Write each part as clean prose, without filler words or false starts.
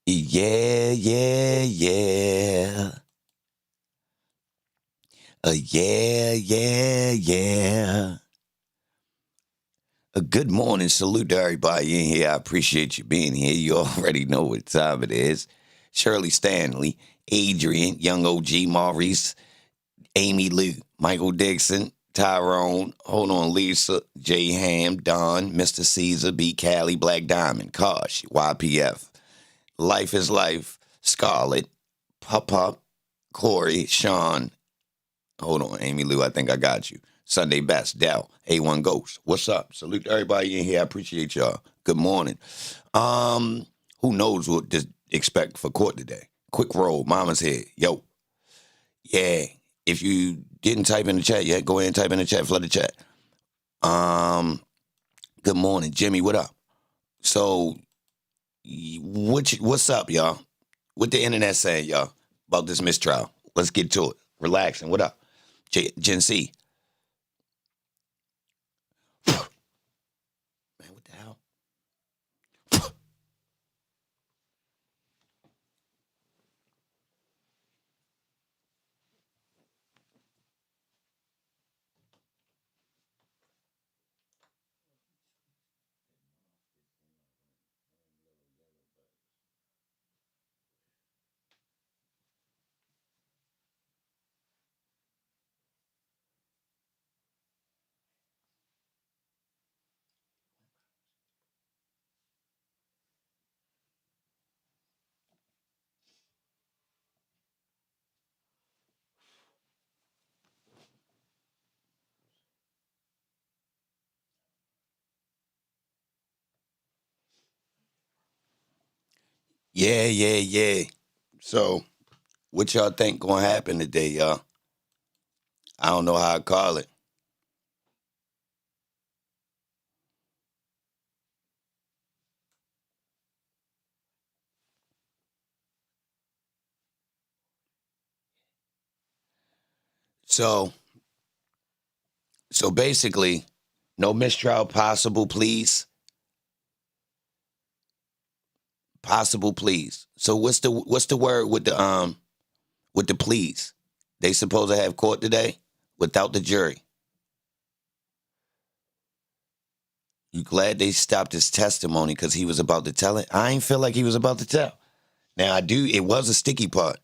Yeah, yeah, yeah. Yeah, yeah, yeah. Good morning. Salute to everybody in here. I appreciate you being here. You already know what time it is. Shirley Stanley, Adrian, Young OG, Maurice, Amy Lou, Michael Dixon, Tyrone, hold on, Lisa, J Ham, Don, Mr. Caesar, B. Cali, Black Diamond, Kosh, YPF, Life is Life, Scarlett, Pup Pup, Corey, Sean, hold on, Amy Lou, I think I got you. Sunday Best, Dell, A1 Ghost. What's up? Salute to everybody in here. I appreciate y'all. Good morning. Who knows what to expect for court today? Quick roll, Mama's here. Yo. Yeah. If you didn't type in the chat yet, go ahead and type in the chat, flood the chat. Good morning, Jimmy. What up? So, what's up, y'all? What the internet saying, y'all, about this mistrial? Let's get to it. Relaxing. What up? Gen C. Man, what the hell? Yeah, yeah, yeah. So, what y'all think gonna happen today, y'all? I don't know how I call it. So, basically, no mistrial possible, please. Possible, please. So what's the word with the pleas? They supposed to have court today without the jury. You glad they stopped his testimony because he was about to tell it? I ain't feel like he was about to tell. Now I do. It was a sticky part.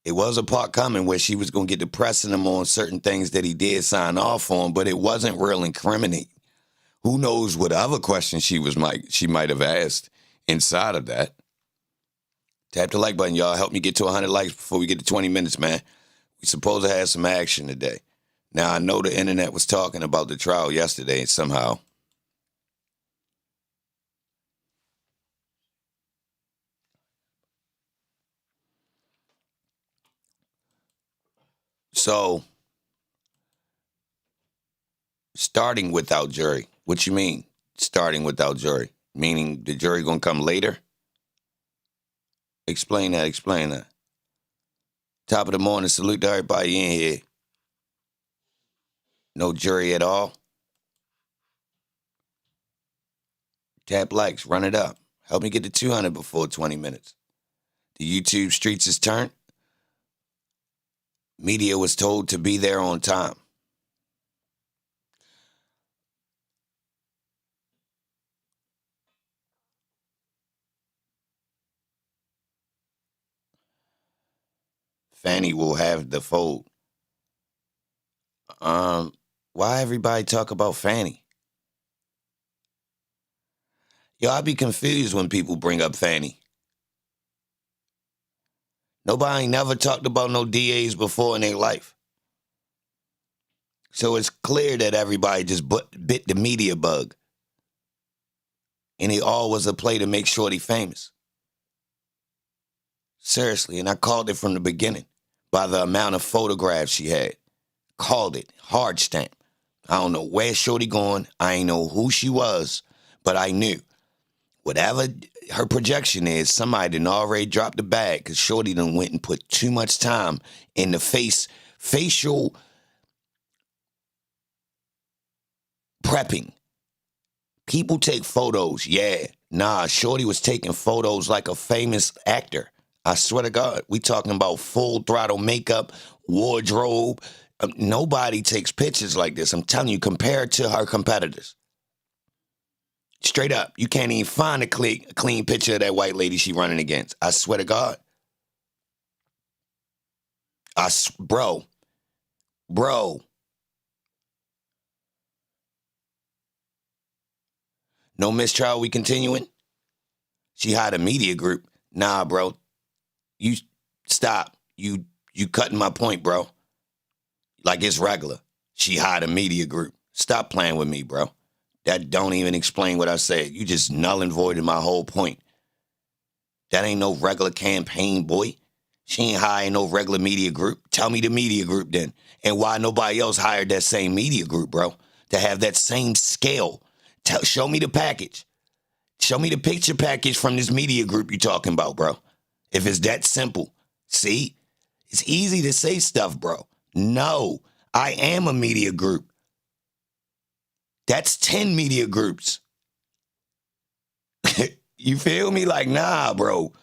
It was a part coming where she was gonna get to pressing him on certain things that he did sign off on, but it wasn't real incriminating. Who knows what other questions she might have asked inside of that. Tap the like button, y'all. Help me get to 100 likes before we get to 20 minutes, man. We supposed to have some action today. Now, I know the internet was talking about the trial yesterday somehow. So, starting without jury. What you mean, starting without jury? Meaning the jury gonna come later? Explain that. Top of the morning, salute to everybody in here. No jury at all. Tap likes, run it up. Help me get to 200 before 20 minutes. The YouTube streets is turned. Media was told to be there on time. Fannie will have the fold. Why everybody talk about Fannie? Yo, I be confused when people bring up Fannie. Nobody ain't never talked about no DAs before in their life. So it's clear that everybody just bit the media bug. And it all was a play to make Shorty famous. Seriously, and I called it from the beginning by the amount of photographs she had. Called it hard stamp. I don't know where Shorty going. I ain't know who she was, but I knew. Whatever her projection is, somebody done already dropped the bag because Shorty done went and put too much time in the facial prepping. People take photos, yeah. Nah, Shorty was taking photos like a famous actor. I swear to God, we talking about full throttle makeup, wardrobe. Nobody takes pictures like this. I'm telling you, compared to her competitors. Straight up, you can't even find a clean picture of that white lady she running against. I swear to God. Bro, no mistrial, we continuing? She hired a media group. Nah, bro, you stop. You cutting my point, bro. Like it's regular. She hired a media group. Stop playing with me, bro. That don't even explain what I said. You just null and voided my whole point. That ain't no regular campaign, boy. She ain't hiring no regular media group. Tell me the media group then. And why nobody else hired that same media group, bro, to have that same scale. Show me the package. Show me the picture package from this media group you talking about, bro. If it's that simple. See? It's easy to say stuff, bro. No, I am a media group. That's 10 media groups. You feel me? Like, nah, bro.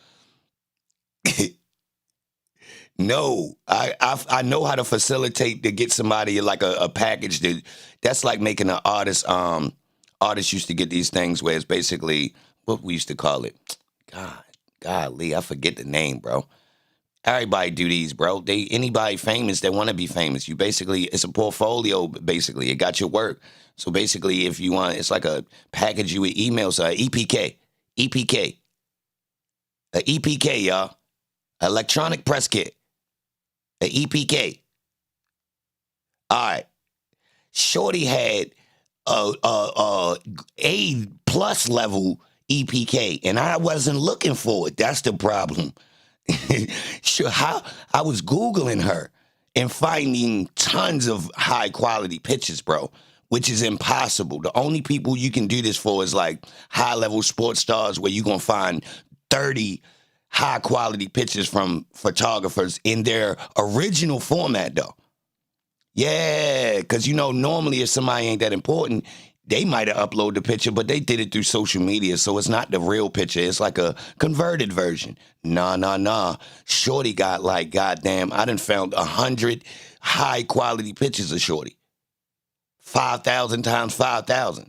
No, I know how to facilitate to get somebody like a package that's like making an artist. Artists used to get these things where it's basically what we used to call it. Golly, I forget the name, bro. Everybody do these, bro. Anybody famous that want to be famous. You basically, it's a portfolio. Basically, it got your work. So basically, if you want, it's like a package you with emails. EPK, a EPK, y'all, electronic press kit. The EPK. All right. Shorty had A plus level EPK, and I wasn't looking for it. That's the problem. Sure, I was Googling her and finding tons of high quality pictures, bro, which is impossible. The only people you can do this for is like high level sports stars where you're going to find 30 high quality pictures from photographers in their original format, though. Yeah, because, normally if somebody ain't that important, they might have uploaded the picture, but they did it through social media, so it's not the real picture. It's like a converted version. Nah. Shorty got like, goddamn, I done found 100 high quality pictures of Shorty. 5,000 times 5,000.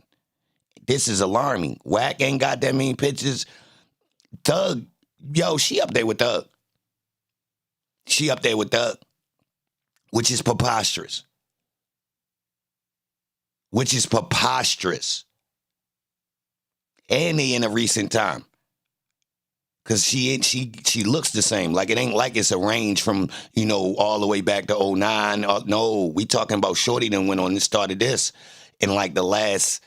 This is alarming. Whack ain't got that many pictures. Thug, she up there with Thug. Which is preposterous. And they in a recent time. Because she looks the same. Like, it ain't like it's a range from, all the way back to 2009. No, we talking about Shorty done went on and started this in like the last,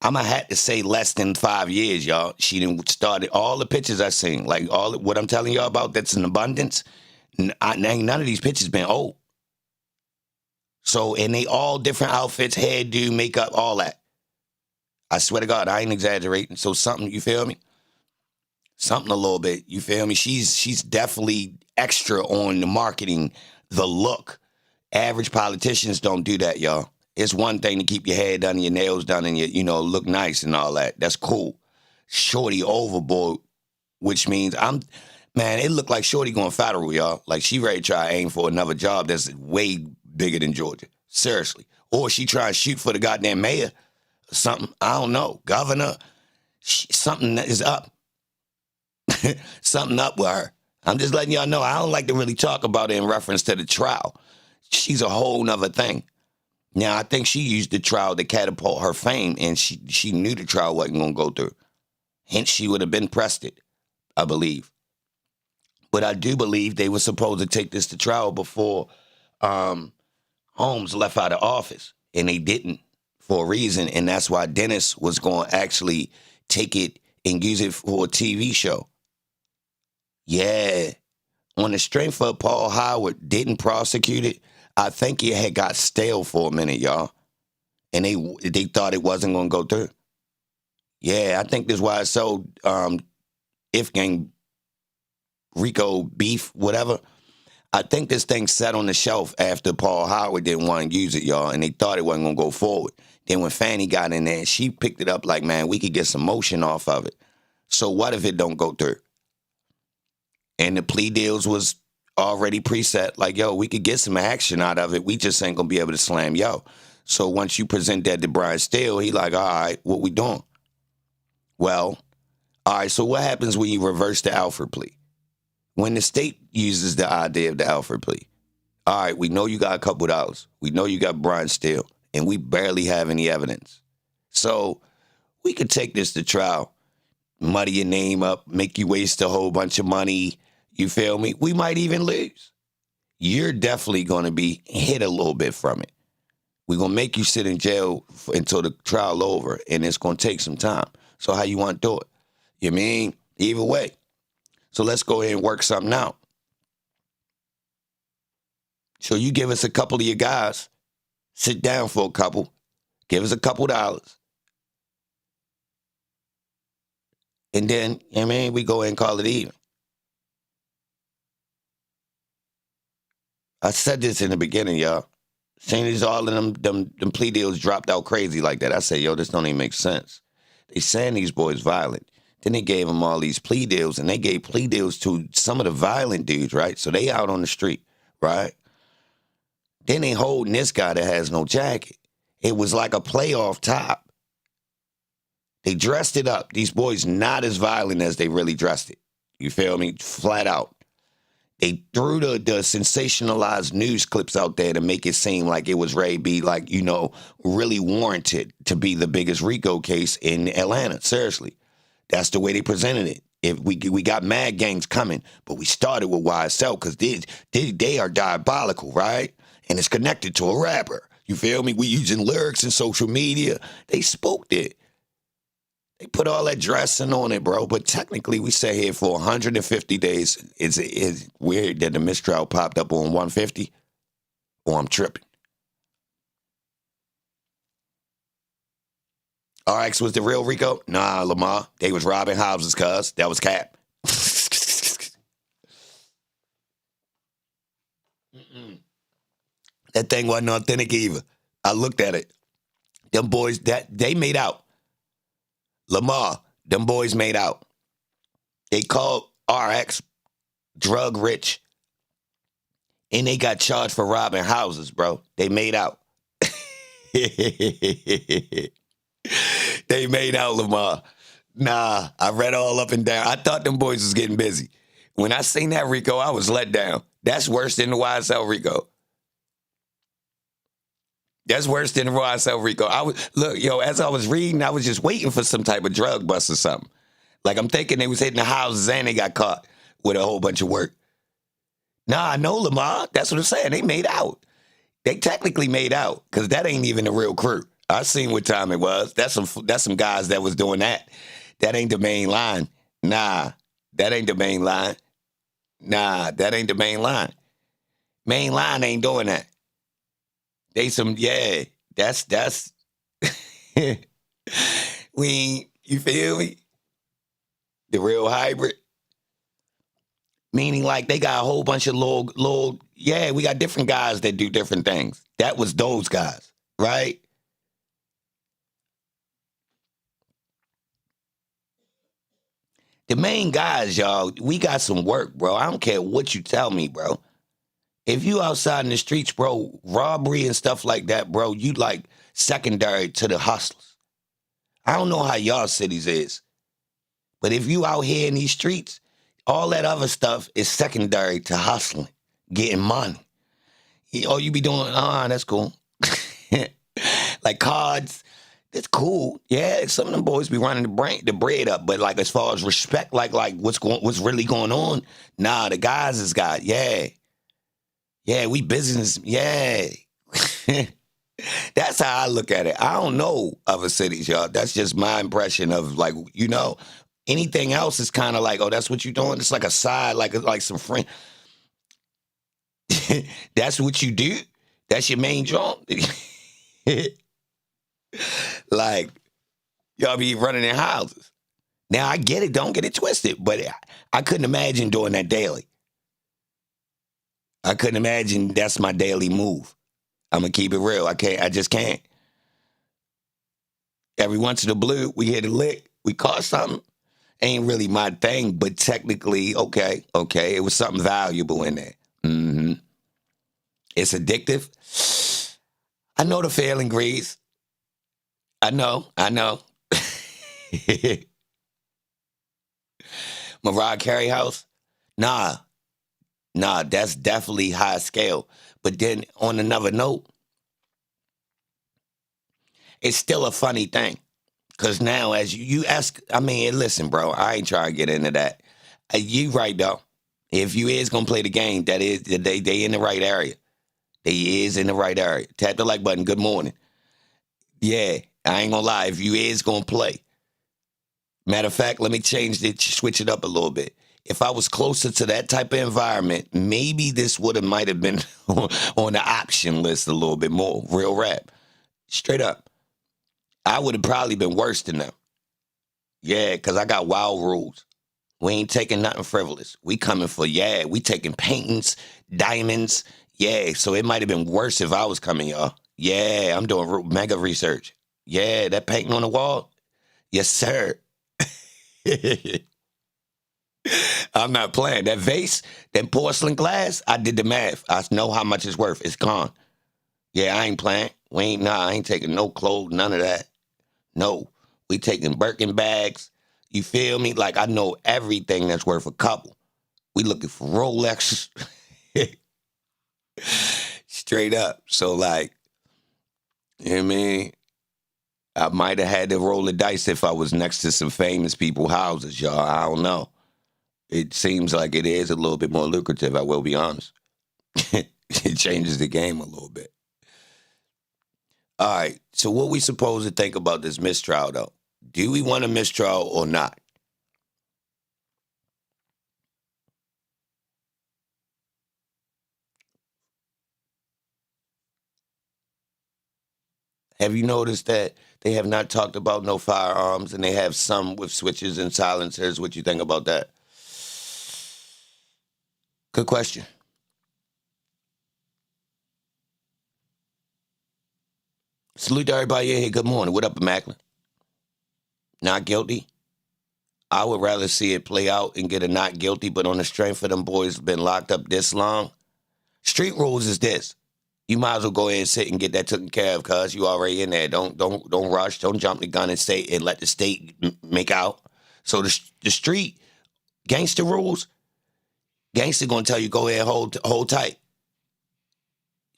I'm going to have to say less than 5 years, y'all. She done started all the pictures I seen. Like, what I'm telling y'all about that's in abundance. None of these pictures been old. So, and they all different outfits, hairdo, makeup, all that. I swear to God, I ain't exaggerating. So something, you feel me? Something a little bit, you feel me? She's definitely extra on the marketing, the look. Average politicians don't do that, y'all. It's one thing to keep your hair done and your nails done and look nice and all that. That's cool. Shorty overboard, which means it looked like Shorty going federal, y'all. Like she ready to try to aim for another job that's way bigger than Georgia. Seriously. Or she try to shoot for the goddamn mayor or something. I don't know. Governor. Something is up. Something up with her. I'm just letting y'all know. I don't like to really talk about it in reference to the trial. She's a whole nother thing. Now, I think she used the trial to catapult her fame, and she knew the trial wasn't going to go through. Hence, she would have been pressed it, I believe. But I do believe they were supposed to take this to trial before Holmes left out of office, and they didn't for a reason, and that's why Dennis was going to actually take it and use it for a TV show. Yeah. On the strength of Paul Howard didn't prosecute it, I think it had got stale for a minute, y'all. And they thought it wasn't going to go through. Yeah, I think that's why it's so if gang Rico beef, whatever. I think this thing sat on the shelf after Paul Howard didn't want to use it, y'all, and they thought it wasn't going to go forward. Then when Fannie got in there, she picked it up like, man, we could get some motion off of it. So what if it don't go through? And the plea deals was already preset, like, yo, we could get some action out of it. We just ain't going to be able to slam yo. So once you present that to Brian Steele, he like, all right, what we doing? Well, all right, so what happens when you reverse the Alford plea? When the state uses the idea of the Alford plea, all right, we know you got a couple dollars. We know you got Brian Steele, and we barely have any evidence. So we could take this to trial, muddy your name up, make you waste a whole bunch of money. You feel me? We might even lose. You're definitely going to be hit a little bit from it. We're going to make you sit in jail until the trial over, and it's going to take some time. So how you want to do it? You mean? Either way. So let's go ahead and work something out. So you give us a couple of your guys, sit down for a couple, give us a couple dollars. And then, we go ahead and call it even. I said this in the beginning, y'all. Seeing as all of them plea deals dropped out crazy like that, I said, yo, this don't even make sense. They saying these boys violent. Then they gave them all these plea deals, and they gave plea deals to some of the violent dudes, right? So they out on the street, right? Then they holding this guy that has no jacket. It was like a playoff top. They dressed it up. These boys not as violent as they really dressed it. You feel me? Flat out. They threw the sensationalized news clips out there to make it seem like it was Ray B, like, really warranted to be the biggest RICO case in Atlanta. Seriously. That's the way they presented it. If we got mad gangs coming, but we started with YSL because they are diabolical, right? And it's connected to a rapper. You feel me? We using lyrics and social media. They spooked it. They put all that dressing on it, bro. But technically, we sat here for 150 days. It's weird that the mistrial popped up on 150, or I'm tripping. RX was the real Rico? Nah, Lamar. They was robbing houses, cuz. That was cap. That thing wasn't authentic either. I looked at it. Them boys, they made out. Lamar, them boys made out. They called RX drug rich, and they got charged for robbing houses, bro. They made out. They made out, Lamar. Nah, I read all up and down. I thought them boys was getting busy. When I seen that Rico, I was let down. That's worse than the YSL Rico. That's worse than the YSL Rico. As I was reading, I was just waiting for some type of drug bust or something. Like, I'm thinking they was hitting the houses and they got caught with a whole bunch of work. Nah, I know, Lamar. That's what I'm saying. They made out. They technically made out because that ain't even the real crew. I seen what time it was. That's some guys that was doing that. That ain't the main line. Nah, that ain't the main line. Nah, that ain't the main line. Main line ain't doing that. They that's you feel me? The real hybrid. Meaning like they got a whole bunch of little, we got different guys that do different things. That was those guys, right? The main guys, y'all, we got some work, bro. I don't care what you tell me, bro. If you outside in the streets, bro, robbery and stuff like that, bro, you like secondary to the hustlers. I don't know how y'all cities is, but if you out here in these streets, all that other stuff is secondary to hustling, getting money. You be doing, that's cool. Like cards, it's cool. Yeah, some of them boys be running the bread up, but like as far as respect, like what's really going on, nah, the guys has got, yeah, we business, yeah. That's how I look at it. I don't know other cities, y'all. That's just my impression of like, anything else is kind of like, oh, that's what you're doing. It's like a side, like some friend. That's what you do. That's your main job. Like, y'all be running in houses. Now, I get it. Don't get it twisted. But I couldn't imagine doing that daily. I couldn't imagine that's my daily move. I'm going to keep it real. I just can't. Every once in a blue, we hit a lick. We caught something. Ain't really my thing, but technically, okay. It was something valuable in there. Mm-hmm. It's addictive. I know the feeling, Grease. I know. Mariah Carey house? Nah, that's definitely high scale. But then on another note, it's still a funny thing. Because now as you ask, I mean, listen, bro, I ain't trying to get into that. You right, though. If you is going to play the game, that is, they in the right area. They is in the right area. Tap the like button. Good morning. Yeah, I ain't going to lie. If you is going to play. Matter of fact, let me switch it up a little bit. If I was closer to that type of environment, maybe this might have been on the option list a little bit more. Real rap. Straight up. I would have probably been worse than them. Yeah, because I got wild rules. We ain't taking nothing frivolous. We coming for, we taking paintings, diamonds. Yeah, so it might have been worse if I was coming, y'all. Yeah, I'm doing mega research. Yeah, that painting on the wall? Yes, sir. I'm not playing. That vase, that porcelain glass, I did the math. I know how much it's worth. It's gone. Yeah, I ain't playing. I ain't taking no clothes, none of that. No, we taking Birkin bags. You feel me? Like, I know everything that's worth a couple. We looking for Rolexes. Straight up. So, like, you know what I mean? I might have had to roll the dice if I was next to some famous people's houses, y'all. I don't know. It seems like it is a little bit more lucrative, I will be honest. It changes the game a little bit. All right, so what we supposed to think about this mistrial, though? Do we want a mistrial or not? Have you noticed that they have not talked about no firearms and they have some with switches and silencers? What you think about that? Good question. Salute to everybody in here. Good morning. What up, Macklin? Not guilty? I would rather see it play out and get a not guilty, but on the strength of them boys been locked up this long. Street rules is this. You might as well go ahead and sit and get that taken care of, cuz you already in there. Don't rush. Don't jump the gun and say and let the state make out. So the street gangster rules, gangster gonna tell you go ahead and hold tight.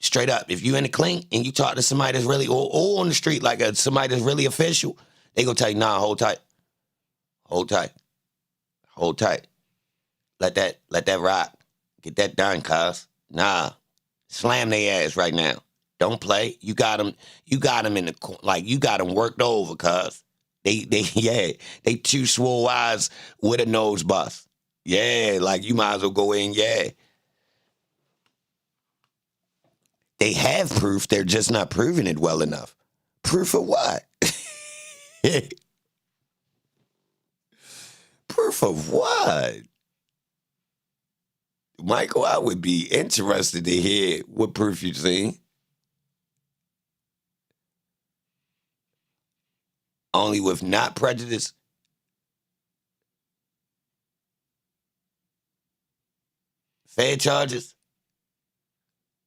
Straight up. If you in the clink and you talk to somebody that's really or on the street like somebody that's really official, they gonna tell you, nah, hold tight. Hold tight. Hold tight. Let that rock. Get that done, cuz. Nah. Slam their ass right now. Don't play. You got them in the, like, you got them worked over, cuz. They two swole eyes with a nose bust. Yeah, like, you might as well go in, yeah. They have proof, they're just not proving it well enough. Proof of what? Proof of what? Michael, I would be interested to hear what proof you've seen. Only with not prejudice. Fed charges.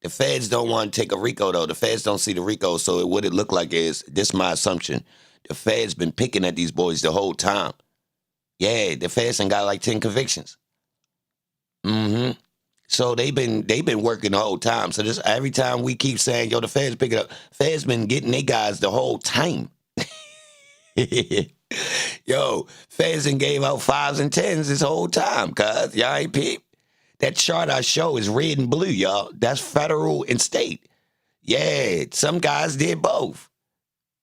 The feds don't want to take a RICO, though. The feds don't see the RICO, so what it look like is, this is my assumption, the feds been picking at these boys the whole time. Yeah, the feds done got like 10 convictions. Mm-hmm. So they've been working the whole time. So this every time we keep saying, yo, the feds pick it up, feds been getting their guys the whole time. Yo, feds done gave out 5s and 10s this whole time, cuz. Y'all ain't peep. That chart I show is red and blue, y'all. That's federal and state. Yeah, some guys did both.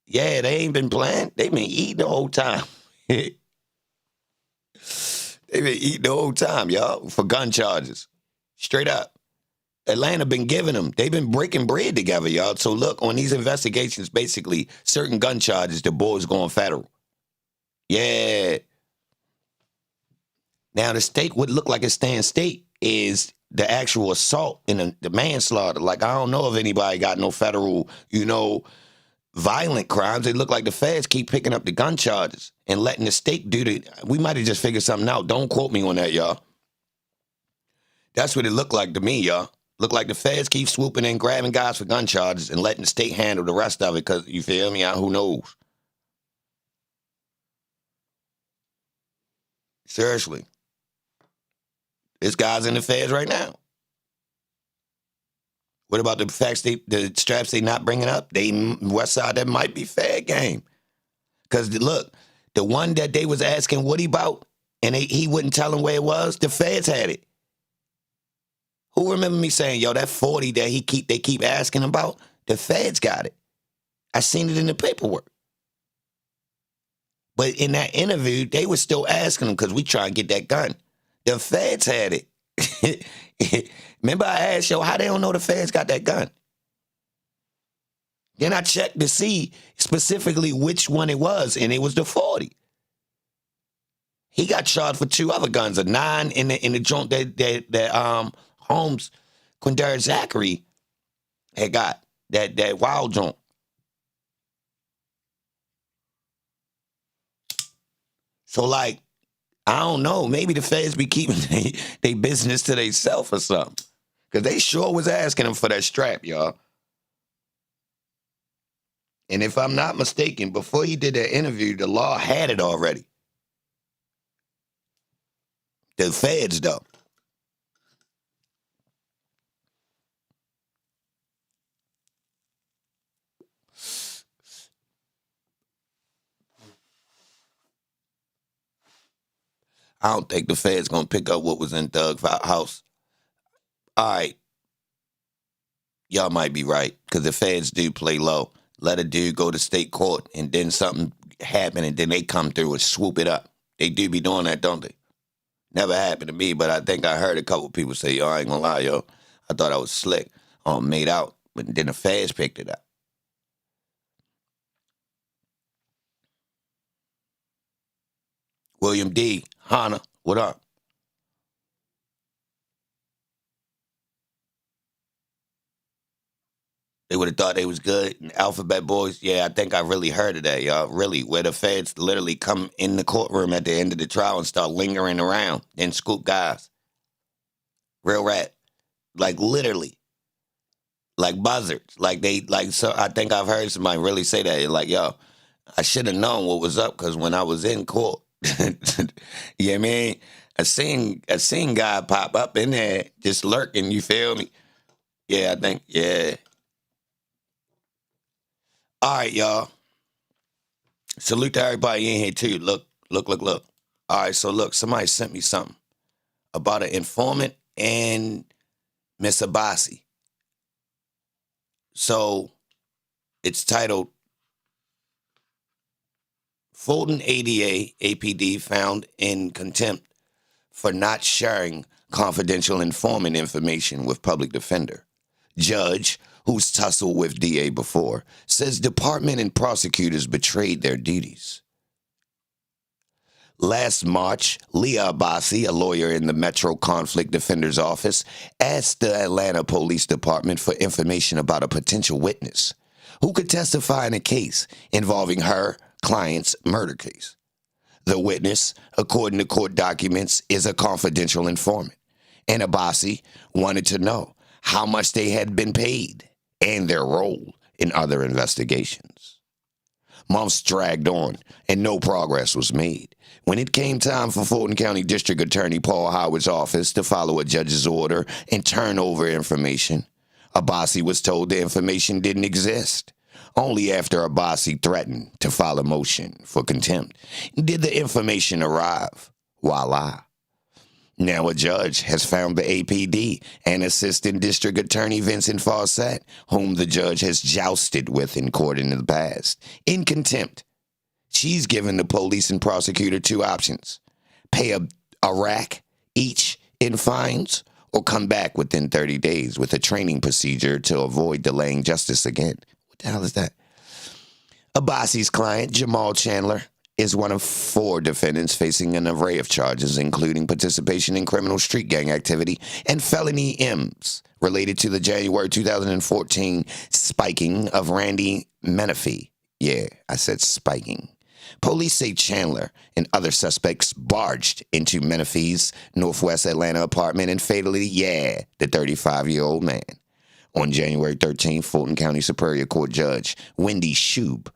Yeah, they ain't been playing. They been eating the whole time. They been eating the whole time, y'all, for gun charges. Straight up. Atlanta been giving them. They've been breaking bread together, y'all. So look, on these investigations, basically, certain gun charges, the boys going federal. Yeah. Now, the state would look like it's staying state is the actual assault and the manslaughter. Like, I don't know if anybody got no federal, violent crimes. It look like the feds keep picking up the gun charges and letting the state do the. We might have just figured something out. Don't quote me on that, y'all. That's what it looked like to me, y'all. Look like the feds keep swooping in, grabbing guys for gun charges and letting the state handle the rest of it because, you feel me? Who knows? Seriously. There's guys in the feds right now. What about the facts, the straps they not bringing up? They West Side, that might be fed game. Because, look, the one that they was asking Woody about and he wouldn't tell them where it was, the feds had it. Who remember me saying, yo, that 40 that they keep asking about, the feds got it. I seen it in the paperwork. But in that interview, they were still asking them because we try and get that gun. The feds had it. Remember I asked, yo, how they don't know the feds got that gun? Then I checked to see specifically which one it was, and it was the 40. He got charged for 2 other guns, a 9 in the joint that Holmes, Quindara Zachary had got, that wild joint. So, like, I don't know. Maybe the feds be keeping they business to themselves or something. Because they sure was asking him for that strap, y'all. And if I'm not mistaken, before he did that interview, the law had it already. The feds, though. I don't think the feds gonna pick up what was in Thug's house. All right. Y'all might be right, because the feds do play low. Let a dude go to state court, and then something happen, and then they come through and swoop it up. They do be doing that, don't they? Never happened to me, but I think I heard a couple people say, yo, I ain't gonna lie, yo. I thought I was slick. Made out, but then the feds picked it up. William D. Hannah, what up? They would have thought they was good. And Alphabet Boys, yeah, I think I really heard of that, y'all. Really, where the feds literally come in the courtroom at the end of the trial and start lingering around and scoop guys. Real rap. Like, literally. Like buzzards. So I think I've heard somebody really say that. Like, yo, I should have known what was up because when I was in court, you know what I mean? I seen guy pop up in there just lurking, you feel me? Yeah, I think, yeah. All right, y'all. Salute to everybody in here, too. Look. All right, so look, somebody sent me something about an informant and Miss Abbasi. So it's titled, Fulton ADA, APD found in contempt for not sharing confidential informant information with public defender. Judge, who's tussled with DA before, says department and prosecutors betrayed their duties. Last March, Leah Abbasi, a lawyer in the Metro Conflict Defender's Office, asked the Atlanta Police Department for information about a potential witness who could testify in a case involving her client's murder case. The witness, according to court documents, is a confidential informant, and Abbasi wanted to know how much they had been paid and their role in other investigations. Months dragged on, and no progress was made. When it came time for Fulton County District Attorney Paul Howard's office to follow a judge's order and turn over information, Abbasi was told the information didn't exist. Only after Abbasi threatened to file a motion for contempt did the information arrive. Voila. Now a judge has found the APD and Assistant District Attorney Vincent Fawcett, whom the judge has jousted with in court in the past, in contempt. She's given the police and prosecutor 2 options: pay a rack each in fines, or come back within 30 days with a training procedure to avoid delaying justice again. What the hell is that? Abbasi's client, Jamal Chandler, is one of 4 defendants facing an array of charges, including participation in criminal street gang activity and felony M's related to the January 2014 spiking of Randy Menifee. Yeah, I said spiking. Police say Chandler and other suspects barged into Menifee's Northwest Atlanta apartment and fatally, the 35-year-old man. On January 13th, Fulton County Superior Court Judge Wendy Shube,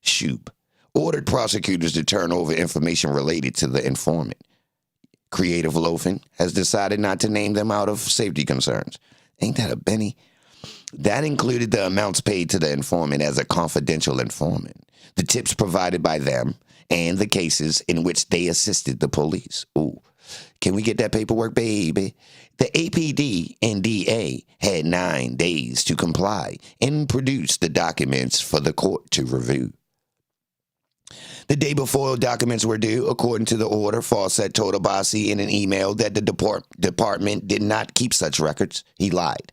Shube, ordered prosecutors to turn over information related to the informant. Creative Loafing has decided not to name them out of safety concerns. Ain't that a Benny? That included the amounts paid to the informant as a confidential informant, the tips provided by them, and the cases in which they assisted the police. Ooh, can we get that paperwork, baby? The APD and DA had 9 days to comply and produce the documents for the court to review. The day before documents were due, according to the order, Fawcett told Abbasi in an email that the department did not keep such records. He lied.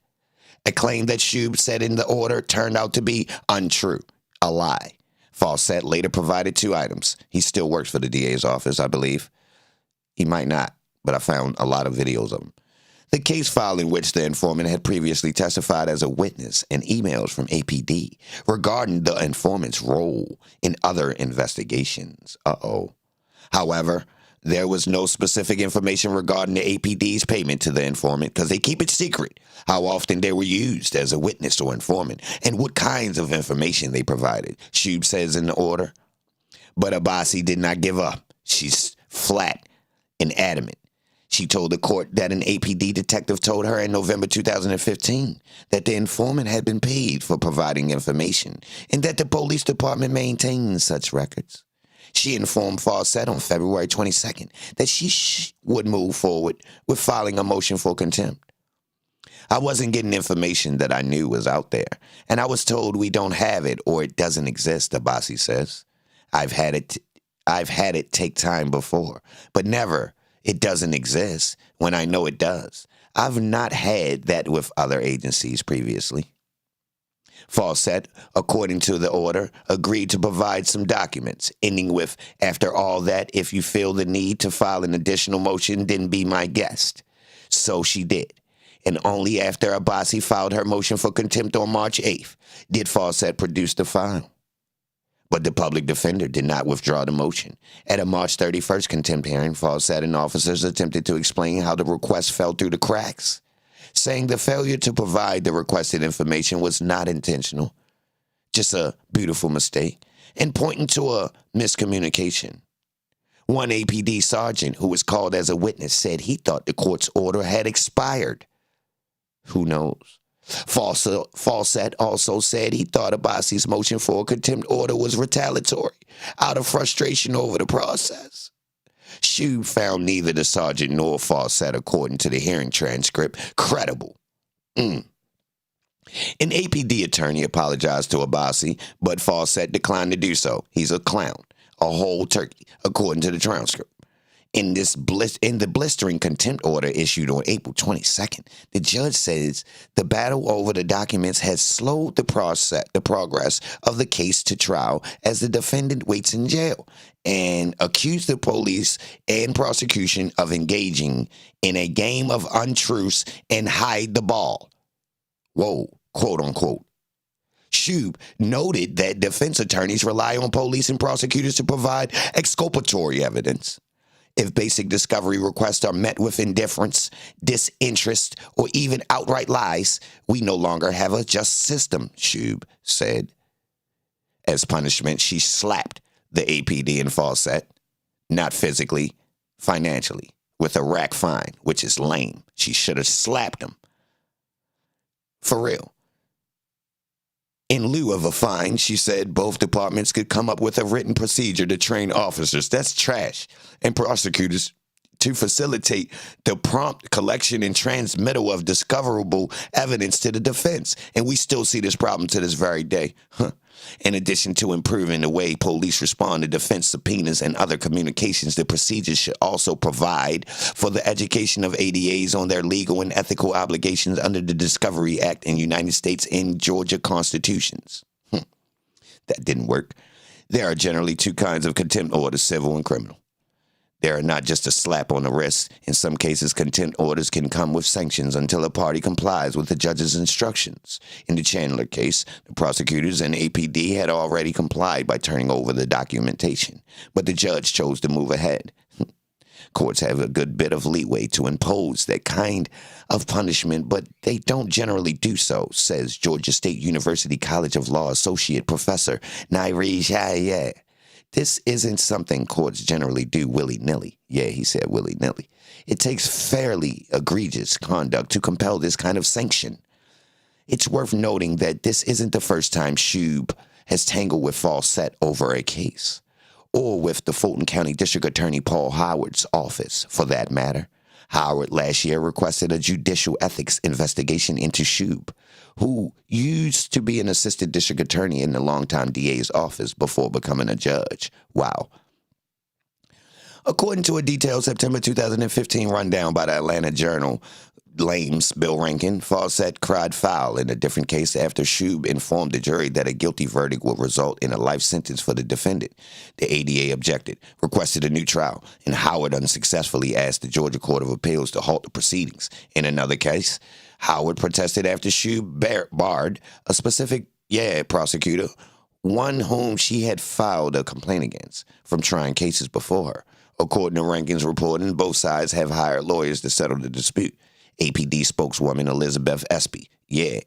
A claim that Shube said in the order turned out to be untrue, a lie. Fawcett later provided 2 items. He still works for the DA's office, I believe. He might not, but I found a lot of videos of him. The case file in which the informant had previously testified as a witness and emails from APD regarding the informant's role in other investigations. However, there was no specific information regarding the APD's payment to the informant because they keep it secret how often they were used as a witness or informant and what kinds of information they provided, Shube says in the order. But Abbasi did not give up. She's flat and adamant. She told the court that an APD detective told her in November 2015 that the informant had been paid for providing information and that the police department maintains such records. She informed Fawcett on February 22nd that she would move forward with filing a motion for contempt. I wasn't getting information that I knew was out there, and I was told we don't have it or it doesn't exist, Abbasi says. I've had it take time before, but never it doesn't exist when I know it does. I've not had that with other agencies previously. Fawcett, according to the order, agreed to provide some documents, ending with, after all that, if you feel the need to file an additional motion, then be my guest. So she did. And only after Abbasi filed her motion for contempt on March 8th did Fawcett produce the file. But the public defender did not withdraw the motion. At a March 31st contempt hearing, Fawcett and officers attempted to explain how the request fell through the cracks, saying the failure to provide the requested information was not intentional, just a beautiful mistake, and pointing to a miscommunication. One APD sergeant who was called as a witness said he thought the court's order had expired. Who knows? Fawcett also said he thought Abbasi's motion for a contempt order was retaliatory, out of frustration over the process. Shube found neither the sergeant nor Fawcett, according to the hearing transcript, credible. An APD attorney apologized to Abbasi, but Fawcett declined to do so. He's a clown, a whole turkey, according to the transcript. In the blistering contempt order issued on April 22nd, the judge says the battle over the documents has slowed the progress of the case to trial as the defendant waits in jail, and accused the police and prosecution of engaging in a game of untruths and hide the ball. Whoa, quote unquote. Shube noted that defense attorneys rely on police and prosecutors to provide exculpatory evidence. If basic discovery requests are met with indifference, disinterest, or even outright lies, we no longer have a just system, Shube said. As punishment, she slapped the APD and Fawcett, not physically, financially, with a rack fine, which is lame. She should have slapped him. For real. In lieu of a fine, she said both departments could come up with a written procedure to train officers, that's trash, and prosecutors to facilitate the prompt collection and transmittal of discoverable evidence to the defense. And we still see this problem to this very day. In addition to improving the way police respond to defense subpoenas and other communications, the procedures should also provide for the education of ADAs on their legal and ethical obligations under the Discovery Act and United States and Georgia constitutions. That didn't work. There are generally two kinds of contempt orders, civil and criminal. They are not just a slap on the wrist. In some cases, contempt orders can come with sanctions until a party complies with the judge's instructions. In the Chandler case, the prosecutors and APD had already complied by turning over the documentation, but the judge chose to move ahead. Courts have a good bit of leeway to impose that kind of punishment, but they don't generally do so, says Georgia State University College of Law Associate Professor Nairi Shaya. This isn't something courts generally do willy-nilly. Yeah, he said willy-nilly. It takes fairly egregious conduct to compel this kind of sanction. It's worth noting that this isn't the first time Shub has tangled with Fawcett over a case, or with the Fulton County District Attorney Paul Howard's office, for that matter. Howard last year requested a judicial ethics investigation into Shub, who used to be an assistant district attorney in the longtime DA's office before becoming a judge. Wow. According to a detailed September 2015 rundown by the Atlanta Journal, Lame's Bill Rankin, Fawcett cried foul in a different case after Shub informed the jury that a guilty verdict would result in a life sentence for the defendant. The ADA objected, requested a new trial, and Howard unsuccessfully asked the Georgia Court of Appeals to halt the proceedings. In another case, Howard protested after Shub barred a specific, prosecutor, one whom she had filed a complaint against, from trying cases before her. According to Rankin's reporting, both sides have hired lawyers to settle the dispute. APD spokeswoman Elizabeth Espy,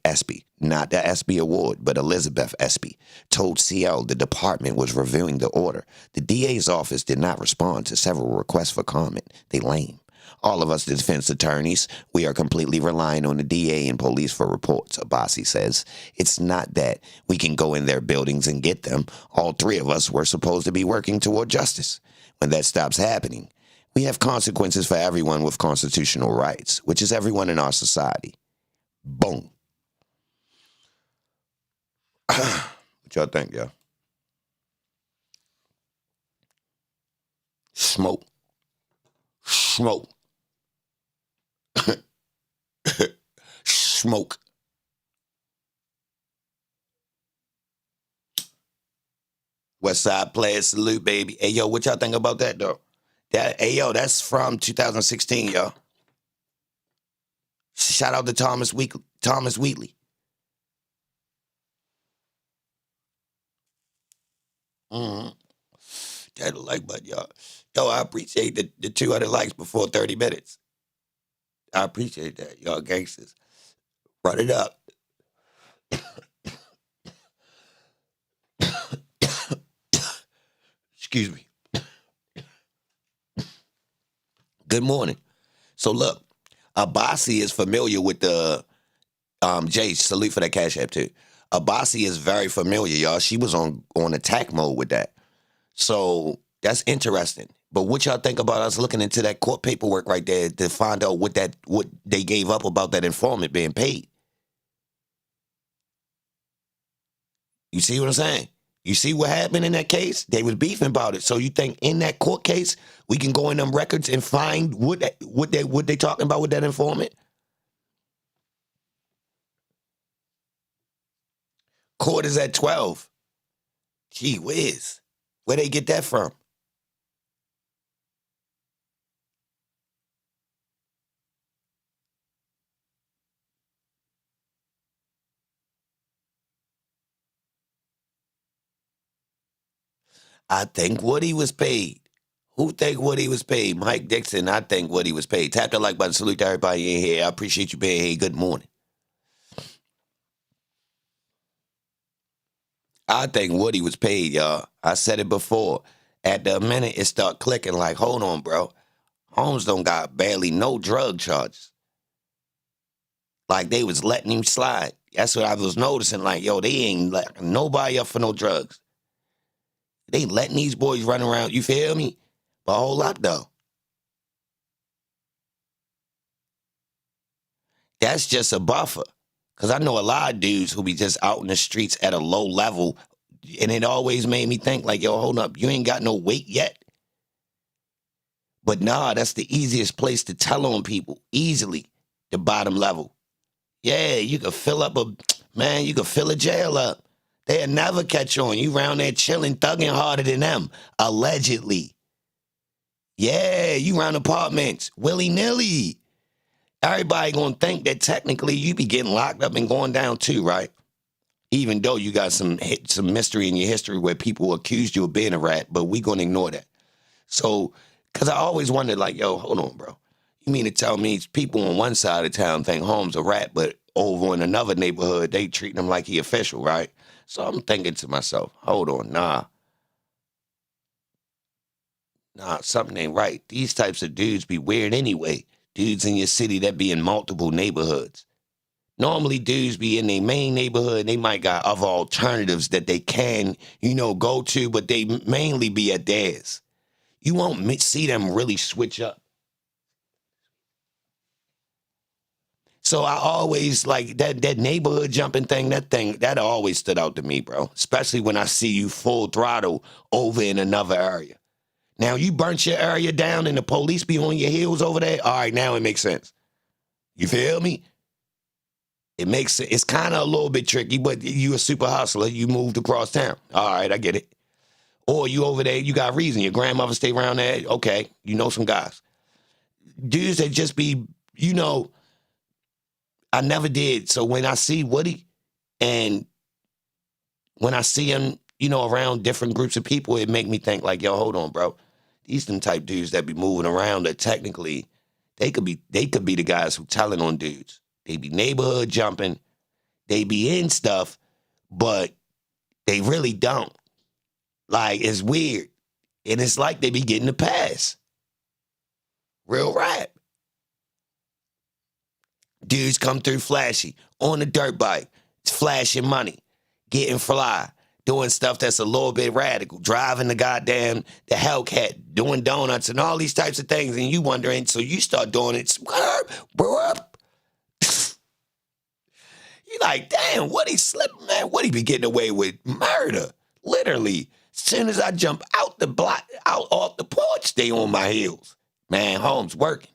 Espy, not the Espy Award, but Elizabeth Espy, told CL the department was reviewing the order. The DA's office did not respond to several requests for comment. They lame. All of us defense attorneys, we are completely relying on the DA and police for reports, Abbasi says. It's not that we can go in their buildings and get them. All three of us were supposed to be working toward justice. When that stops happening, we have consequences for everyone with constitutional rights, which is everyone in our society. Boom. What y'all think, y'all? Smoke. Smoke. Smoke. West Side Players salute, baby. Hey, yo, what y'all think about that, though? That's from 2016, y'all. Shout out to Thomas Wheatley. Mm-hmm. That a like button, y'all. Yo, I appreciate the 200 likes before 30 minutes. I appreciate that, y'all gangsters. Run it up. Excuse me. Good morning. So look, Abbasi is familiar with the Jay, salute for that Cash App too. Abbasi is very familiar, y'all. She was on attack mode with that. So that's interesting. But what y'all think about us looking into that court paperwork right there to find out what they gave up about that informant being paid? You see what I'm saying? You see what happened in that case? They was beefing about it. So you think in that court case we can go in them records and find what they talking about with that informant? Court is at 12. Gee whiz. Where they get that from? I think Woody was paid. Who think Woody was paid? Mike Dixon, I think Woody was paid. Tap the like button. Salute to everybody in here. I appreciate you being here. Good morning. I think Woody was paid, y'all. I said it before. At the minute it start clicking like, hold on, bro. Holmes don't got barely no drug charges. Like they was letting him slide. That's what I was noticing. Like, yo, they ain't letting nobody up for no drugs. They letting these boys run around, you feel me? But hold up, though. That's just a buffer. Because I know a lot of dudes who be just out in the streets at a low level, and it always made me think, like, yo, hold up, you ain't got no weight yet. But nah, that's the easiest place to tell on people, easily, the bottom level. Yeah, you could fill a jail up. They'll never catch on. You round there chilling, thugging harder than them, allegedly. Yeah, you round apartments, willy-nilly. Everybody gonna think that technically you be getting locked up and going down too, right? Even though you got some mystery in your history where people accused you of being a rat, but we gonna ignore that. So, because I always wondered, like, yo, hold on, bro. You mean to tell me people on one side of town think Holmes a rat, but over in another neighborhood, they treating him like he official, right? So I'm thinking to myself, hold on, nah, something ain't right. These types of dudes be weird anyway. Dudes in your city that be in multiple neighborhoods. Normally, dudes be in their main neighborhood. They might got other alternatives that they can, go to, but they mainly be at theirs. You won't see them really switch up. So I always like that neighborhood jumping thing, that always stood out to me, bro. Especially when I see you full throttle over in another area. Now, you burnt your area down and the police be on your heels over there. All right, now it makes sense. You feel me? It's kind of a little bit tricky, but you a super hustler. You moved across town. All right, I get it. Or you over there, you got reason. Your grandmother stay around there. Okay, you know some guys. Dudes that just be, I never did. So when I see Woody and when I see him, around different groups of people, it make me think like, yo, hold on, bro. These them type dudes that be moving around that technically they could be the guys who telling on dudes. They be neighborhood jumping. They be in stuff, but they really don't. Like, it's weird. And it's like they be getting a pass. Real rap. Dudes come through flashy, on a dirt bike, flashing money, getting fly, doing stuff that's a little bit radical, driving the Hellcat, doing donuts and all these types of things. And you wondering, so you start doing it. You're like, damn, what he slipping, man? What he be getting away with? Murder. Literally. As soon as I jump out the block, out off the porch, they on my heels. Man, Holmes working.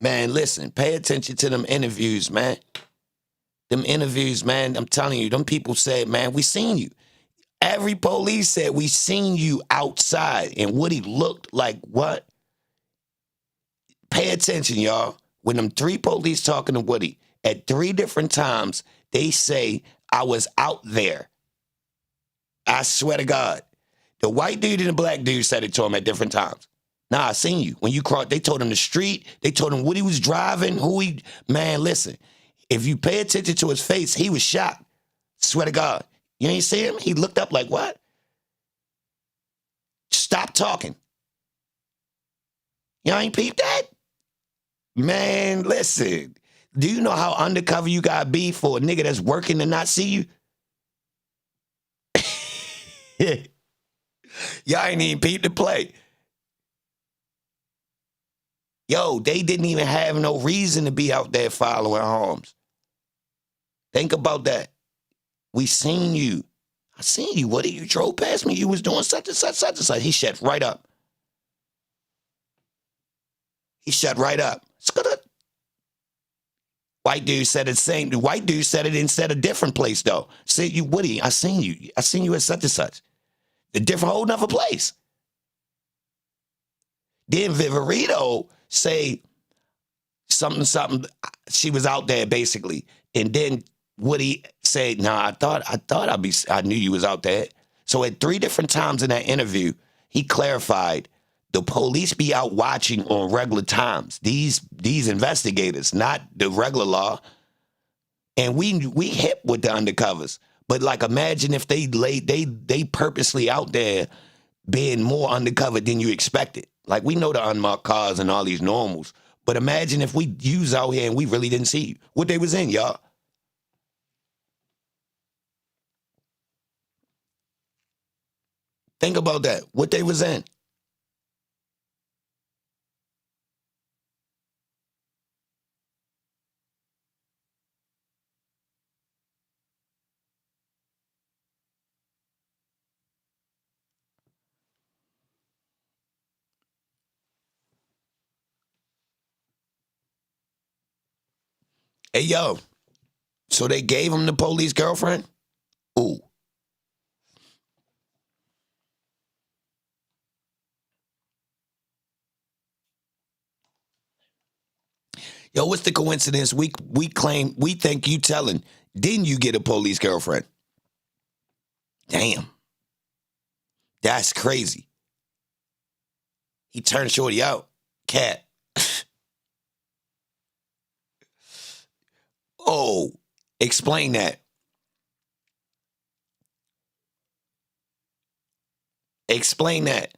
Man, listen, pay attention to them interviews, man. Them interviews, man, I'm telling you, them people said, man, we seen you. Every police said, we seen you outside. And Woody looked like what? Pay attention, y'all. When them 3 police talking to Woody, at 3 different times, they say, I was out there. I swear to God. The white dude and the black dude said it to him at different times. Nah, I seen you. When you crossed, they told him the street. They told him what he was driving, man, listen. If you pay attention to his face, he was shocked. Swear to God. You ain't see him? He looked up like, what? Stop talking. Y'all ain't peeped that? Man, listen. Do you know how undercover you gotta be for a nigga that's working to not see you? Y'all ain't even peeped the play. Yo, they didn't even have no reason to be out there following Holmes. Think about that. We seen you. I seen you. What did you drove past me? You was doing such and such, such and such. He shut right up. He shut right up. White dude said it same. The white dude said it instead a different place though. Said you, Woody, I seen you. I seen you at such and such. A different whole nother place. Then Viverito say something. She was out there basically, and then Woody said, "Nah, I knew you was out there." So at 3 different times in that interview, he clarified the police be out watching on regular times. These investigators, not the regular law. And we hip with the undercovers, but like imagine if they purposely out there being more undercover than you expected. Like we know the unmarked cars and all these normals, but imagine if we use out here and we really didn't see you. What they was in, y'all. Think about that. What they was in. Hey, yo, so they gave him the police girlfriend? Ooh. Yo, what's the coincidence? We think you telling. Didn't you get a police girlfriend? Damn. That's crazy. He turned Shorty out. Cat. Oh, explain that. Explain that.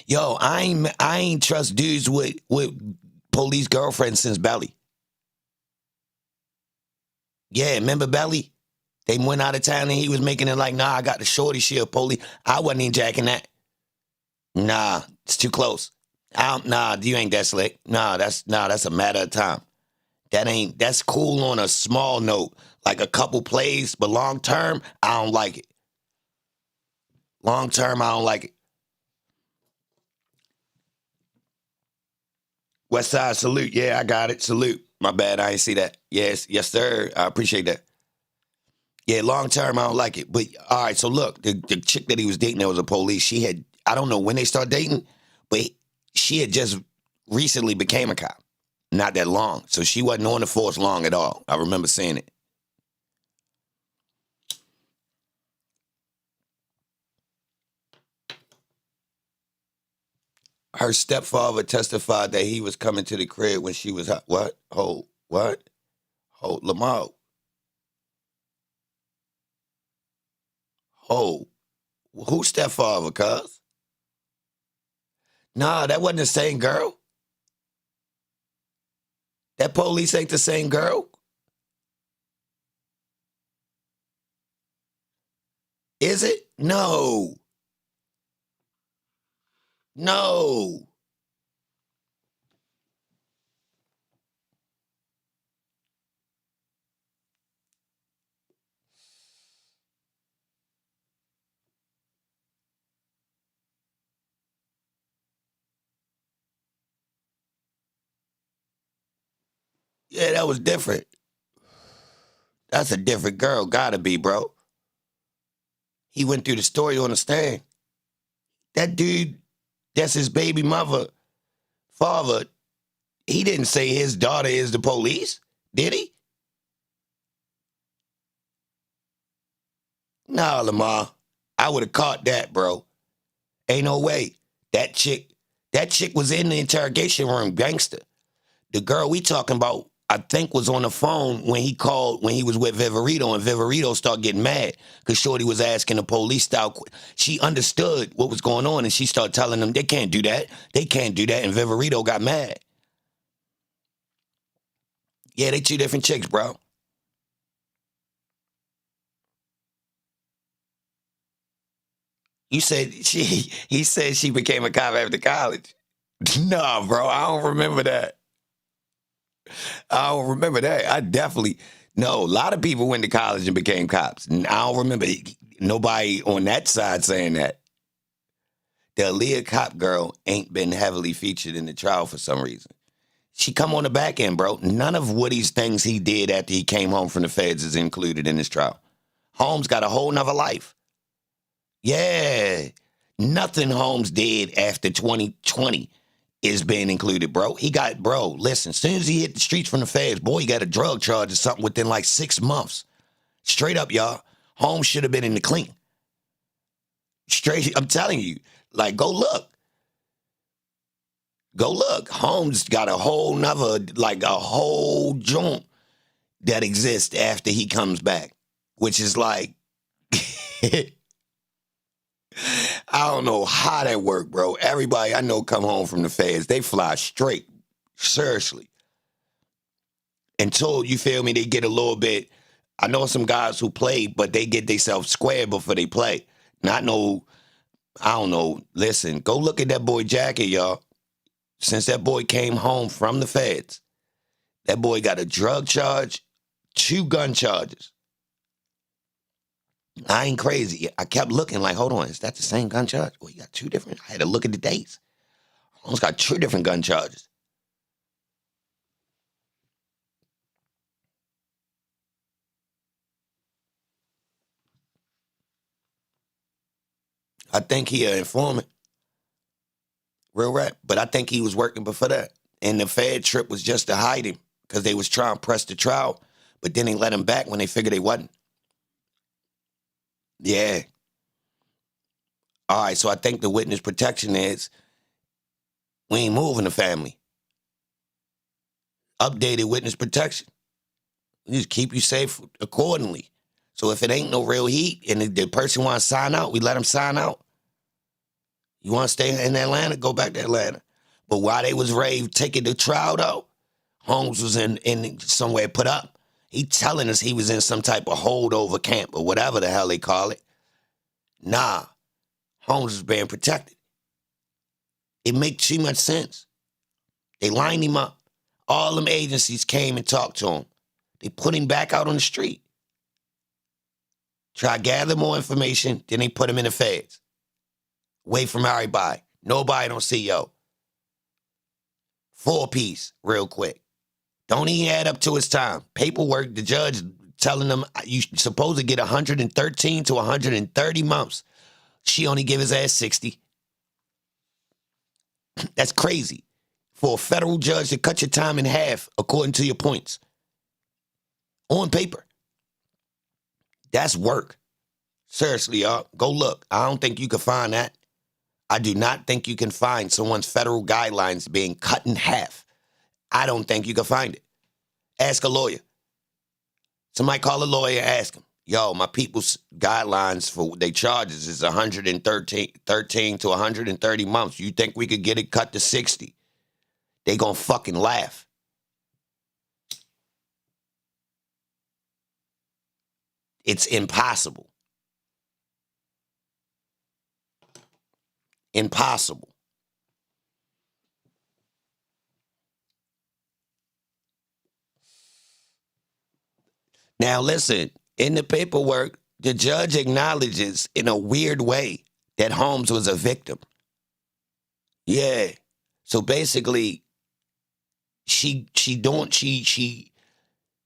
Yo, I ain't trust dudes with police girlfriends since Belly. Yeah, remember Belly? They went out of town and he was making it like, nah, I got the shorty, she a police. I wasn't even jacking that. Nah, it's too close. Nah, you ain't that slick. That's a matter of time. That's cool on a small note, like a couple plays, but long term, I don't like it. Long term, I don't like it. West Side, salute. Yeah, I got it. Salute. My bad, I ain't see that. Yes, sir. I appreciate that. Yeah, long term, I don't like it. But all right, so look, the chick that he was dating that was a police, she had, I don't know when they started dating, but she had just recently became a cop. Not that long. So she wasn't on the force long at all. I remember seeing it. Her stepfather testified that he was coming to the crib when she was what? What? Lamar. Who's stepfather, cuz? Nah, that wasn't the same girl. That police ain't the same girl. Is it? No. No. Yeah, that was different. That's a different girl. Gotta be, bro. He went through the story on the stand. That dude, that's his baby father. He didn't say his daughter is the police, did he? Nah, Lamar. I would have caught that, bro. Ain't no way. That chick was in the interrogation room, gangster. The girl we talking about, I think, was on the phone when he called, when he was with Viverito, and Viverito started getting mad because Shorty was asking the police style. She understood what was going on, and she started telling them, they can't do that. They can't do that, and Viverito got mad. Yeah, they two different chicks, bro. He said she became a cop after college. Nah, bro, I don't remember that. I don't remember that. I definitely, no, a lot of people went to college and became cops. I don't remember nobody on that side saying that. The Aaliyah cop girl ain't been heavily featured in the trial for some reason. She come on the back end, bro. None of Woody's things he did after he came home from the feds is included in this trial. Holmes got a whole nother life. Yeah. Nothing Holmes did after 2020 is being included, bro. Listen, as soon as he hit the streets from the feds, boy, he got a drug charge or something within like 6 months. Straight up, y'all. Holmes should have been in the clean. Straight, I'm telling you. Like, go look. Go look. Holmes got a whole nother, like a whole joint that exists after he comes back, which is like, I don't know how that worked, bro. Everybody I know come home from the feds, they fly straight. Seriously. Until, you feel me, they get a little bit. I know some guys who play, but they get themselves squared before they play. Not no, I don't know. Listen, go look at that boy Jackie, y'all. Since that boy came home from the feds, that boy got a drug charge, 2 gun charges. I ain't crazy. I kept looking like, hold on, is that the same gun charge? Well, you got 2 different. I had to look at the dates. Almost got 2 different gun charges. I think he an informant. Real rap. But I think he was working before that. And the Fed trip was just to hide him because they was trying to press the trial. But then they let him back when they figured they wasn't. Yeah. All right, so I think the witness protection is we ain't moving the family. Updated witness protection. We just keep you safe accordingly. So if it ain't no real heat and the person want to sign out, we let them sign out. You want to stay in Atlanta, go back to Atlanta. But while they was raved taking the trial, though, Holmes was in somewhere put up. He telling us he was in some type of holdover camp or whatever the hell they call it. Nah, Holmes was being protected. It makes too much sense. They lined him up. All them agencies came and talked to him. They put him back out on the street. Try to gather more information, then they put him in the feds. Away from everybody. Nobody don't see yo. 4-piece, real quick. Don't even add up to his time. Paperwork, the judge telling them you supposed to get 113 to 130 months. She only give his ass 60. That's crazy. For a federal judge to cut your time in half according to your points. On paper. That's work. Seriously, y'all. Go look. I don't think you can find that. I do not think you can find someone's federal guidelines being cut in half. I don't think you can find it. Ask a lawyer. Somebody call a lawyer and ask him, yo, my people's guidelines for their charges is 13 to 130 months. You think we could get it cut to 60? They gonna fucking laugh. It's impossible. Impossible. Now listen, in the paperwork, the judge acknowledges in a weird way that Holmes was a victim. Yeah. So basically, she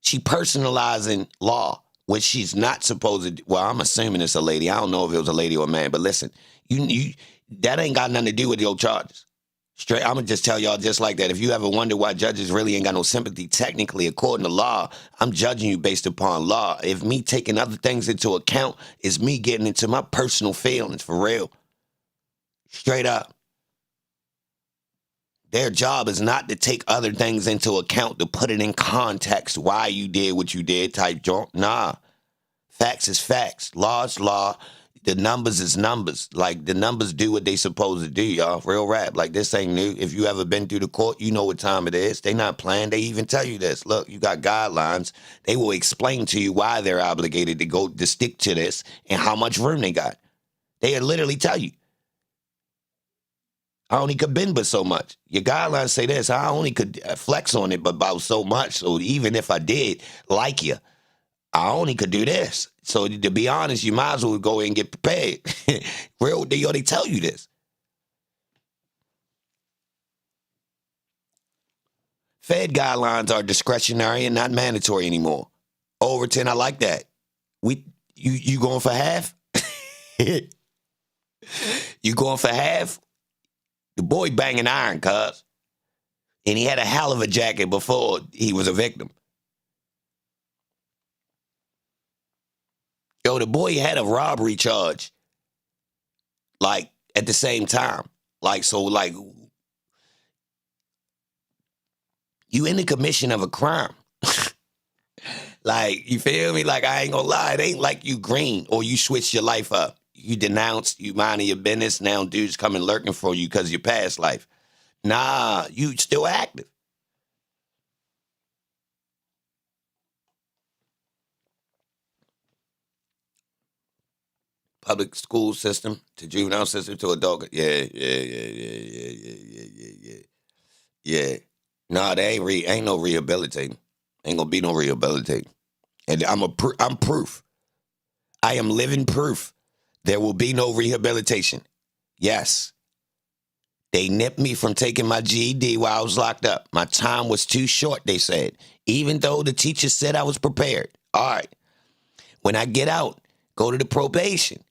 personalizing law, which she's not supposed to do. Well, I'm assuming it's a lady. I don't know if it was a lady or a man, but listen, you that ain't got nothing to do with your charges. Straight, I'm going to just tell y'all just like that. If you ever wonder why judges really ain't got no sympathy, technically, according to law, I'm judging you based upon law. If me taking other things into account is me getting into my personal feelings, for real. Straight up. Their job is not to take other things into account, to put it in context, why you did what you did type joint. Nah. Facts is facts. Law is law. The numbers is numbers. Like, the numbers do what they supposed to do, y'all. Real rap. Like, this ain't new. If you ever been through the court, you know what time it is. They not playing. They even tell you this. Look, you got guidelines. They will explain to you why they're obligated to stick to this and how much room they got. They'll literally tell you. I only could bend but so much. Your guidelines say this. I only could flex on it but about so much. So even if I did like you, I only could do this. So to be honest, you might as well go in and get prepared. They tell you this. Fed guidelines are discretionary and not mandatory anymore. Overton, I like that. You going for half? You going for half? The boy banging iron, cuz. And he had a hell of a jacket before he was a victim. Yo, the boy had a robbery charge. Like, at the same time. Like, so, like, you in the commission of a crime. Like, you feel me? Like, I ain't gonna lie. It ain't like you green or you switch your life up. You denounced, you minding your business. Now dudes coming lurking for you because of your past life. Nah, you still active. Public school system to juvenile system to adult. Yeah. Yeah. Nah, they ain't no rehabilitating. Ain't gonna be no rehabilitating. And I'm proof. I am living proof. There will be no rehabilitation. Yes. They nipped me from taking my GED while I was locked up. My time was too short, they said. Even though the teacher said I was prepared. All right. When I get out, go to the probation.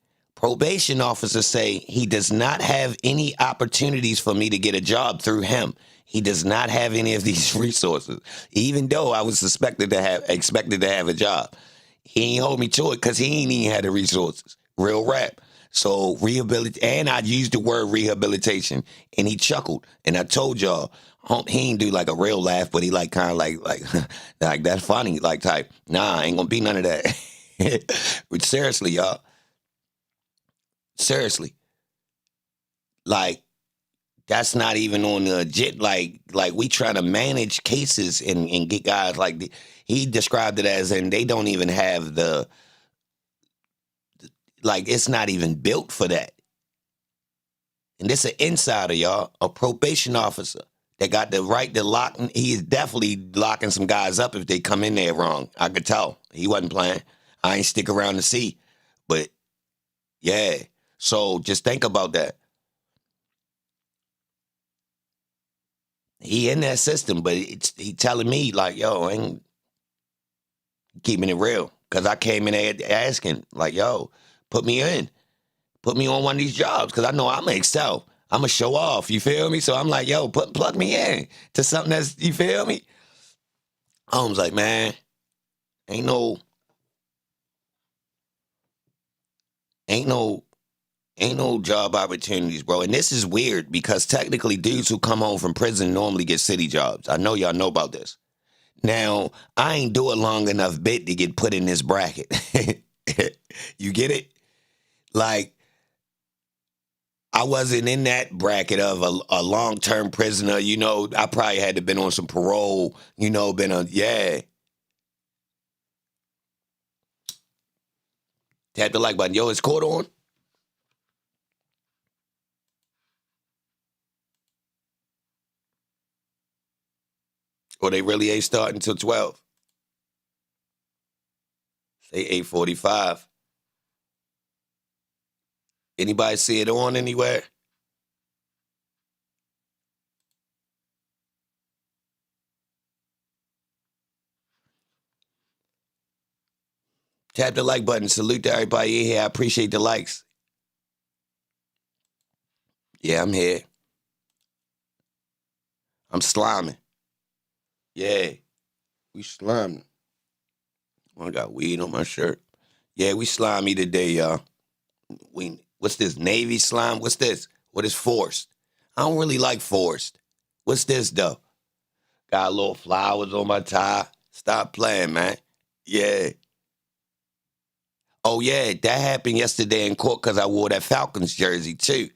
Probation officer say he does not have any opportunities for me to get a job through him. He does not have any of these resources, even though I was expected to have a job. He ain't hold me to it because he ain't even had the resources. Real rap. So and I used the word rehabilitation, and he chuckled. And I told y'all, he ain't do like a real laugh, but he like kind of like that's funny, like type. Nah, ain't gonna be none of that. But seriously, y'all. Seriously, like that's not even on the legit. Like we trying to manage cases and get guys like he described it as, and they don't even have like it's not even built for that. And this an insider, y'all, a probation officer that got the right to lock. He is definitely locking some guys up if they come in there wrong. I could tell he wasn't playing. I ain't stick around to see, but yeah. So just think about that. He in that system, but he telling me like, yo, I ain't keeping it real. Cause I came in there asking, like, yo, put me in. Put me on one of these jobs. Cause I know I'm gonna excel. I'm gonna show off. You feel me? So I'm like, yo, plug me in to something that's, you feel me? I was like, man, ain't no, ain't no, ain't no job opportunities, bro. And this is weird because technically dudes who come home from prison normally get city jobs. I know y'all know about this. Now, I ain't do a long enough bit to get put in this bracket. You get it? Like, I wasn't in that bracket of a long-term prisoner. You know, I probably had to been on some parole, you know, been on, yeah. Tap the like button. Yo, is court on? Or they really ain't starting until 12? Say 8:45. Anybody see it on anywhere? Tap the like button. Salute to everybody in here. I appreciate the likes. Yeah, I'm here. I'm sliming. Yeah, we sliming. I got weed on my shirt. Yeah, we slimy today, y'all. What's this? Navy slime? What's this? What is forced? I don't really like forced. What's this though? Got little flowers on my tie. Stop playing, man. Yeah. Oh yeah, that happened yesterday in court because I wore that Falcons jersey too.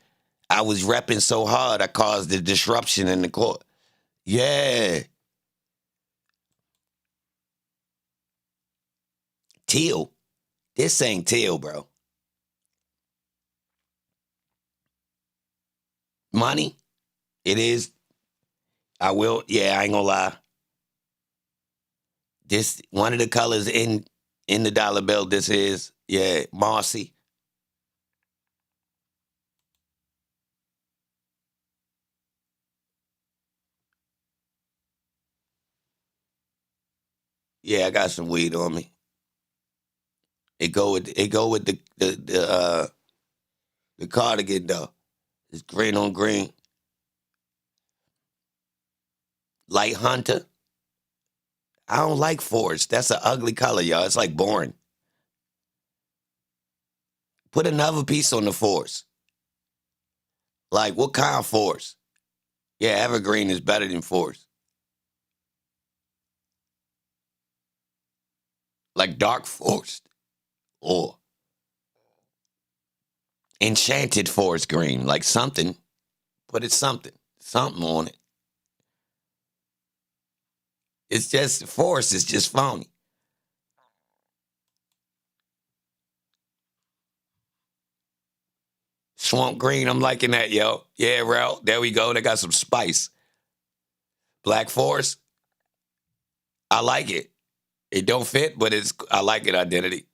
I was repping so hard I caused a disruption in the court. Yeah. Teal. This ain't teal, bro. Money? It is. I will. Yeah, I ain't gonna lie. This one of the colors in the dollar bill. This is Marcy. Yeah, I got some weed on me. It go with the cardigan though. It's green on green. Light hunter. I don't like forest. That's an ugly color, y'all. It's like boring. Put another piece on the forest. Like what kind of forest? Yeah, evergreen is better than forest. Like dark forest or enchanted forest green. Like something. Put it something. Something on it. It's just forest is just phony. Swamp green, I'm liking that, yo. Yeah, Rel, there we go. They got some spice. Black forest, I like it. It don't fit, but I like it identity.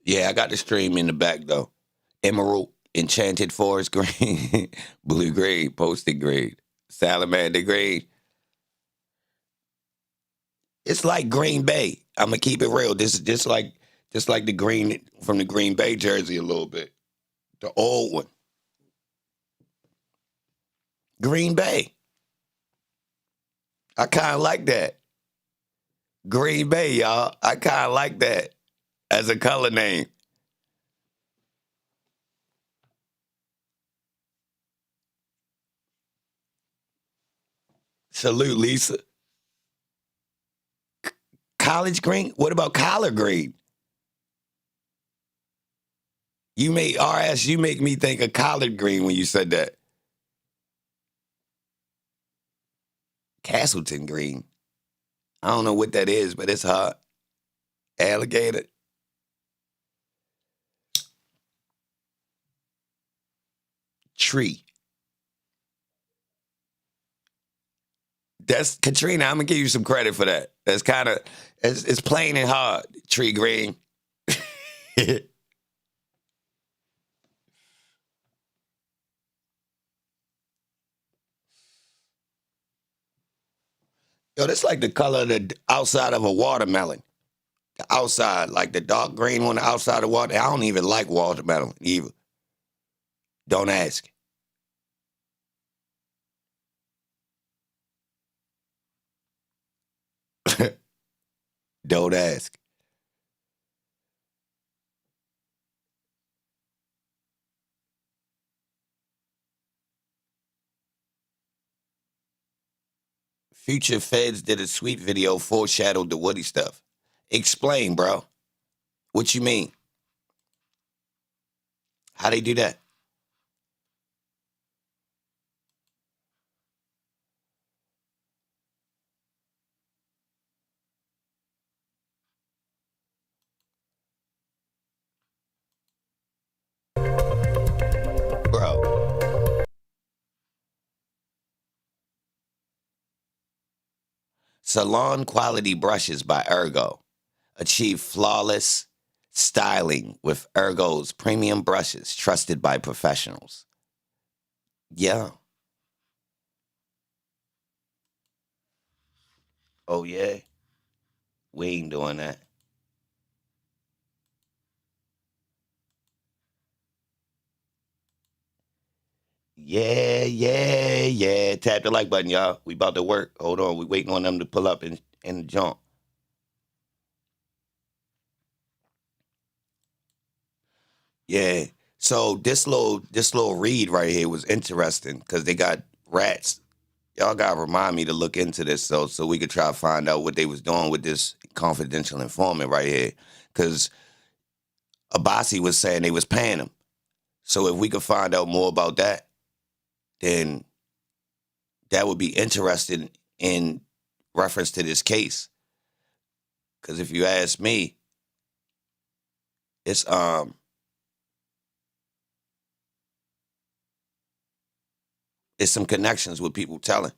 Yeah, I got the stream in the back though. Emerald, Enchanted Forest Green, Blue Grade, Posted Grade, Salamander Grade. It's like Green Bay. I'm gonna keep it real. This is just like the green from the Green Bay jersey a little bit. The old one. Green Bay. I kinda like that. Green Bay, y'all. I kinda like that as a color name. Salute, Lisa. College green? What about collard green? You make RS, you make me think of collard green when you said that. Castleton green. I don't know what that is, but it's hot. Alligator. Tree. That's Katrina. I'm gonna give you some credit for that. That's kind of it's plain and hard. Tree green. Yo, that's like the color of the outside of a watermelon. The outside, like the dark green on the outside of water. I don't even like watermelon either. Don't ask. Don't ask. Future Feds did a sweet video foreshadowed the Woody stuff. Explain, bro. What you mean? How they do that? Bro. Salon quality brushes by Ergo. Achieve flawless styling with Ergo's premium brushes trusted by professionals. Yeah. Oh, yeah. We ain't doing that. Yeah, yeah, yeah. Tap the like button, y'all. We about to work. Hold on. We waiting on them to pull up and jump. Yeah. So this little read right here was interesting because they got rats. Y'all gotta remind me to look into this so we could try to find out what they was doing with this confidential informant right here. Cause Abasi was saying they was paying him. So if we could find out more about that, then that would be interesting in reference to this case. Cause if you ask me, it's it's some connections with people telling.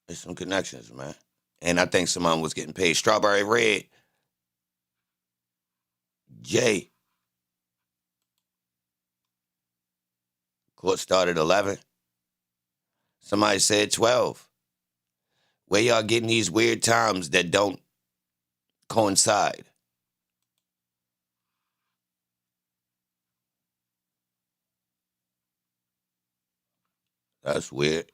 It's some connections, man. And I think someone was getting paid. Strawberry Red, Jay, court started 11. Somebody said 12. Where y'all getting these weird times that don't coincide? That's weird.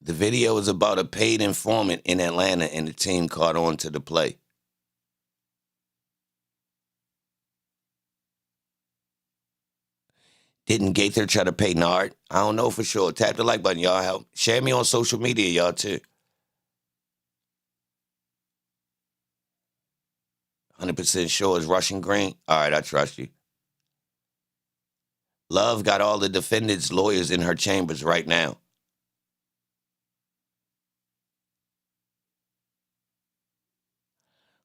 The video is about a paid informant in Atlanta and the team caught on to the play. Didn't Gaither try to pay Nard? I don't know for sure. Tap the like button, y'all. Help. Share me on social media, y'all, too. 100% sure it's Russian Green. All right, I trust you. Love got all the defendants' lawyers in her chambers right now.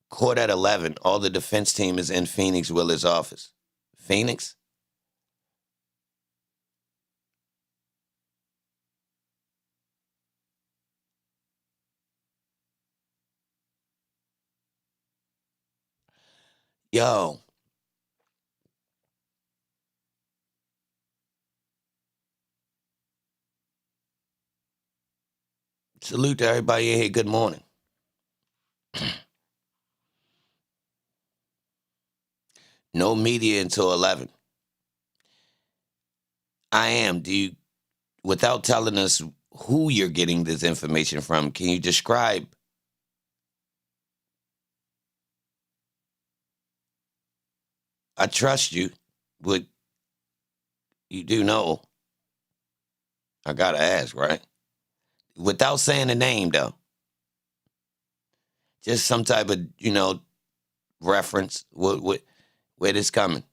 Court at 11. All the defense team is in Phoenix Willis' office. Phoenix? Yo. Salute to everybody in here. Good morning. No media until 11. I am. Without telling us who you're getting this information from, can you describe? I trust you, but you do know. I gotta ask, right? Without saying the name, though. Just some type of, reference. Where this coming?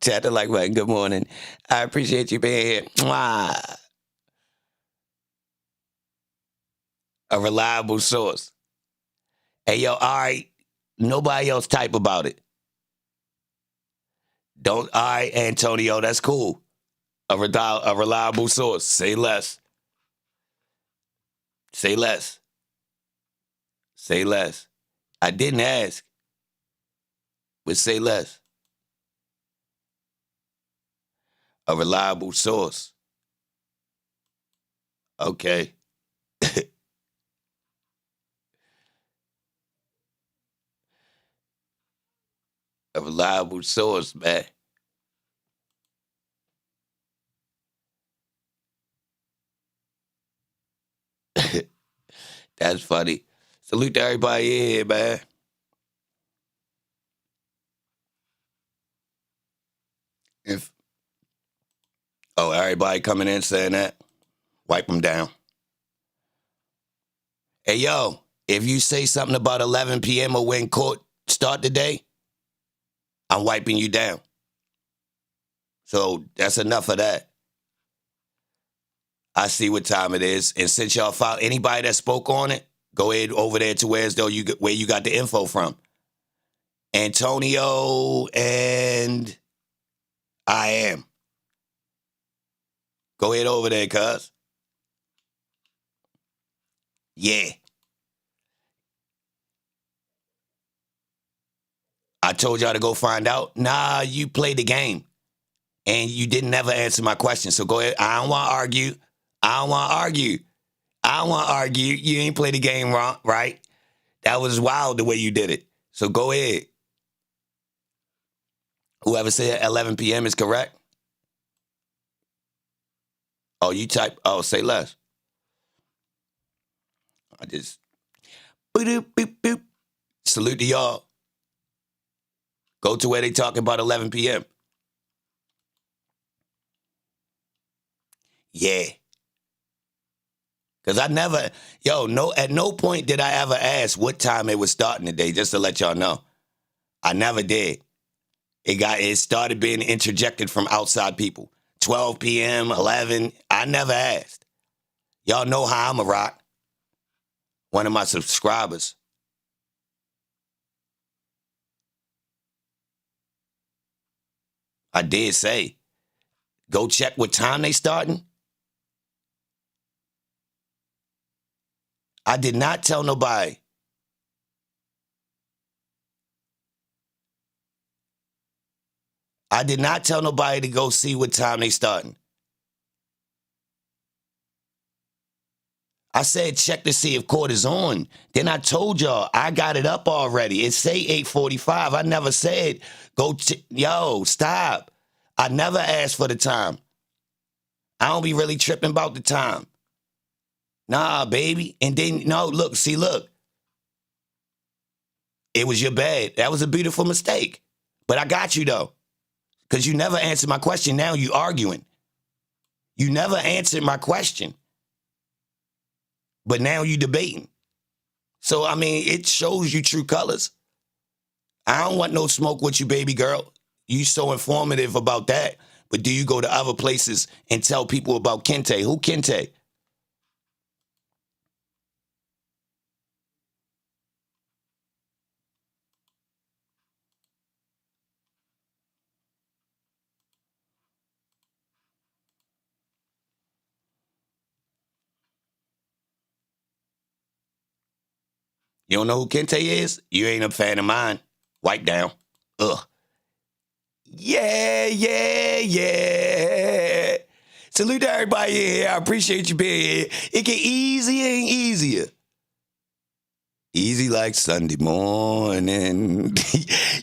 Chat the like button. Good morning. I appreciate you being here. Mwah. A reliable source. Hey, yo, all right. Nobody else type about it. All right, Antonio, that's cool. A reliable source. Say less. Say less. Say less. I didn't ask, but say less. A reliable source. Okay. A reliable source, man. That's funny. Salute to everybody here, man. Everybody coming in saying that? Wipe them down. Hey, yo, if you say something about 11 p.m. or when court start today, I'm wiping you down. So that's enough of that. I see what time it is. And since y'all found anybody that spoke on it, go ahead over there to where you got the info from. Antonio and I am. Go ahead over there, cuz. Yeah. I told y'all to go find out. Nah, you played the game. And you didn't never answer my question. So go ahead. I don't want to argue. You ain't played the game wrong, right? That was wild the way you did it. So go ahead. Whoever said 11 p.m. is correct. Oh, you type. Oh, say less. I just. Boop, boop, boop. Salute to y'all. Go to where they talking about 11 p.m. Yeah. Because at no point did I ever ask what time it was starting today, just to let y'all know. I never did. It started being interjected from outside people. 12 p.m., 11. I never asked. Y'all know how I'm a rock. One of my subscribers. I did say, go check what time they starting. I did not tell nobody. I did not tell nobody to go see what time they starting. I said check to see if court is on. Then I told y'all I got it up already. It say 8:45. I never said yo, stop. I never asked for the time. I don't be really tripping about the time. Nah, baby. And then, no, look. It was your bad. That was a beautiful mistake. But I got you, though. Because you never answered my question. Now you arguing. You never answered my question. But now you debating. So, I mean, it shows you true colors. I don't want no smoke with you, baby girl. You so informative about that. But do you go to other places and tell people about Kente? Who Kente? You don't know who Kente is? You ain't a fan of mine. Wipe down. Ugh. Yeah. Salute to everybody here. I appreciate you being here. It get easier and easier. Easy like Sunday morning.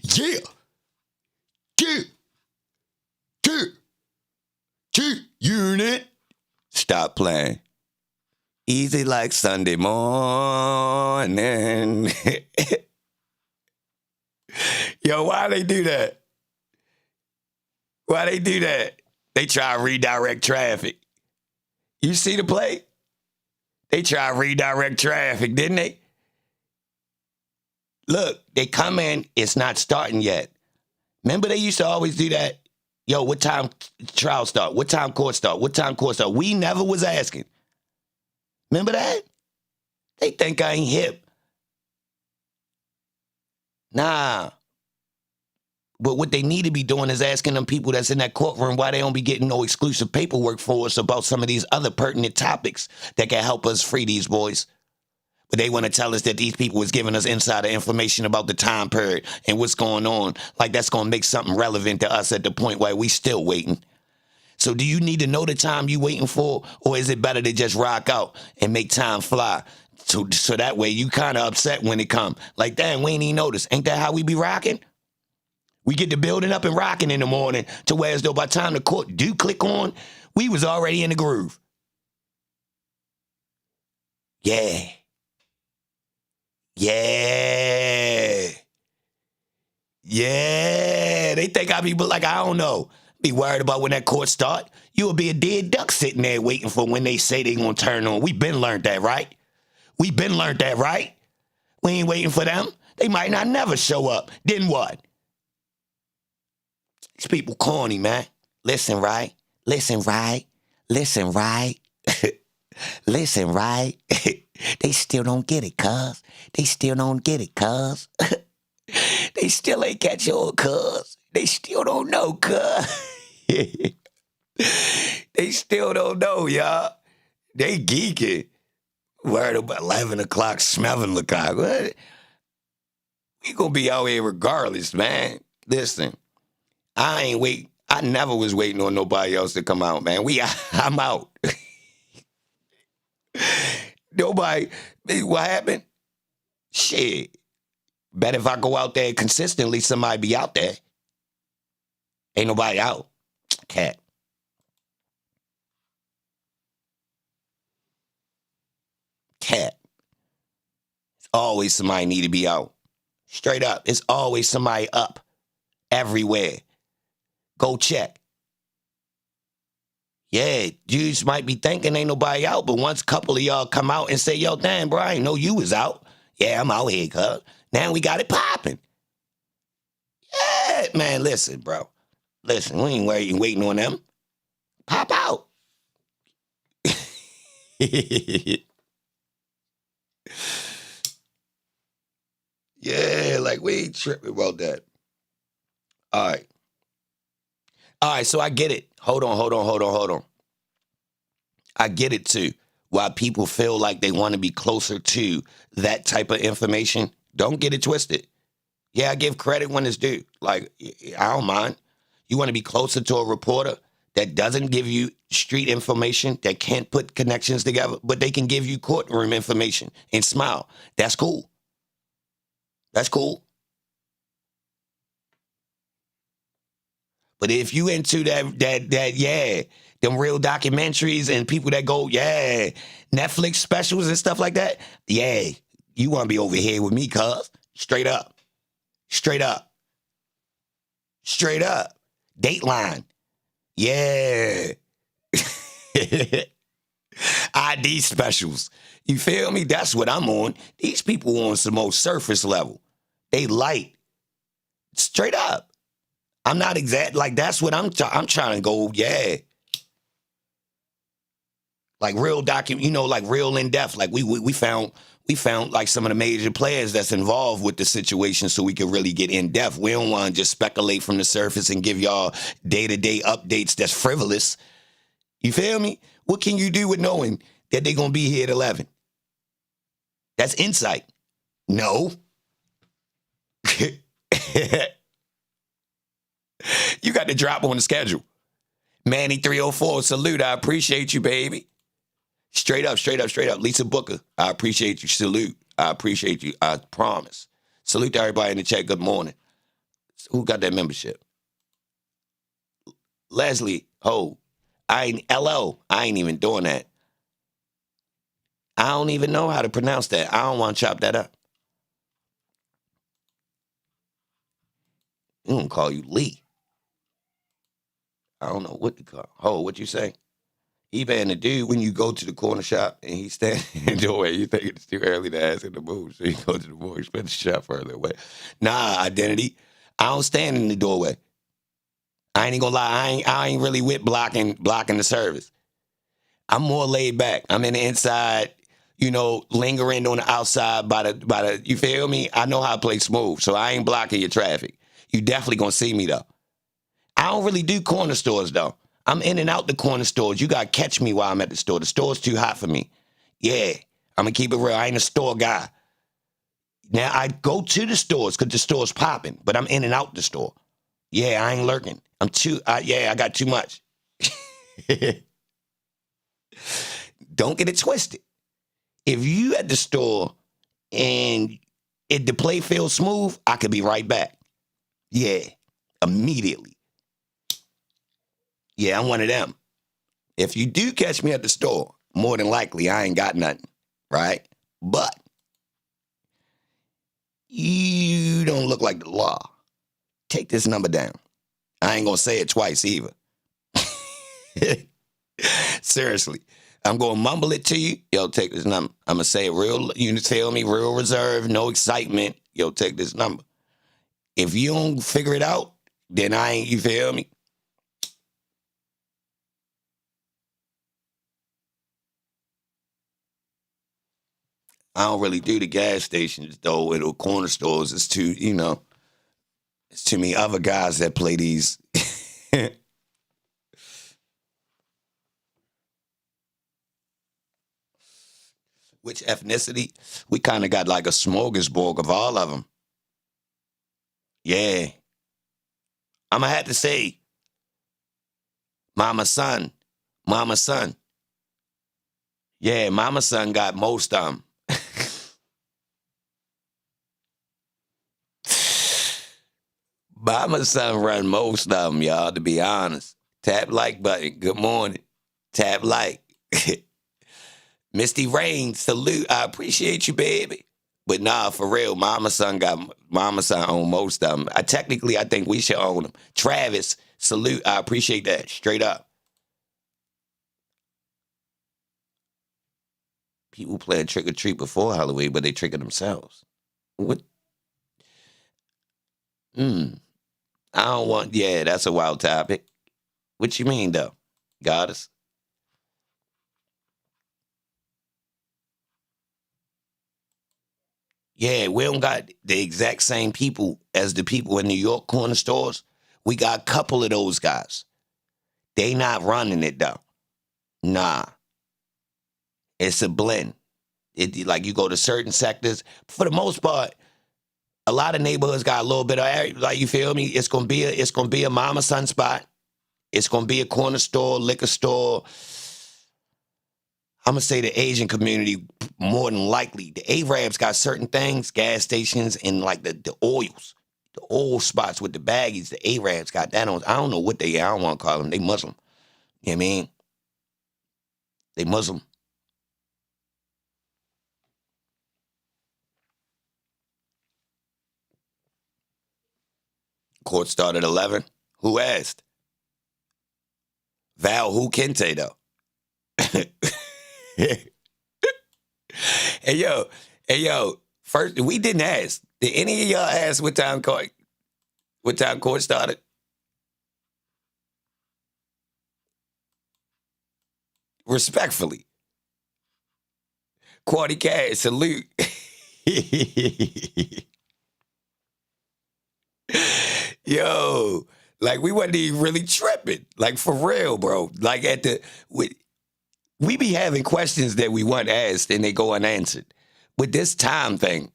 Yeah. Unit. Stop playing. Easy like Sunday morning. Yo, why they do that? Why they do that? They try to redirect traffic. You see the play? They try to redirect traffic, didn't they? Look, they come in, it's not starting yet. Remember they used to always do that? Yo, what time trial start? What time court start? What time court start? We never was asking. Remember that? They think I ain't hip. Nah. But what they need to be doing is asking them people that's in that courtroom why they don't be getting no exclusive paperwork for us about some of these other pertinent topics that can help us free these boys. But they want to tell us that these people was giving us insider information about the time period and what's going on. Like that's going to make something relevant to us at the point where we still waiting. So do you need to know the time you waiting for, or is it better to just rock out and make time fly? So that way you kind of upset when it come. Like, damn, we ain't even notice. Ain't that how we be rocking? We get the building up and rocking in the morning to where as though by the time the court do click on, we was already in the groove. Yeah. They think I be like, I don't know. Be worried about when that court start. You will be a dead duck sitting there waiting for when they say they gonna turn on. We been learned that, right? We ain't waiting for them. They might not never show up. Then what? These people corny, man. Listen, right? Listen, right? They still don't get it, cuz. They still ain't catch on, cuz. They still don't know, cuz. They still don't know, y'all. They geeking. Worried about 11 o'clock, smelling the cock. What? We gonna be out here regardless, man. Listen, I never was waiting on nobody else to come out, man. I'm out. Nobody, what happened? Shit. Bet if I go out there consistently, somebody be out there. Ain't nobody out. Cat. It's always somebody need to be out. Straight up. It's always somebody up. Everywhere. Go check. Yeah, dudes might be thinking ain't nobody out, but once a couple of y'all come out and say, yo, damn, bro, I didn't know you was out. Yeah, I'm out here, cuz. Now we got it popping. Yeah, man, listen, bro. Listen, we ain't waiting on them. Pop out. Yeah, like we ain't tripping about that. All right, so I get it. Hold on. I get it too. Why people feel like they want to be closer to that type of information. Don't get it twisted. Yeah, I give credit when it's due. Like, I don't mind. You want to be closer to a reporter that doesn't give you street information, that can't put connections together, but they can give you courtroom information and smile. That's cool. That's cool. But if you into that, them real documentaries and people that go, Netflix specials and stuff like that, you want to be over here with me, cuz. Straight up. Straight up. Straight up. Dateline. Yeah. ID specials. You feel me? That's what I'm on. These people on some more surface level. They light. Straight up. I'm not exact. Like, that's what I'm trying to go, like real like real in depth. Like we found like some of the major players that's involved with the situation so we can really get in depth. We don't want to just speculate from the surface and give y'all day-to-day updates that's frivolous. You feel me? What can you do with knowing that they're going to be here at 11? That's insight. No. You got to drop on the schedule. Manny 304, salute. I appreciate you, baby. Straight up. Lisa Booker, I appreciate you. Salute. I appreciate you. I promise. Salute to everybody in the chat. Good morning. Who got that membership? Leslie, I ain't even doing that. I don't even know how to pronounce that. I don't want to chop that up. I'm going to call you Lee. I don't know what to call. What you say? EBAN, the dude, when you go to the corner shop and he's standing in the doorway, you think it's too early to ask him to move, so you go to the more expensive shop further away. Nah, identity. I don't stand in the doorway. I ain't gonna lie. I ain't really with blocking the service. I'm more laid back. I'm in the inside, lingering on the outside by the. You feel me? I know how to play smooth, so I ain't blocking your traffic. You definitely gonna see me though. I don't really do corner stores though. I'm in and out the corner stores. You got to catch me while I'm at the store. The store's too hot for me. Yeah, I'm going to keep it real. I ain't a store guy. Now, I go to the stores because the store's popping, but I'm in and out the store. Yeah, I ain't lurking. I got too much. Don't get it twisted. If you at the store and if the play feels smooth, I could be right back. Yeah, immediately. Yeah, I'm one of them. If you do catch me at the store, more than likely I ain't got nothing, right? But you don't look like the law. Take this number down. I ain't gonna say it twice either. Seriously. I'm gonna mumble it to you. Yo, take this number. I'm gonna say it real, you tell me, real reserved, no excitement. Yo, take this number. If you don't figure it out, then I ain't, you feel me? I don't really do the gas stations, though, and the corner stores. It's it's too many other guys that play these. Which ethnicity? We kind of got like a smorgasbord of all of them. Yeah. I'm going to have to say, Mama Son. Yeah, Mama Son got most of them. Mama Son run most of them, y'all, to be honest. Tap like button. Good morning. Tap like. Misty Rain, salute. I appreciate you, baby. But nah, for real, Mama Son own most of them. I think we should own them. Travis, salute. I appreciate that. Straight up. People playing trick or treat before Halloween, but they tricking themselves. What? I don't want. Yeah, that's a wild topic. What you mean though, Goddess? Yeah, we don't got the exact same people as the people in New York corner stores. We got a couple of those guys. They not running it though. Nah. It's a blend. Like you go to certain sectors. For the most part, a lot of neighborhoods got a little bit of, like, you feel me? It's gonna be a Mama Son spot. It's gonna be a corner store, liquor store. I'm gonna say the Asian community more than likely. The Arabs got certain things, gas stations, and like the oils. The old spots with the baggies, the Arabs got that on. I don't know what they are. I don't want to call them. They Muslim. You know what I mean? They Muslim. Court started at 11. Who asked? Val, who Kente, though? Hey, yo. First, we didn't ask. Did any of y'all ask what time court started? Respectfully. Quality Cash, salute. Yo, like we wasn't even really tripping. Like for real, bro. Like we be having questions that we want asked and they go unanswered. With this time thing.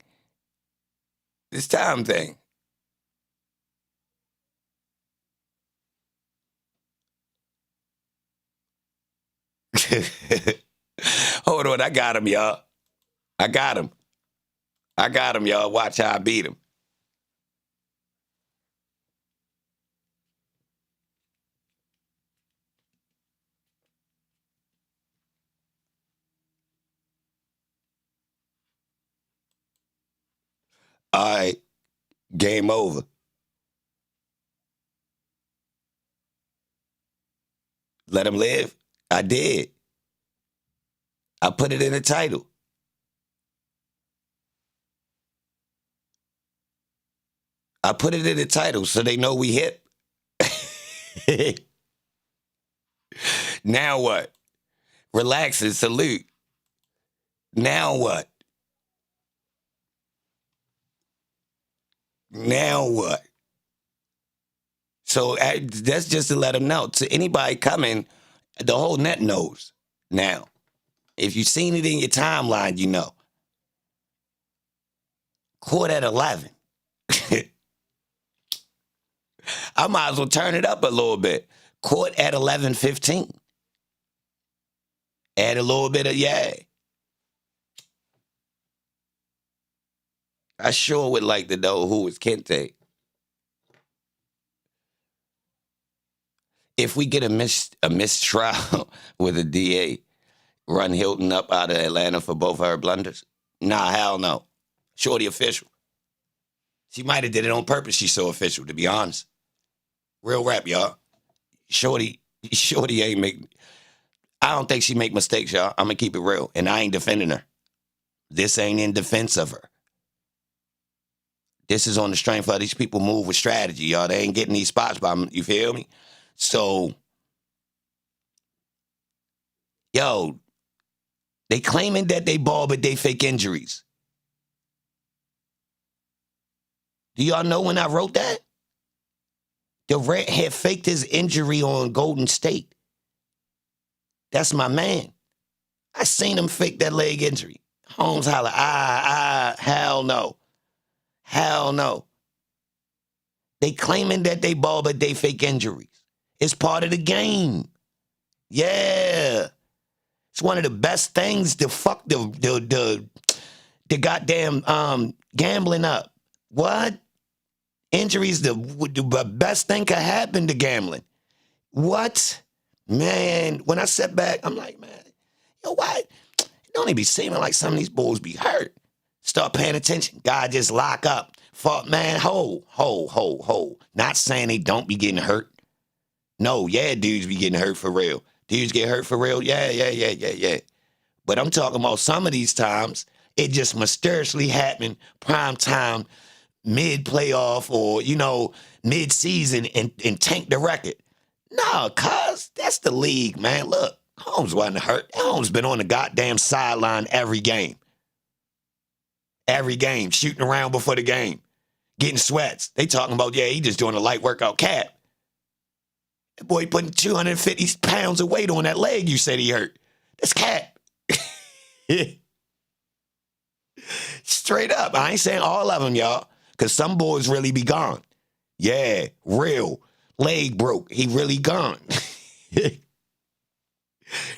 Hold on, I got him, y'all. I got him, y'all. Watch how I beat him. All right, game over. Let him live. I did. I put it in the title. I put it in the title so they know we hit. Now what? Relax and salute. Now what? So that's just to let them know. To anybody coming, the whole net knows now. If you've seen it in your timeline, you know. Court at 11. I might as well turn it up a little bit. Court at 11:15. Add a little bit of I sure would like to know who was Kente. If we get a mistrial with a DA, run Hilton up out of Atlanta for both of her blunders? Nah, hell no. Shorty official. She might have did it on purpose. She's so official, to be honest. Real rap, y'all. Shorty ain't make... I don't think she make mistakes, y'all. I'm going to keep it real. And I ain't defending her. This ain't in defense of her. This is on the strength of these people move with strategy, y'all. They ain't getting these spots by them. You feel me? So, yo, they claiming that they ball, but they fake injuries. Do y'all know when I wrote that? The Red had faked his injury on Golden State. That's my man. I seen him fake that leg injury. Holmes holler, hell no. Hell no. They claiming that they ball, but they fake injuries. It's part of the game. Yeah. It's one of the best things to fuck the goddamn gambling up. What? Injuries, the best thing could happen to gambling. What? Man, when I sat back, I'm like, man, yo, why? It don't even be seeming like some of these bulls be hurt. Start paying attention. God just lock up. Fuck, man, ho. Not saying they don't be getting hurt. No, yeah, dudes be getting hurt for real. Dudes get hurt for real. Yeah. But I'm talking about some of these times, it just mysteriously happened prime time, mid-playoff or, mid-season and tank the record. No, cuz, that's the league, man. Look, Holmes wasn't hurt. Holmes been on the goddamn sideline every game. Every game, shooting around before the game, getting sweats. They talking about, he just doing a light workout. Cap. That boy putting 250 pounds of weight on that leg you said he hurt. That's Cap. Straight up. I ain't saying all of them, y'all, because some boys really be gone. Yeah, real. Leg broke. He really gone.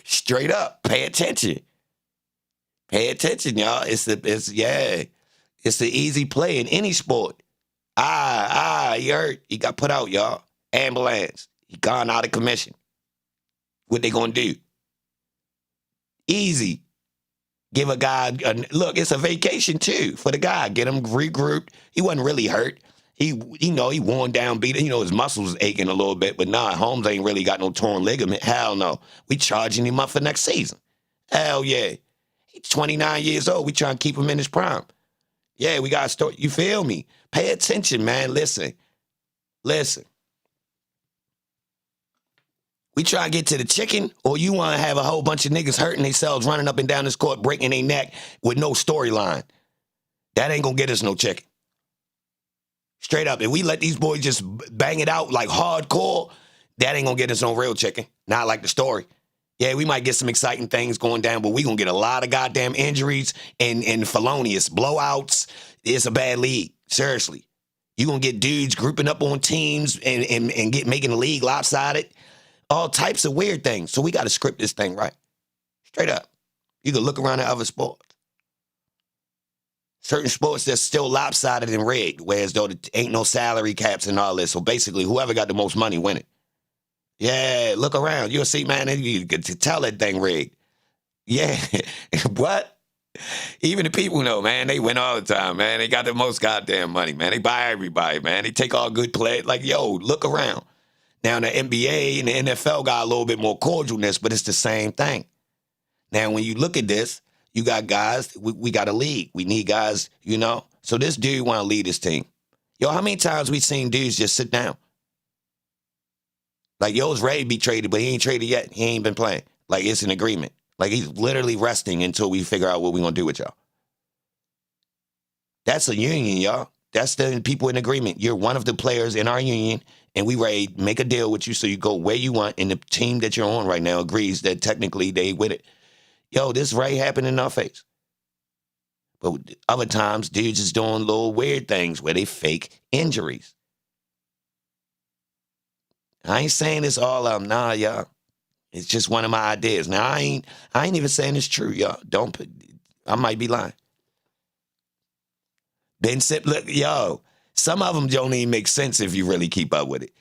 Straight up. Pay attention. Pay attention, y'all. It's the easy play in any sport. He hurt. He got put out, y'all. Ambulance. He gone out of commission. What they gonna do? Easy. Give a guy look. It's a vacation too for the guy. Get him regrouped. He wasn't really hurt. He worn down, beat. His muscles was aching a little bit, but nah, Holmes ain't really got no torn ligament. Hell no. We charging him up for next season. Hell yeah. He's 29 years old. We trying to keep him in his prime. Yeah, we got to start. You feel me? Pay attention, man. Listen. We try to get to the chicken, or you want to have a whole bunch of niggas hurting themselves, running up and down this court, breaking their neck with no storyline. That ain't going to get us no chicken. Straight up. If we let these boys just bang it out like hardcore, that ain't going to get us no real chicken. Not like the story. Yeah, we might get some exciting things going down, but we going to get a lot of goddamn injuries and felonious blowouts. It's a bad league. Seriously. You going to get dudes grouping up on teams and making the league lopsided. All types of weird things. So we got to script this thing right. Straight up. You can look around at other sports. Certain sports that's still lopsided and rigged, whereas though there ain't no salary caps and all this. So basically, whoever got the most money win it. Yeah, look around. You'll see, man, you can tell that thing rigged. Yeah. What? Even the people know, man, they win all the time, man. They got the most goddamn money, man. They buy everybody, man. They take all good players. Like, yo, look around. Now, the NBA and the NFL got a little bit more cordialness, but it's the same thing. Now, when you look at this, you got guys, we got a league. We need guys, So this dude want to lead this team. Yo, how many times we seen dudes just sit down? Like, yo's ready to be traded, but he ain't traded yet. He ain't been playing. Like, it's an agreement. Like, he's literally resting until we figure out what we're going to do with y'all. That's a union, y'all. That's the people in agreement. You're one of the players in our union, and we ready to make a deal with you so you go where you want, and the team that you're on right now agrees that technically they with it. Yo, this right happened in our face. But other times, dudes is doing little weird things where they fake injuries. I ain't saying this all of them. Nah, y'all. It's just one of my ideas. Now, I ain't even saying it's true, y'all. I might be lying. Ben Sip, look, yo, some of them don't even make sense if you really keep up with it.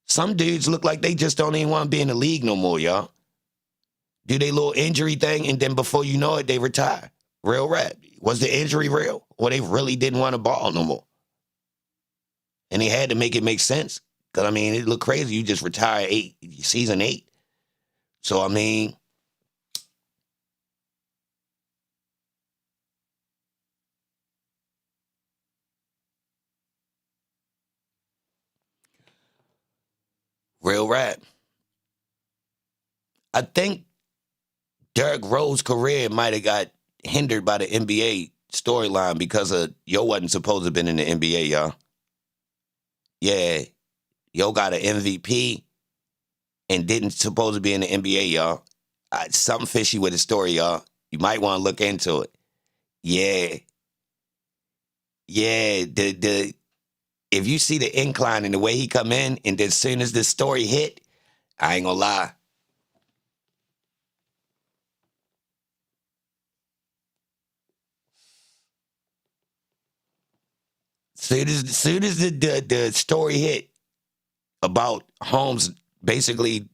Some dudes look like they just don't even want to be in the league no more, y'all. Do they little injury thing, and then before you know it, they retire. Real rap. Was the injury real? Or they really didn't want to ball no more? And they had to make it make sense. Because, it looked crazy. You just retire season 8. So, real rap. I think Derrick Rose's career might have got hindered by the NBA storyline because Yo wasn't supposed to have been in the NBA, y'all. Yeah. Yo got an MVP and didn't supposed to be in the NBA, y'all. Something fishy with the story, y'all. You might want to look into it. Yeah. Yeah. If you see the incline and the way he come in, and then as soon as this story hit, I ain't gonna lie. Soon as the story hit about Holmes, basically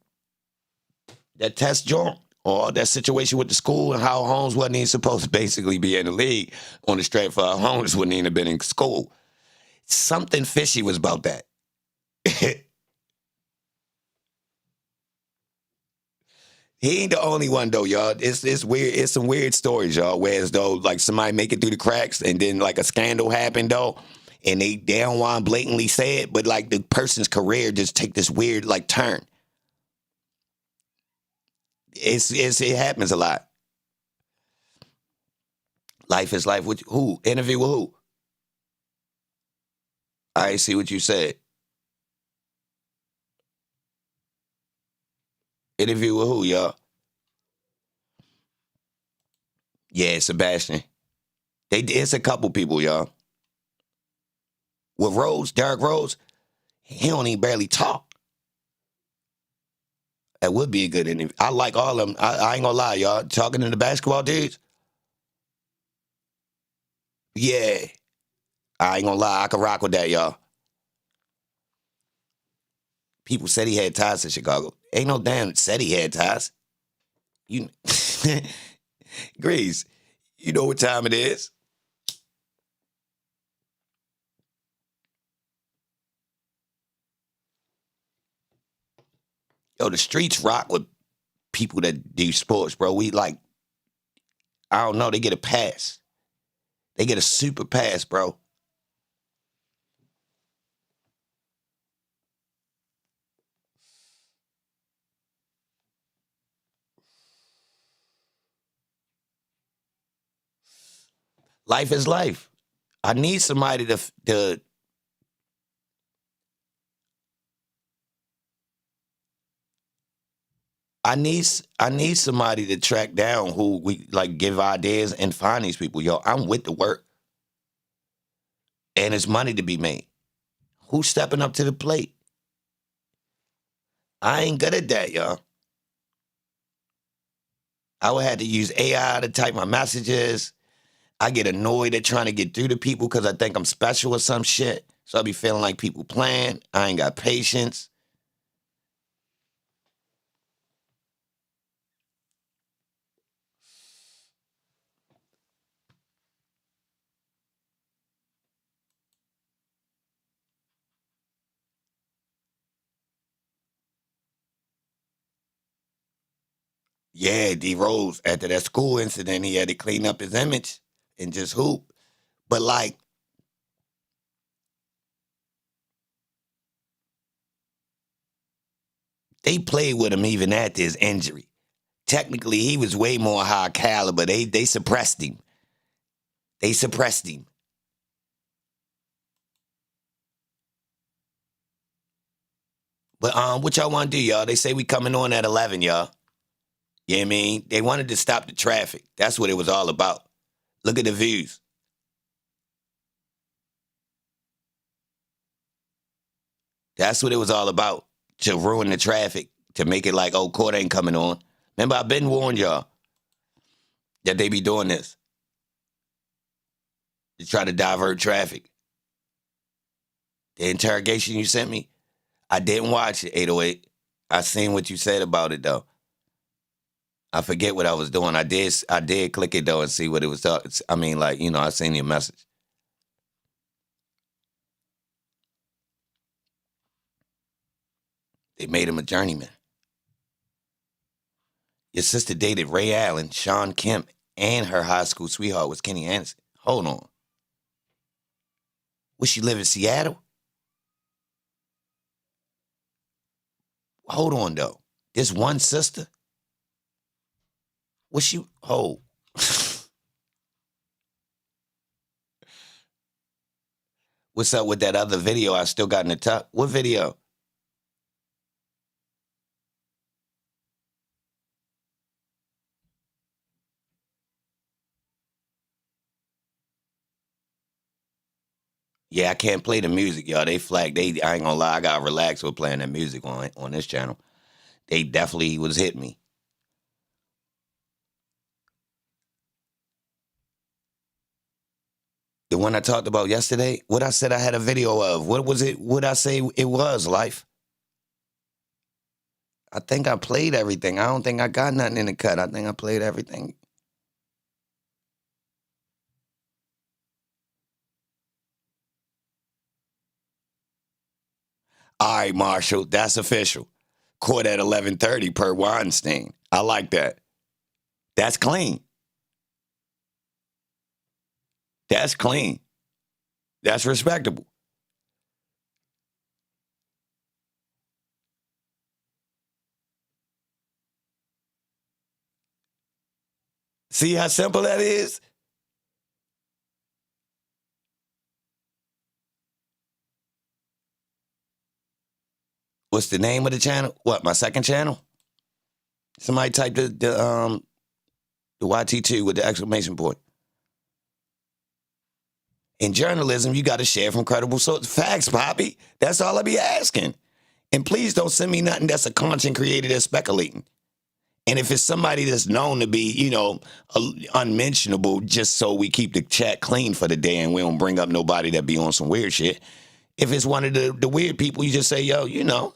that test joint or that situation with the school and how Holmes wasn't even supposed to basically be in the league on the straight for Holmes wouldn't even have been in school. Something fishy was about that. He ain't the only one though, y'all. It's weird. It's some weird stories, y'all. Whereas though, like somebody make it through the cracks, and then like a scandal happened though, and they don't want to blatantly say it, but like the person's career just take this weird like turn. It happens a lot. Life is life. With who? Interview with who? I see what you said. Interview with who, y'all? Yeah, Sebastian. It's a couple people, y'all. With Rose, Derrick Rose, he don't even barely talk. That would be a good interview. I like all of them. I ain't gonna lie, y'all. Talking to the basketball dudes. Yeah. I ain't gonna lie, I can rock with that, y'all. People said he had ties to Chicago. Ain't no damn said he had ties. You, Grace, you know what time it is. Yo, the streets rock with people that do sports, bro. We like, I don't know, they get a pass. They get a super pass, bro. Life is life. I need somebody to I need somebody to track down who we like give ideas and find these people. Yo, I'm with the work. And it's money to be made. Who's stepping up to the plate? I ain't good at that, y'all. I would have to use AI to type my messages. I get annoyed at trying to get through to people because I think I'm special or some shit. So I be feeling like people playing. I ain't got patience. Yeah, D Rose, after that school incident, he had to clean up his image and just hoop. But like, they played with him even after his injury. Technically, he was way more high caliber. They suppressed him. They suppressed him. But what y'all want to do, y'all? They say we coming on at 11, y'all. You know what I mean? They wanted to stop the traffic. That's what it was all about. Look at the views. That's what it was all about. To ruin the traffic. To make it like, oh, court ain't coming on. Remember, I've been warned y'all that they be doing this. To try to divert traffic. The interrogation you sent me, I didn't watch it, 808. I seen what you said about it, though. I forget what I was doing. I did click it, though, and see what it was talking. I mean, like, you know, I seen your message. They made him a journeyman. Your sister dated Ray Allen, Sean Kemp, and her high school sweetheart was Kenny Anderson. Hold on. Would she live in Seattle? Hold on, though. This one sister? Was she? Oh. What's up with that other video I still got in the top? What video? Yeah, I can't play the music, y'all. They flagged. I ain't gonna lie. I got relaxed with playing that music on this channel. They definitely was hitting me. The one I talked about yesterday, what I said I had a video of. What was it? What I say it was, Life? I think I played everything. I don't think I got nothing in the cut. I think I played everything. All right, Marshall, that's official. Court at 11:30 per Weinstein. I like that. That's clean. That's clean. That's respectable. See how simple that is? What's the name of the channel? What, my second channel? Somebody type the YT2 with the exclamation point. In journalism, you got to share from credible sources. Facts, Poppy. That's all I be asking. And please don't send me nothing that's a content creator that's speculating. And if it's somebody that's known to be, unmentionable, just so we keep the chat clean for the day and we don't bring up nobody that be on some weird shit. If it's one of the weird people, you just say, yo,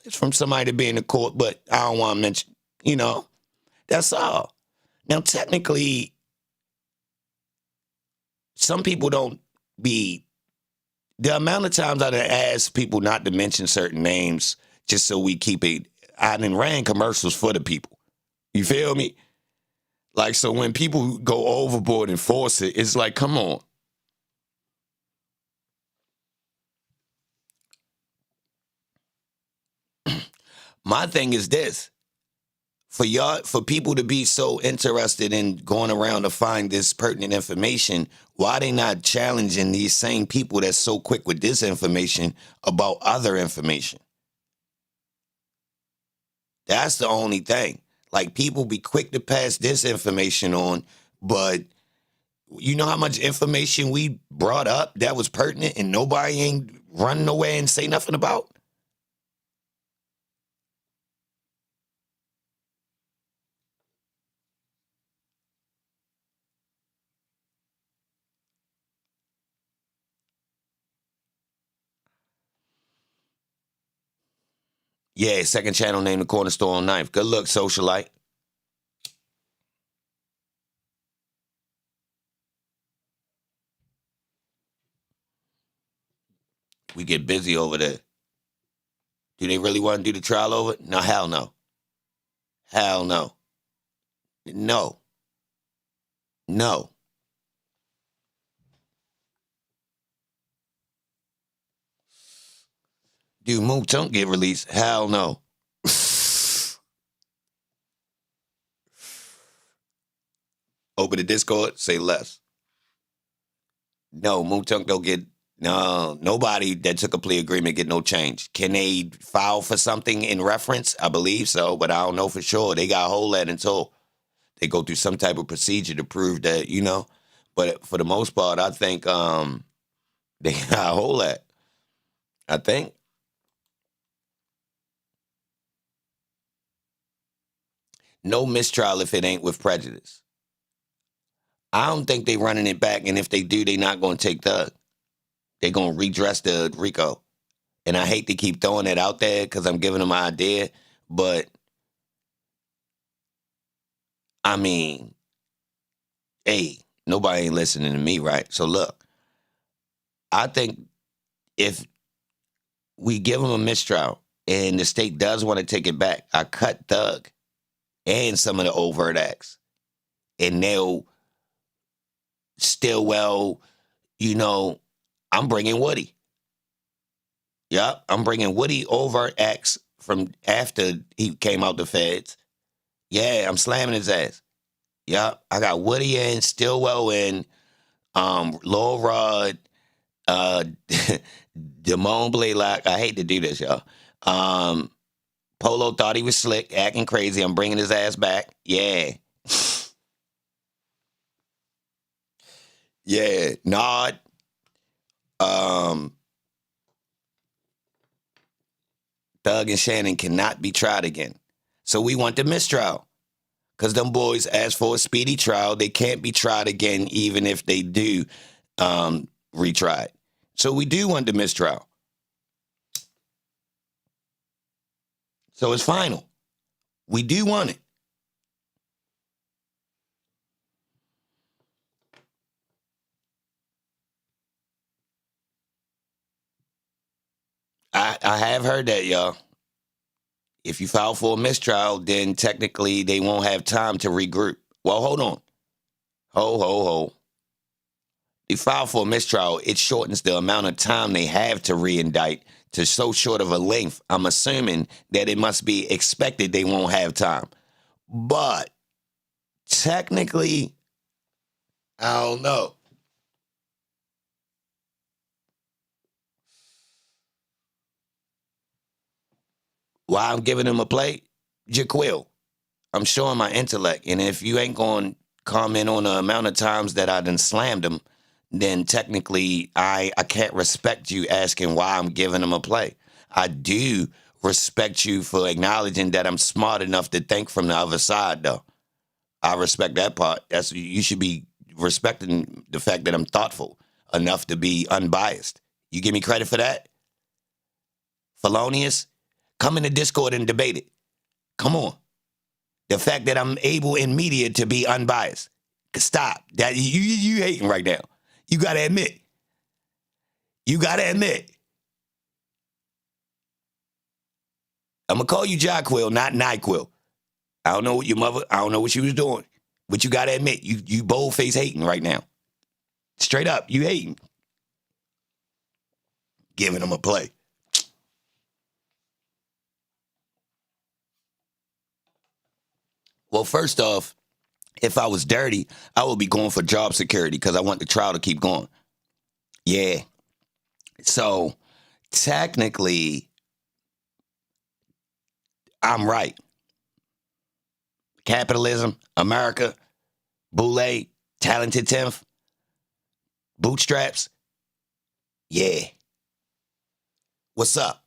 it's from somebody to be in the court, but I don't want to mention, that's all. Now, technically, some people don't be, the amount of times I done asked people not to mention certain names just so we keep it, I done ran commercials for the people. You feel me? Like, so when people go overboard and force it, it's like, come on. My thing is this. For people to be so interested in going around to find this pertinent information, why they not challenging these same people that's so quick with this information about other information? That's the only thing. Like, people be quick to pass this information on, but you know how much information we brought up that was pertinent and nobody ain't running away and say nothing about? Yeah, second channel named The Corner Store on 9th. Good luck, socialite. We get busy over there. Do they really want to do the trial over? No, hell no. Hell no. No. No. Dude, Mook don't get released. Hell no. Open the Discord, say less. No, Mook don't get, no, nobody that took a plea agreement get no change. Can they file for something in reference? I believe so, but I don't know for sure. They got to hold that until they go through some type of procedure to prove that, But for the most part, I think they got to hold that. I think. No mistrial if it ain't with prejudice. I don't think they running it back, and if they do, they not going to take Thug. They're going to redress the RICO. And I hate to keep throwing it out there because I'm giving them an idea, but I mean, hey, nobody ain't listening to me, right? So look, I think if we give them a mistrial and the state does want to take it back, I cut Thug and some of the overt acts, and they'll Stillwell, I'm bringing Woody. Yep, I'm bringing Woody overt acts from after he came out the feds. Yeah, I'm slamming his ass. Yep, I got Woody in, Stillwell in, Lil Rod, Damone Blaylock. I hate to do this, y'all. Polo thought he was slick, acting crazy. I'm bringing his ass back. Yeah. Yeah, Nod. Thug and Shannon cannot be tried again. So we want the mistrial. Because them boys asked for a speedy trial. They can't be tried again even if they do retried. So we do want the mistrial. So it's final. We do want it. I have heard that, y'all. If you file for a mistrial, then technically they won't have time to regroup. Well, hold on. Ho. You file for a mistrial, it shortens the amount of time they have to reindict to so short of a length. I'm assuming that it must be expected they won't have time. But technically, I don't know. Why I'm giving him a play? Jaquil. I'm showing my intellect. And if you ain't going to comment on the amount of times that I done slammed him, then technically I can't respect you asking why I'm giving him a play. I do respect you for acknowledging that I'm smart enough to think from the other side, though. I respect that part. You should be respecting the fact that I'm thoughtful enough to be unbiased. You give me credit for that? Felonious? Come in the Discord and debate it. Come on. The fact that I'm able in media to be unbiased. Stop. That you hating right now. You gotta admit. You gotta admit. I'm gonna call you Jaquil, not NyQuil. I don't know what your mother, I don't know what she was doing. But you gotta admit, you bold-faced hating right now. Straight up, you hating. Giving them a play. Well, first off, if I was dirty, I would be going for job security because I want the trial to keep going. Yeah. So, technically, I'm right. Capitalism, America, Boule, Talented 10th, Bootstraps. Yeah. What's up?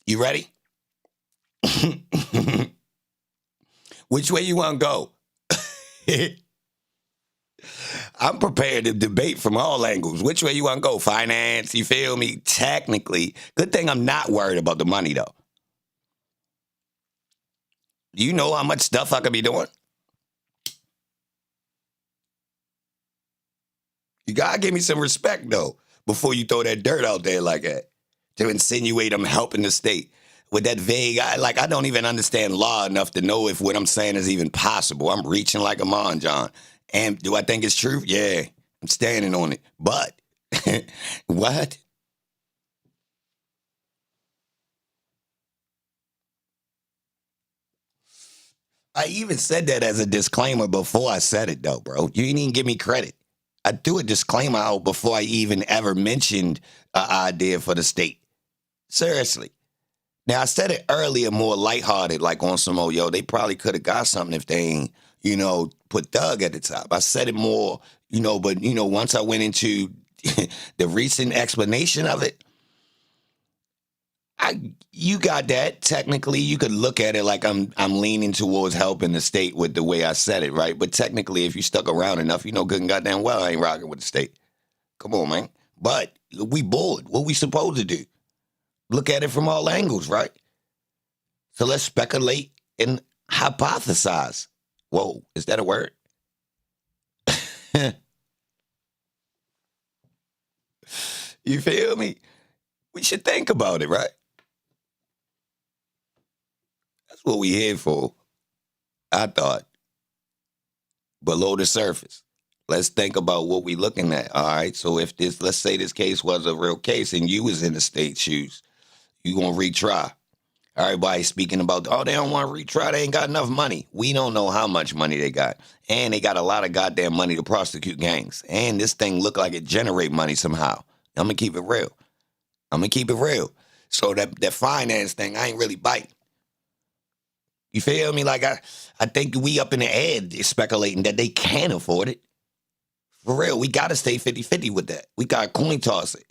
You ready? Which way you want to go? I'm prepared to debate from all angles. Which way you want to go? Finance, you feel me? Technically. Good thing I'm not worried about the money, though. Do you know how much stuff I could be doing? You gotta give me some respect, though, before you throw that dirt out there like that. To insinuate I'm helping the state. With that vague, I don't even understand law enough to know if what I'm saying is even possible. I'm reaching like a John. And do I think it's true? Yeah, I'm standing on it. But, what? I even said that as a disclaimer before I said it, though, bro. You didn't even give me credit. I threw a disclaimer out before I even ever mentioned an idea for the state. Seriously. Now, I said it earlier more lighthearted, like on some, they probably could have got something if they ain't, put Thug at the top. I said it more, but, once I went into the recent explanation of it, you got that. Technically, you could look at it like I'm leaning towards helping the state with the way I said it, right? But technically, if you stuck around enough, good and goddamn well I ain't rocking with the state. Come on, man. But we bored. What we supposed to do? Look at it from all angles, right? So let's speculate and hypothesize. Whoa, is that a word? You feel me? We should think about it, right? That's what we here for, I thought. Below the surface. Let's think about what we looking at, all right? So if let's say this case was a real case and you was in the state's shoes, you gonna retry. Everybody speaking about, they don't want to retry. They ain't got enough money. We don't know how much money they got. And they got a lot of goddamn money to prosecute gangs. And this thing look like it generate money somehow. I'm going to keep it real. So that finance thing, I ain't really biting. You feel me? Like, I think we up in the air speculating that they can afford it. For real, we got to stay 50-50 with that. We got to coin toss it.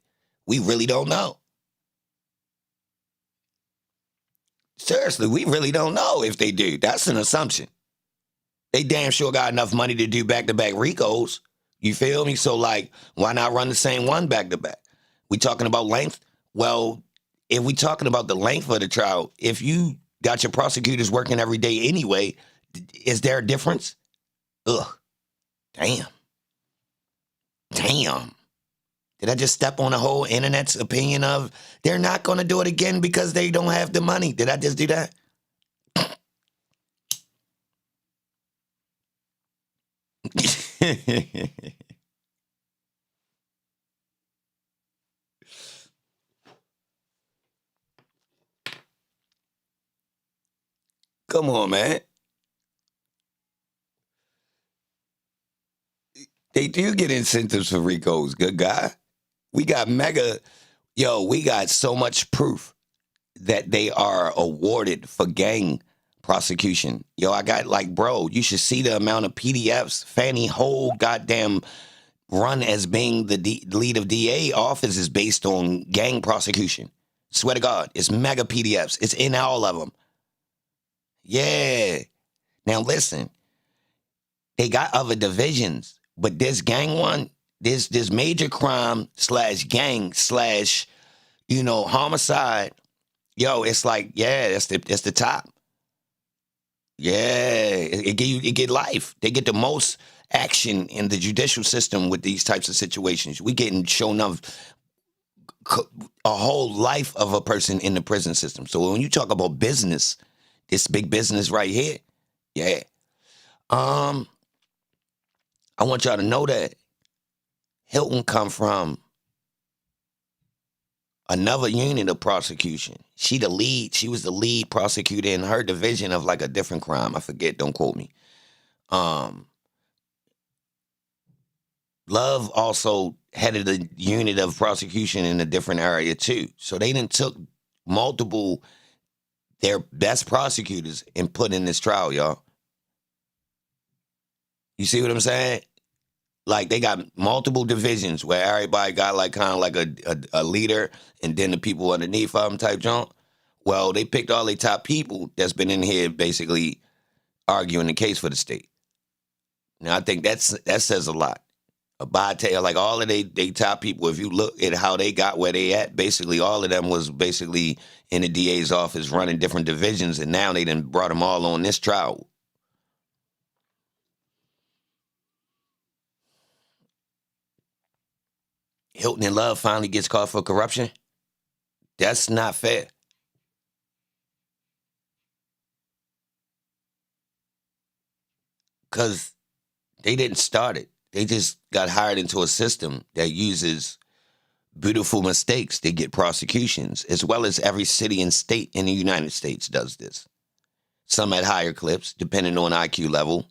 We really don't know. Seriously, we really don't know if they do. That's an assumption. They damn sure got enough money to do back-to-back RICOs. You feel me? So, why not run the same one back-to-back? We talking about length? Well, if we talking about the length of the trial, if you got your prosecutors working every day anyway, is there a difference? Ugh. Damn. Did I just step on the whole internet's opinion of they're not going to do it again because they don't have the money? Did I just do that? Come on, man. They do get incentives for RICOs, good guy. We got we got so much proof that they are awarded for gang prosecution. I got bro, you should see the amount of PDFs Fannie whole goddamn run as being the lead of DA office is based on gang prosecution. Swear to God, it's mega PDFs. It's in all of them. Yeah. Now listen, they got other divisions, but this gang one, this major crime / gang / homicide. Yo, it's like, yeah, it's the top. Yeah, it get life. They get the most action in the judicial system with these types of situations. We getting shown up a whole life of a person in the prison system. So when you talk about business, this big business right here, yeah. I want y'all to know that Hilton come from another unit of prosecution. She was the lead prosecutor in her division of like a different crime. I forget, don't quote me. Love also headed a unit of prosecution in a different area too. So they done took their best prosecutors and put in this trial, y'all. You see what I'm saying? Like they got multiple divisions where everybody got like kind of like a leader and then the people underneath them type junk. Well, they picked all their top people that's been in here basically arguing the case for the state. Now I think that says a lot. Abate, like all of they top people, if you look at how they got where they at, basically all of them was basically in the DA's office running different divisions, and now they done brought them all on this trial. Hilton and Love finally gets caught for corruption. That's not fair. Because they didn't start it. They just got hired into a system that uses beautiful mistakes to get prosecutions, as well as every city and state in the United States does this. Some at higher clips, depending on IQ level,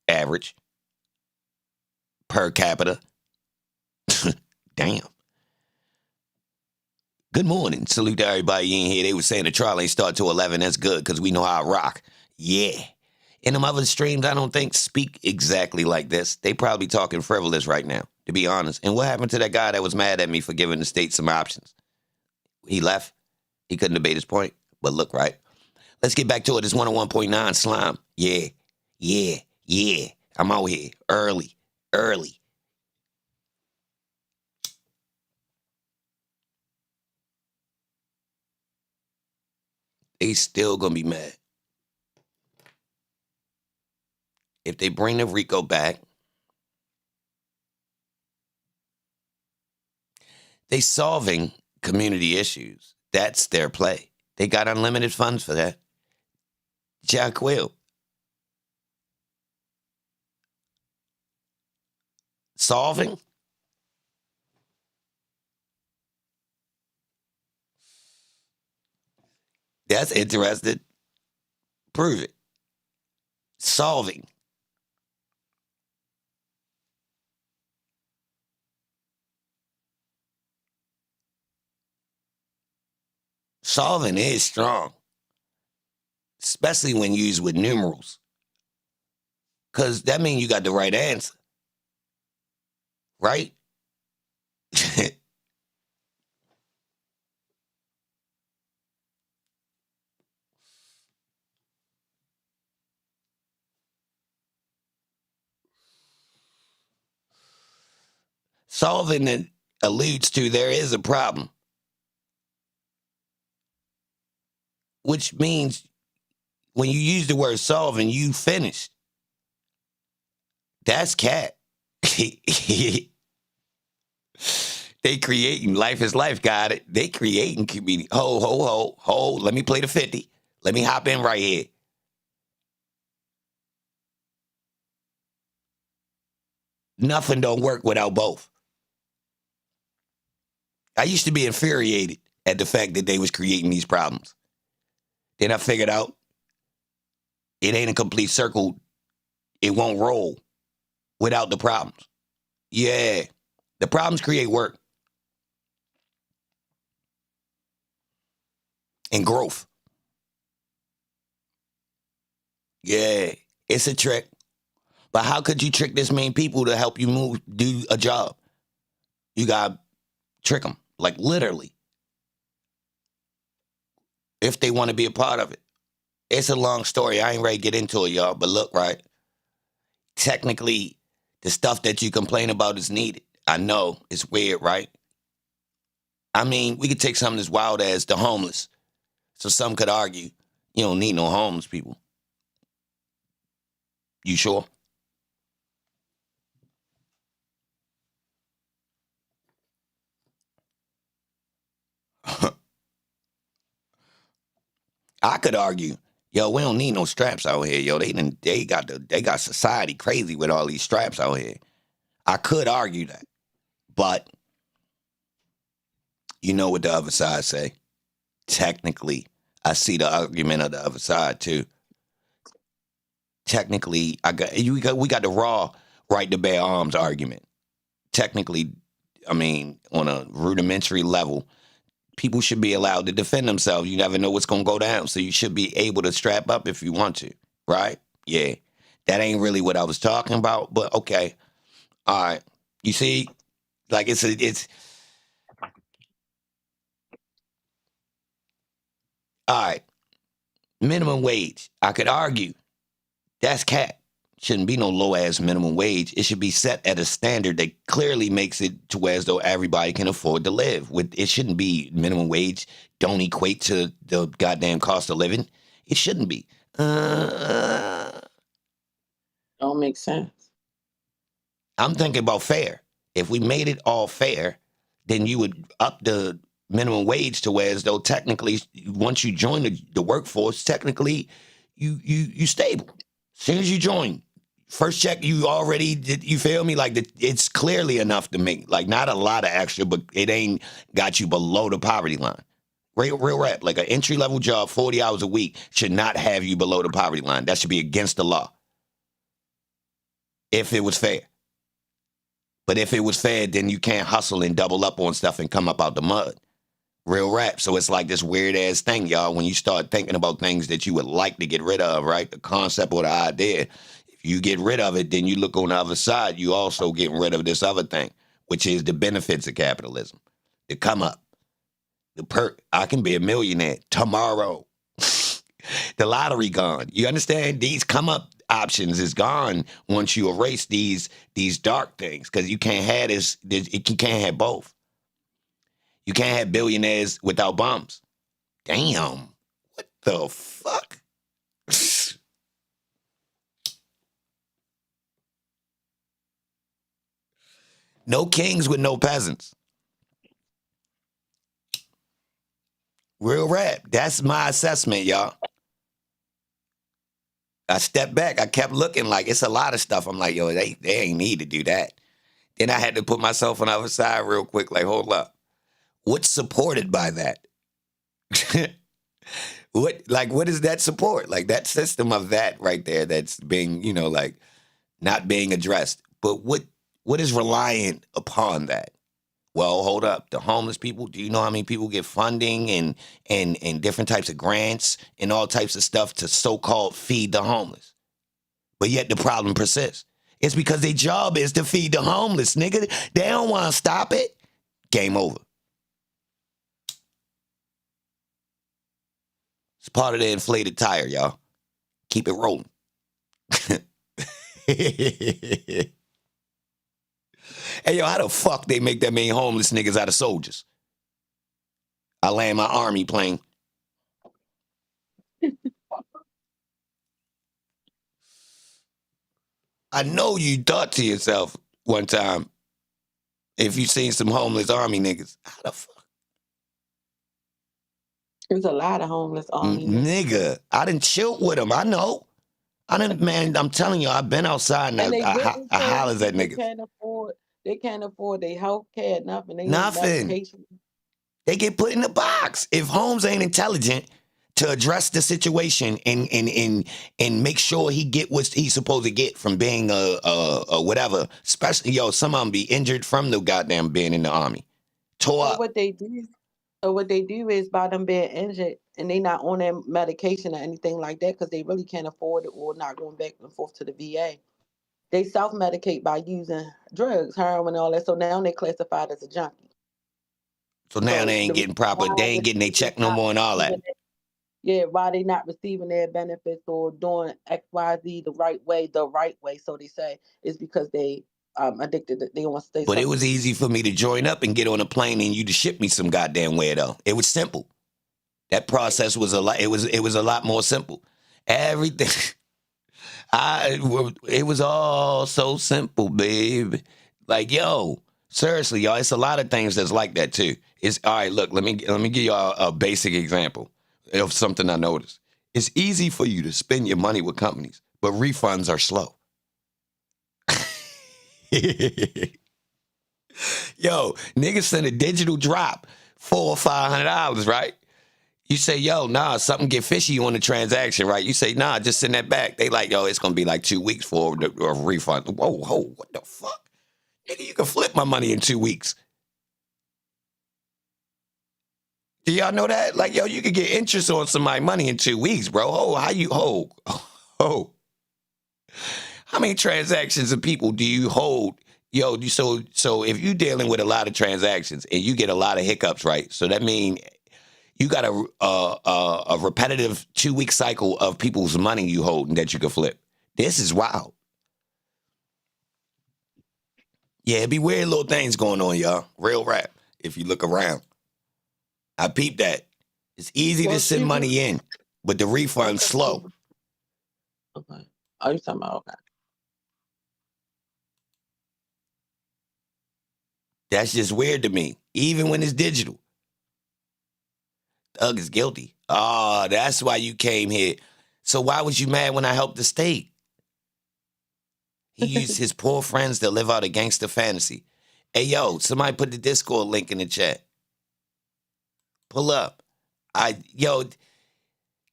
average, per capita. Damn. Good morning. Salute to everybody in here. They were saying the trial ain't start till 11. That's good because we know how I rock. Yeah. In them other streams, I don't think speak exactly like this. They probably talking frivolous right now, to be honest. And what happened to that guy that was mad at me for giving the state some options? He left. He couldn't debate his point. But look, right? Let's get back to it. It's 101.9 Slime. Yeah. I'm out here early. They still gonna be mad. If they bring the RICO back, they solving community issues. That's their play. They got unlimited funds for that. Jack Will. Solving? That's interesting. Prove it. Solving. Solving is strong, especially when used with numerals, because that means you got the right answer, right? Solving it alludes to there is a problem, which means when you use the word solving, you finished. That's cat. They creating life is life, got it. They creating community. Ho. Let me play the 50. Let me hop in right here. Nothing don't work without both. I used to be infuriated at the fact that they was creating these problems. Then I figured out it ain't a complete circle. It won't roll without the problems. Yeah. The problems create work and growth. Yeah. It's a trick. But how could you trick this many people to help you do a job? You got to trick them, like literally. if they want to be a part of it. It's a long story. I ain't ready to get into it, y'all. But look, right? Technically, the stuff that you complain about is needed. I know it's weird, right? I mean, we could take something as wild as the homeless. So some could argue, you don't need no homeless people. You sure? I could argue, yo, we don't need no straps out here, yo. They got society crazy with all these straps out here. I could argue that, but you know what the other side say. Technically, I see the argument of the other side too. Technically, we got the raw right to bear arms argument. Technically, I mean, on a rudimentary level, people should be allowed to defend themselves. You never know what's going to go down. So you should be able to strap up if you want to, right? Yeah. That ain't really what I was talking about, but okay. All right. You see, like it's all right. Minimum wage. I could argue that's cap. Shouldn't be no low ass minimum wage. It should be set at a standard that clearly makes it to where as though everybody can afford to live. It shouldn't be minimum wage. Don't equate to the goddamn cost of living. It shouldn't be. Don't make sense. I'm thinking about fair. If we made it all fair, then you would up the minimum wage to where as though technically once you join the workforce, technically you stable. As soon as you join, first check you already did. You feel me? Like it's clearly enough to make like not a lot of extra, but it ain't got you below the poverty line. Real rap, like an entry level job, 40 hours a week should not have you below the poverty line. That should be against the law. If it was fair. But if it was fair, then you can't hustle and double up on stuff and come up out the mud. Real rap. So it's like this weird ass thing, y'all, when you start thinking about things that you would like to get rid of, right? The concept or the idea. If you get rid of it, then you look on the other side, you also getting rid of this other thing, which is the benefits of capitalism. The come up. The perk. I can be a millionaire tomorrow. The lottery gone. You understand? These come up options is gone once you erase these dark things because you can't have this. You can't have both. You can't have billionaires without bums. Damn. What the fuck? No kings with no peasants. Real rap. That's my assessment, y'all. I stepped back. I kept looking like it's a lot of stuff. I'm like, yo, they ain't need to do that. Then I had to put myself on the other side real quick. Like, hold up. What's supported by that? what is that support? Like that system of that right there that's being, like not being addressed. But what is reliant upon that? Well, hold up. The homeless people, do you know how many people get funding and different types of grants and all types of stuff to so-called feed the homeless? But yet the problem persists. It's because their job is to feed the homeless, nigga. They don't want to stop it. Game over. It's part of the inflated tire, y'all. Keep it rolling. Hey, yo, how the fuck they make that many homeless niggas out of soldiers? I land my army plane. I know you thought to yourself one time, if you seen some homeless army niggas, how the fuck? There's a lot of homeless army Nigga, I done chilled with them. I know. Man, I'm telling you, I've been outside and they I hollers at they niggas. can't afford their health care, nothing. They need Nothing. medication. They get put in the box. If Holmes ain't intelligent to address the situation and make sure he get what he's supposed to get from being a whatever, especially, some of them be injured from the goddamn being in the army. Tore So up. what they do is by them being injured and they not on their medication or anything like that because they really can't afford it or not going back and forth to the VA. They self-medicate by using drugs, heroin, and all that. So now they're classified as a junkie. So now they So ain't the getting reason proper, why they ain't getting their check no more and all that. why they not receiving their benefits or doing XYZ the right way, so they say, is because they addicted. They want to stay. But it was easy for me to join up and get on a plane and you to ship me some goddamn way though. It was simple. That process was a lot. It was a lot more simple. Everything. It was all so simple, babe. Like, yo, seriously, y'all, it's a lot of things that's like that too. It's all right. Look, let me give y'all a basic example of something I noticed. It's easy for you to spend your money with companies, but refunds are slow. Yo, niggas send a digital drop $400 or $500, right? You say, yo, nah, something get fishy on the transaction, right? You say, nah, just send that back. They like, yo, it's going to be like 2 weeks for a refund. Whoa, what the fuck? Nigga, you can flip my money in 2 weeks. Do y'all know that? Like, yo, you could get interest on somebody's money in 2 weeks, bro. How many transactions of people do you hold? Yo, so if you're dealing with a lot of transactions and you get a lot of hiccups, right? So that means you got a repetitive 2-week cycle of people's money you hold and that you can flip. This is wild. Yeah, it be weird little things going on, y'all. Real rap, if you look around. I peeped that. It's easy to send money in, but the refund's slow. Okay. Oh, you talking about, okay. That's just weird to me, even when it's digital. Thug is guilty. Oh, that's why you came here. So why was you mad when I helped the state? He used his poor friends to live out a gangster fantasy. Hey, yo, somebody put the Discord link in the chat. Pull up.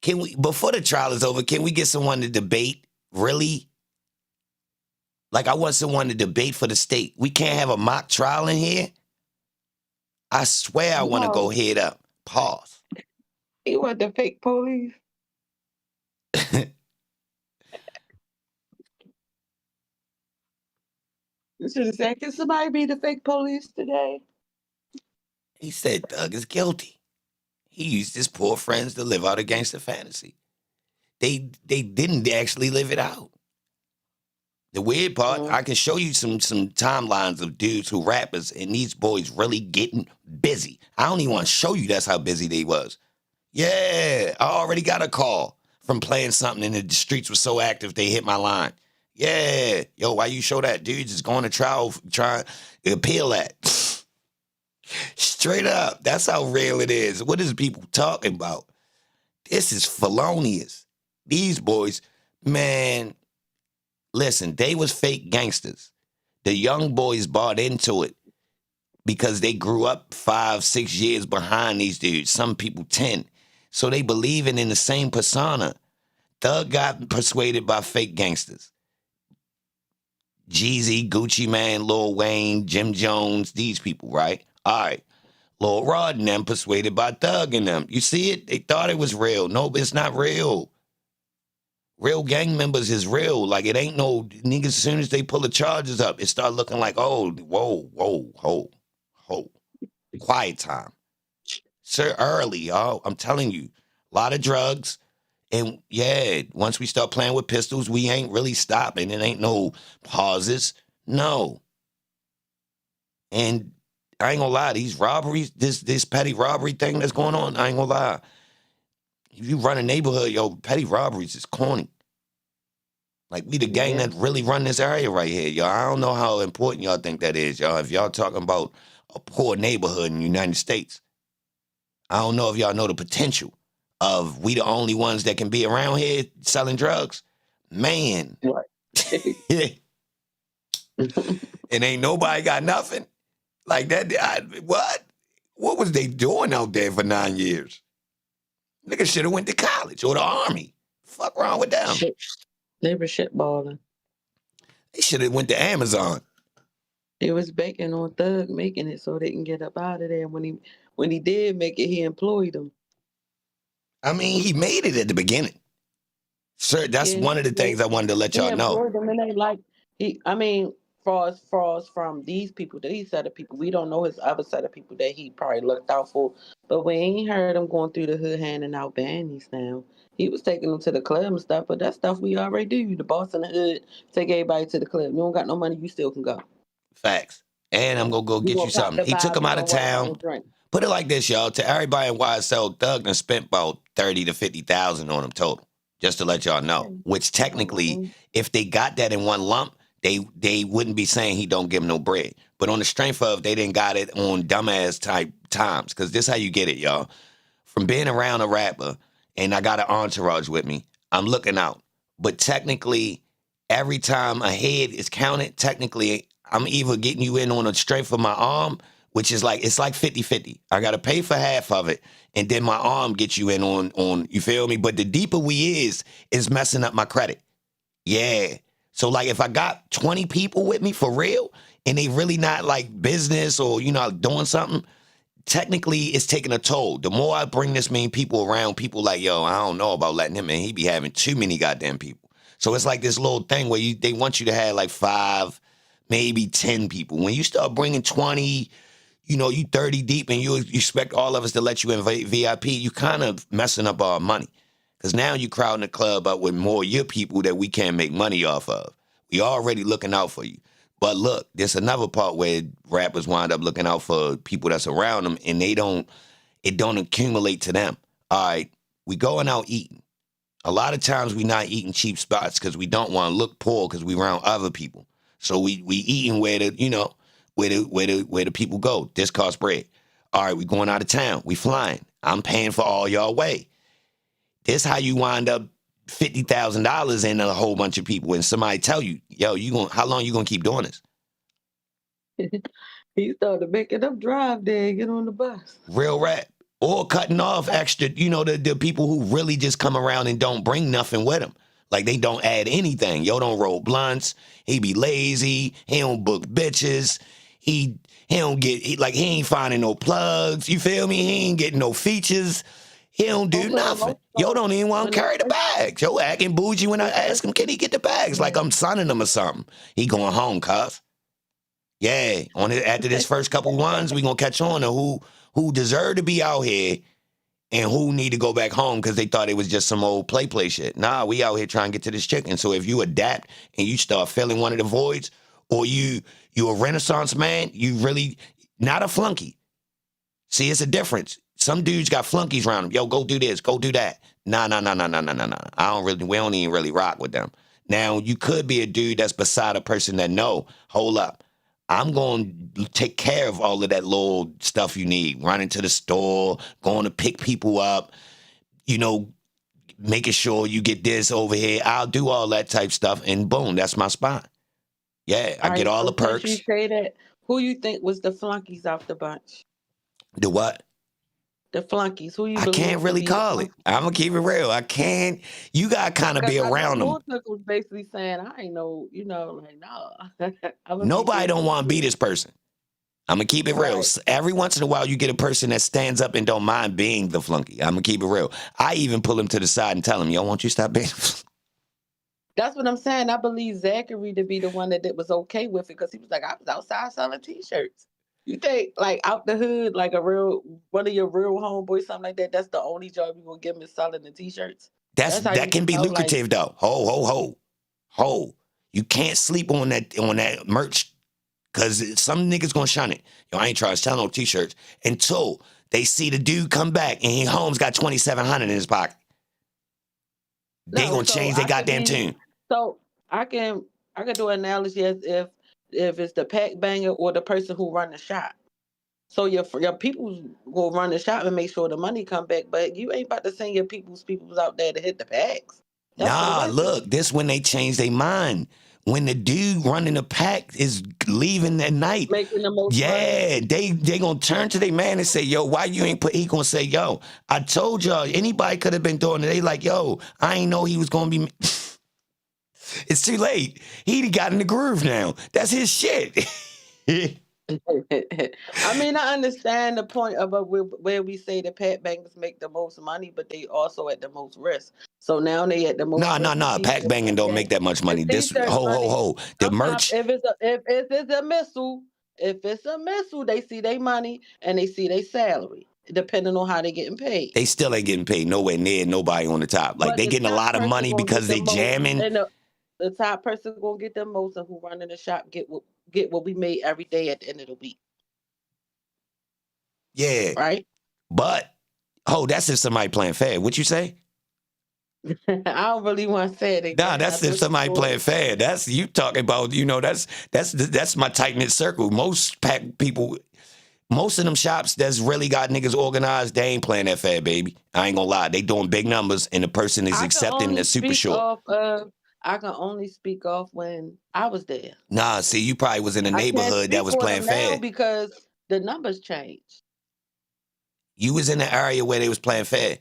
Can we, before the trial is over, can we get someone to debate? Really? Like, I want someone to debate for the state. We can't have a mock trial in here? I swear I want to go head up. Pause. You want the fake police? You should have said, can somebody be the fake police today? He said Thug is guilty. He used his poor friends to live out a gangster fantasy. They didn't actually live it out. The weird part, I can show you some timelines of dudes who rappers and these boys really getting busy. I don't even want to show you that's how busy they was. Yeah, I already got a call from playing something and the streets were so active they hit my line. Yeah, yo, why you show that? Dude just going to trial, trying to appeal that. Straight up, that's how real it is. What is people talking about? This is felonious. These boys, man, listen, they was fake gangsters. The young boys bought into it because they grew up 5-6 years behind these dudes. Some people 10. So they believing in the same persona. Thug got persuaded by fake gangsters. Jeezy, Gucci Man, Lil Wayne, Jim Jones, these people, right? All right. Lil Rod and them persuaded by Thug and them. You see it? They thought it was real. No, but it's not real. Real gang members is real. Like, it ain't no niggas. As soon as they pull the charges up, it start looking like, oh, whoa. Quiet time. Sir, early, y'all. I'm telling you. A lot of drugs. And yeah, once we start playing with pistols, we ain't really stopping. It ain't no pauses. No. And I ain't gonna lie, these robberies, this petty robbery thing that's going on, I ain't gonna lie. If you run a neighborhood, yo, petty robberies is corny. Like, we the gang that really run this area right here, y'all. I don't know how important y'all think that is, y'all. If y'all talking about a poor neighborhood in the United States, I don't know if y'all know the potential of we the only ones that can be around here selling drugs. Man. And ain't nobody got nothing. Like that, what? What was they doing out there for 9 years? Niggas should have went to college or the army. Fuck wrong with them? They were shitballing. They should have went to Amazon. They was banking on Thug making it so they can get up out of there. When he did make it, he employed them. I mean, he made it at the beginning. Sir, that's one of the things I wanted to let y'all know. Them and they like frauds from these people, these set of people. We don't know his other set of people that he probably looked out for. But we ain't heard him going through the hood handing out bannies now. He was taking them to the club and stuff, but that stuff we already do. You the boss in the hood, take everybody to the club. You don't got no money, you still can go. Facts. And I'm going to go You get you gonna pop something. the He took him bottle out of and what? town. Don't drink. Put it like this, y'all. To everybody in YSL, Thug done spent about 30 to 50,000 on him total. Just to let y'all know. Which technically, if they got that in one lump, they wouldn't be saying he don't give them no bread. But on the strength of they didn't got it on dumbass type times. Because this how you get it, y'all. From being around a rapper, and I got an entourage with me, I'm looking out. But technically, every time a head is counted, technically, I'm either getting you in on the strength of my arm, which is like, it's like 50-50. I got to pay for half of it, and then my arm gets you in on, you feel me? But the deeper we is messing up my credit. Yeah. So, like, if I got 20 people with me for real, and they really not, like, business or, doing something, technically it's taking a toll. The more I bring this many people around, people like, yo, I don't know about letting him in. He be having too many goddamn people. So it's like this little thing where they want you to have like 5, maybe 10 people. When you start bringing 20, you 30 deep and you expect all of us to let you in VIP, you kind of messing up our money. Because now you crowding the club up with more of your people that we can't make money off of. We already looking out for you. But look, there's another part where rappers wind up looking out for people that's around them, and it don't accumulate to them. All right, we going out eating. A lot of times we not eating cheap spots because we don't want to look poor because we around other people. So we eating where the people go. This costs bread. All right, we going out of town. We flying. I'm paying for all y'all way. This how you wind up $50,000 in a whole bunch of people, and somebody tell you, yo, how long you gonna keep doing this? He started making them drive there and get on the bus. Real rap. Or cutting off extra, the people who really just come around and don't bring nothing with them. Like they don't add anything. Yo don't roll blunts. He be lazy. He don't book bitches. He ain't finding no plugs. You feel me? He ain't getting no features. He don't do nothing. Yo don't even want to carry the bags. Yo acting bougie when I ask him, can he get the bags? Like I'm signing him or something. He going home, cuz. Yeah, after this first couple ones, we gonna catch on to who deserve to be out here and who need to go back home because they thought it was just some old play shit. Nah, we out here trying to get to this chicken. So if you adapt and you start filling one of the voids, or you a Renaissance man, you really not a flunky. See, it's a difference. Some dudes got flunkies around them. Yo, go do this, go do that. Nah. We don't even really rock with them. Now, you could be a dude that's beside a person that hold up. I'm going to take care of all of that little stuff you need. Running to the store, going to pick people up, making sure you get this over here. I'll do all that type stuff, and boom, that's my spot. Yeah, I get all the perks. You say that, who you think was the flunkies off the bunch? The what? The flunkies. Who you I can't really call it. I'm going to keep it real. I can't. You got to kind of be around them. Was basically saying, I ain't know, like, nah. Nobody don't want to be this person. I'm going to keep it real. Right. Every once in a while, you get a person that stands up and don't mind being the flunky. I'm going to keep it real. I even pull him to the side and tell him, yo, won't you stop being That's what I'm saying. I believe Zachary to be the one that was okay with it because he was like, I was outside selling T-shirts. You think, like, out the hood, like one of your real homeboys, something like that, that's the only job you're going to give him is selling the T-shirts? That can be lucrative, though. Ho. You can't sleep on that merch because some niggas going to shun it. Yo, I ain't trying to sell no T-shirts until they see the dude come back and he home's got $2,700 in his pocket. They going to change their goddamn tune. So I can do an analogy as if it's the pack banger or the person who run the shop. So your people will run the shop and make sure the money come back, but you ain't about to send your people's out there to hit the packs. Look, this when they change their mind. When the dude running the pack is leaving that night, making the most money. they gonna turn to their man and say, yo, why you ain't put? He gonna say, yo, I told y'all anybody could have been doing it. They like, yo, I ain't know he was gonna be. It's too late. He got in the groove now. That's his shit. I mean, I understand the point of where we say the pet bangers make the most money, but they also at the most risk. So now they at the most Nah, nah, risk to nah. teach Pack them banging like don't that. make that much To money. teach This that money. ho. The merch, If it's a missile, they see their money and they see their salary, depending on how they getting paid. they still ain't getting paid nowhere near nobody on the top. Like But they the getting a top lot of person money gonna because get the they most, jamming. and the top person gonna get the most, and who running the shop get what we made every day at the end of the week, Yeah, right? but that's if somebody playing fair. What you say? I don't really want to say it Nah, again. I that's if just somebody thought playing fair. That's you talking about. That's my tight knit circle. Most pack people, most of them shops that's really got niggas organized, they ain't playing that fair, baby. I ain't gonna lie. They doing big numbers, and the person is I can accepting only the super speak short. off when I was there. Nah, see, you probably was in a I can't neighborhood that speak was on playing them now fair. because the numbers changed. You was in the area where they was playing fair.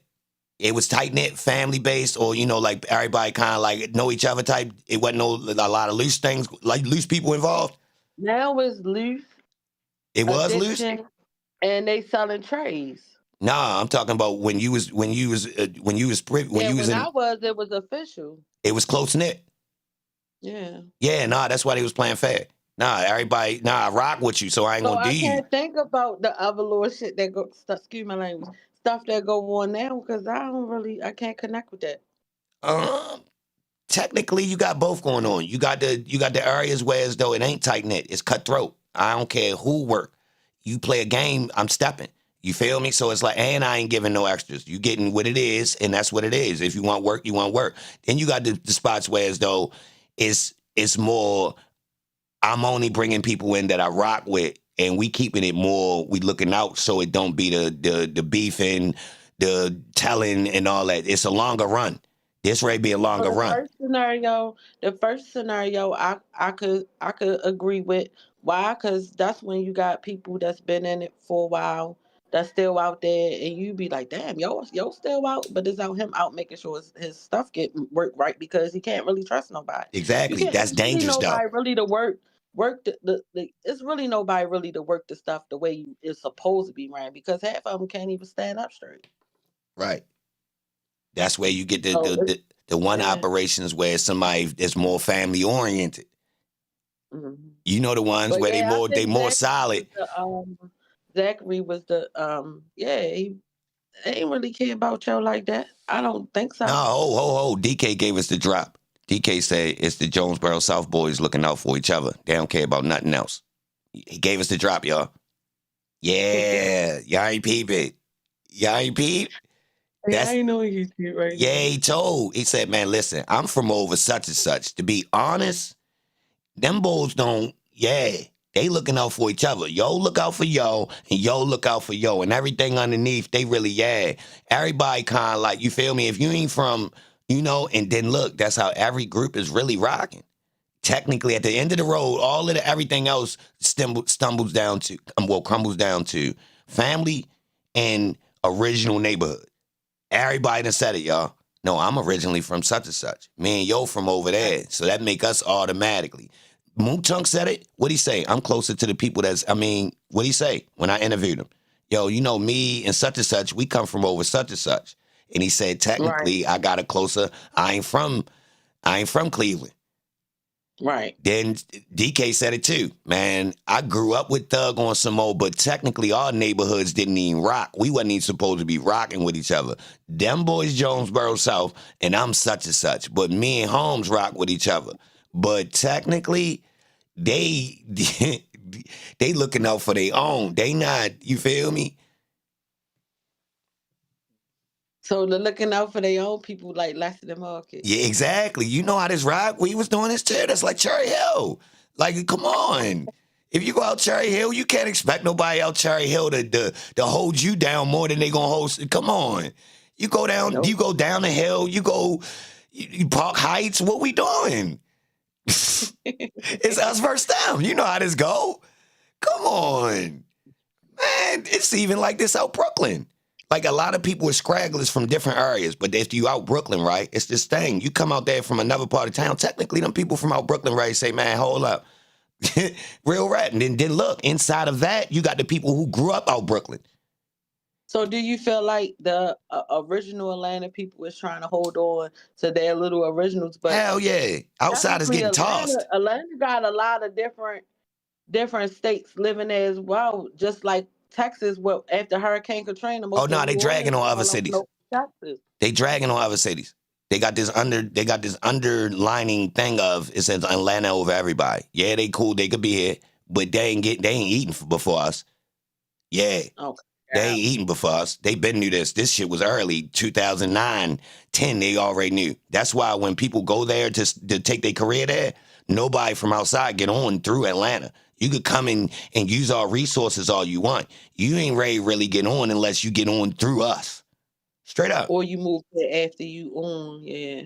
It was tight knit, family based, or like everybody kind of like know each other type. It wasn't a lot of loose things, like loose people involved. Now it's loose, It was loose. addiction, and they selling trays. Nah, I'm talking about when you was when Yeah, you was when in. I was, it was official. It was close knit. Yeah. Yeah, nah, that's why they was playing fair. Nah, everybody, I rock with you, so I ain't So gonna do I you. can't think about the other little shit that excuse my language, stuff that go on now because I can't connect with that. Um, Technically, you got both going on. You got the areas where as though it ain't tight knit, it's cutthroat. I don't care who work. You play a game, I'm stepping. You feel me? So it's like, and I ain't giving no extras. You getting what it is, and that's what it is. If you want work, you want work. Then you got the spots where as though it's more. I'm only bringing people in that I rock with, and we keeping it more. We looking out so it don't be the beefing, the telling, and all that. It's a longer run. This may be a So longer run. the first scenario, I could agree with. Why? Because that's when you got people that's been in it for a while, that's still out there, and you be like, damn, yo still out, but it's out him out making sure his stuff get work right because he can't really trust nobody. You Exactly. can't. That's It's really dangerous, though. nobody really to work it's really nobody really to work the stuff the way it's supposed to be ran because half of them can't even stand up straight. Right. That's where you get the So the the, the one yeah. operations where somebody is more family oriented. Mhm. You know the ones But where they yeah, I think more solid. Zachary was the yeah, he ain't really care about you like that. I don't think No, so. ho. DK gave us the drop. DK said it's the Jonesboro South boys looking out for each other. They don't care about nothing else. He gave us the drop, y'all. Yeah, y'all ain't peep it. Y'all ain't peep. Yeah, I That's ain't know he's here right yeah. now. He told. He said, "Man, listen, I'm from over such and such. To be honest, them bulls don't, yeah, they looking out for each other. Yo look out for yo, and yo look out for yo, and everything underneath, they really, yeah. Everybody kind of like, you feel me? If you ain't from, and then look, that's how every group is really rocking. Technically, at the end of the road, all of everything else stumbles down to, crumbles down to family and original neighborhood. Everybody done said it, y'all. No, I'm originally from such and such. Me and yo from over Right. there. So that make us automatically. Moonchunk said it. What'd he say? I'm closer to the people what'd he say when I interviewed him? Yo, me and such, we come from over such and such. And he said, Right. technically, I got a closer. I ain't from Cleveland. Right. Then DK said it too. Man, I grew up with Thug on some old, but technically our neighborhoods didn't even rock. We wasn't even supposed to be rocking with each other. Them boys Jonesboro South, and I'm such and such. But me and Holmes rock with each other. But technically, they they looking out for their own. They not, you feel me? So they're looking out for their own people like less than the market. Yeah, exactly. You know how this rock? We was doing this too. That's like Cherry Hill. Like, come on. If you go out Cherry Hill, you can't expect nobody out Cherry Hill to hold you down more than they gonna hold. Come on. You Nope. go down the hill, you Park Heights. What we doing? It's us versus them. You know how this go. Come on. Man, it's even like this out Brooklyn. Like a lot of people are scragglers from different areas, but if you out Brooklyn, right, it's this thing. You come out there from another part of town. Technically, them people from out Brooklyn, right, say, man, hold up. Real rap. And then look, inside of that, you got the people who grew up out Brooklyn. So do you feel like the original Atlanta people is trying to hold on to their little originals? But Hell yeah. Outsiders technically, getting tossed. Atlanta got a lot of different states living there as well. Just like Texas, well, after Hurricane Katrina, Oh most of no, they New dragging Orleans on other all over cities. Texas. They dragging on other cities. They got this underlining thing of it says Atlanta over everybody. Yeah, they cool, they could be here, but they ain't eating before us. Yeah. Okay. They ain't eating before us. They been knew this. This shit was early, 2009, 10, they already knew. That's why when people go there to take their career there, nobody from outside get on through Atlanta. You could come in and use our resources all you want. You ain't ready to really get on unless you get on through us. Straight up. Or you move there after you own, yeah.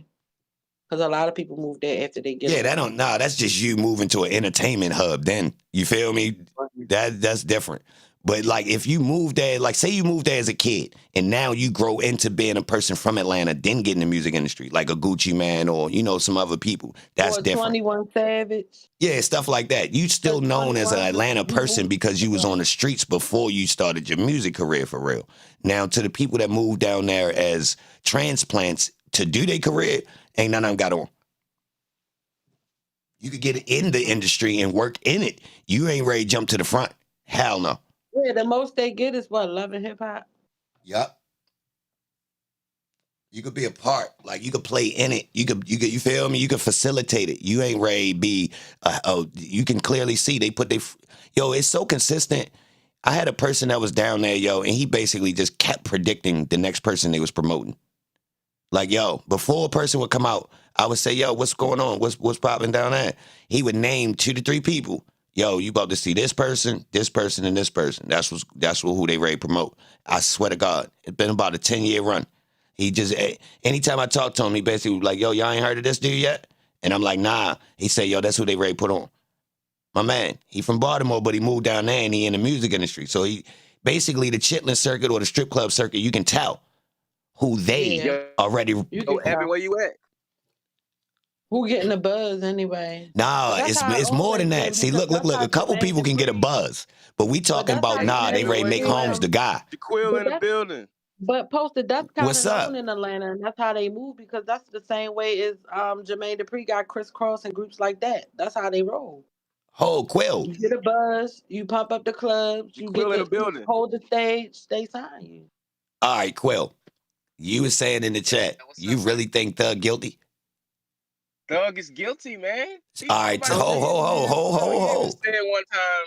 Because a lot of people move there after they get on. That's just you moving to an entertainment hub then. You feel me? That's different. But like if you move there, like say you moved there as a kid and now you grow into being a person from Atlanta, then get in the music industry, like a Gucci Man or, some other people. That's Or different. 21 Savage. Yeah, stuff like that. You still known as an Atlanta person because you was on the streets before you started your music career for real. Now to the people that moved down there as transplants to do their career, ain't none of them got on. You could get in the industry and work in it. You ain't ready to jump to the front. Hell no. Yeah, the most they get is what, Love and Hip Hop? Yup. You could be a part. Like you could play in it. You feel me? You could facilitate it. You ain't ready to be. You can clearly see they put it's so consistent. I had a person that was down there, and he basically just kept predicting the next person they was promoting. Like, before a person would come out, I would say, what's going on? What's popping down there? He would name 2 to 3 people. You about to see this person, and this person. That's who they ready to promote. I swear to God, it's been about a 10-year run. He just, anytime I talk to him, he basically was like, y'all ain't heard of this dude yet? And I'm like, nah. He said, that's who they ready to put on. My man, he from Baltimore, but he moved down there and he in the music industry. So he, basically the chitlin circuit or the strip club circuit, you can tell who they already. Where you at? Who getting the buzz anyway? Nah, it's more than that. See, look. A couple people can get a buzz, but we talking about they ready to make Holmes the guy. Quill in the building. But Posted, that's kind What's of up? known in Atlanta, and that's how they move because that's the same way as Jermaine Dupri got Criss Cross and groups like that. That's how they roll. Oh, Quill. You get a buzz, you pump up the clubs, you Quill get in the building. Hold the stage, they sign you. All right, Quill. You were saying in the chat, you really think Thug guilty? Thug is guilty, man. All right, ho. He said one time,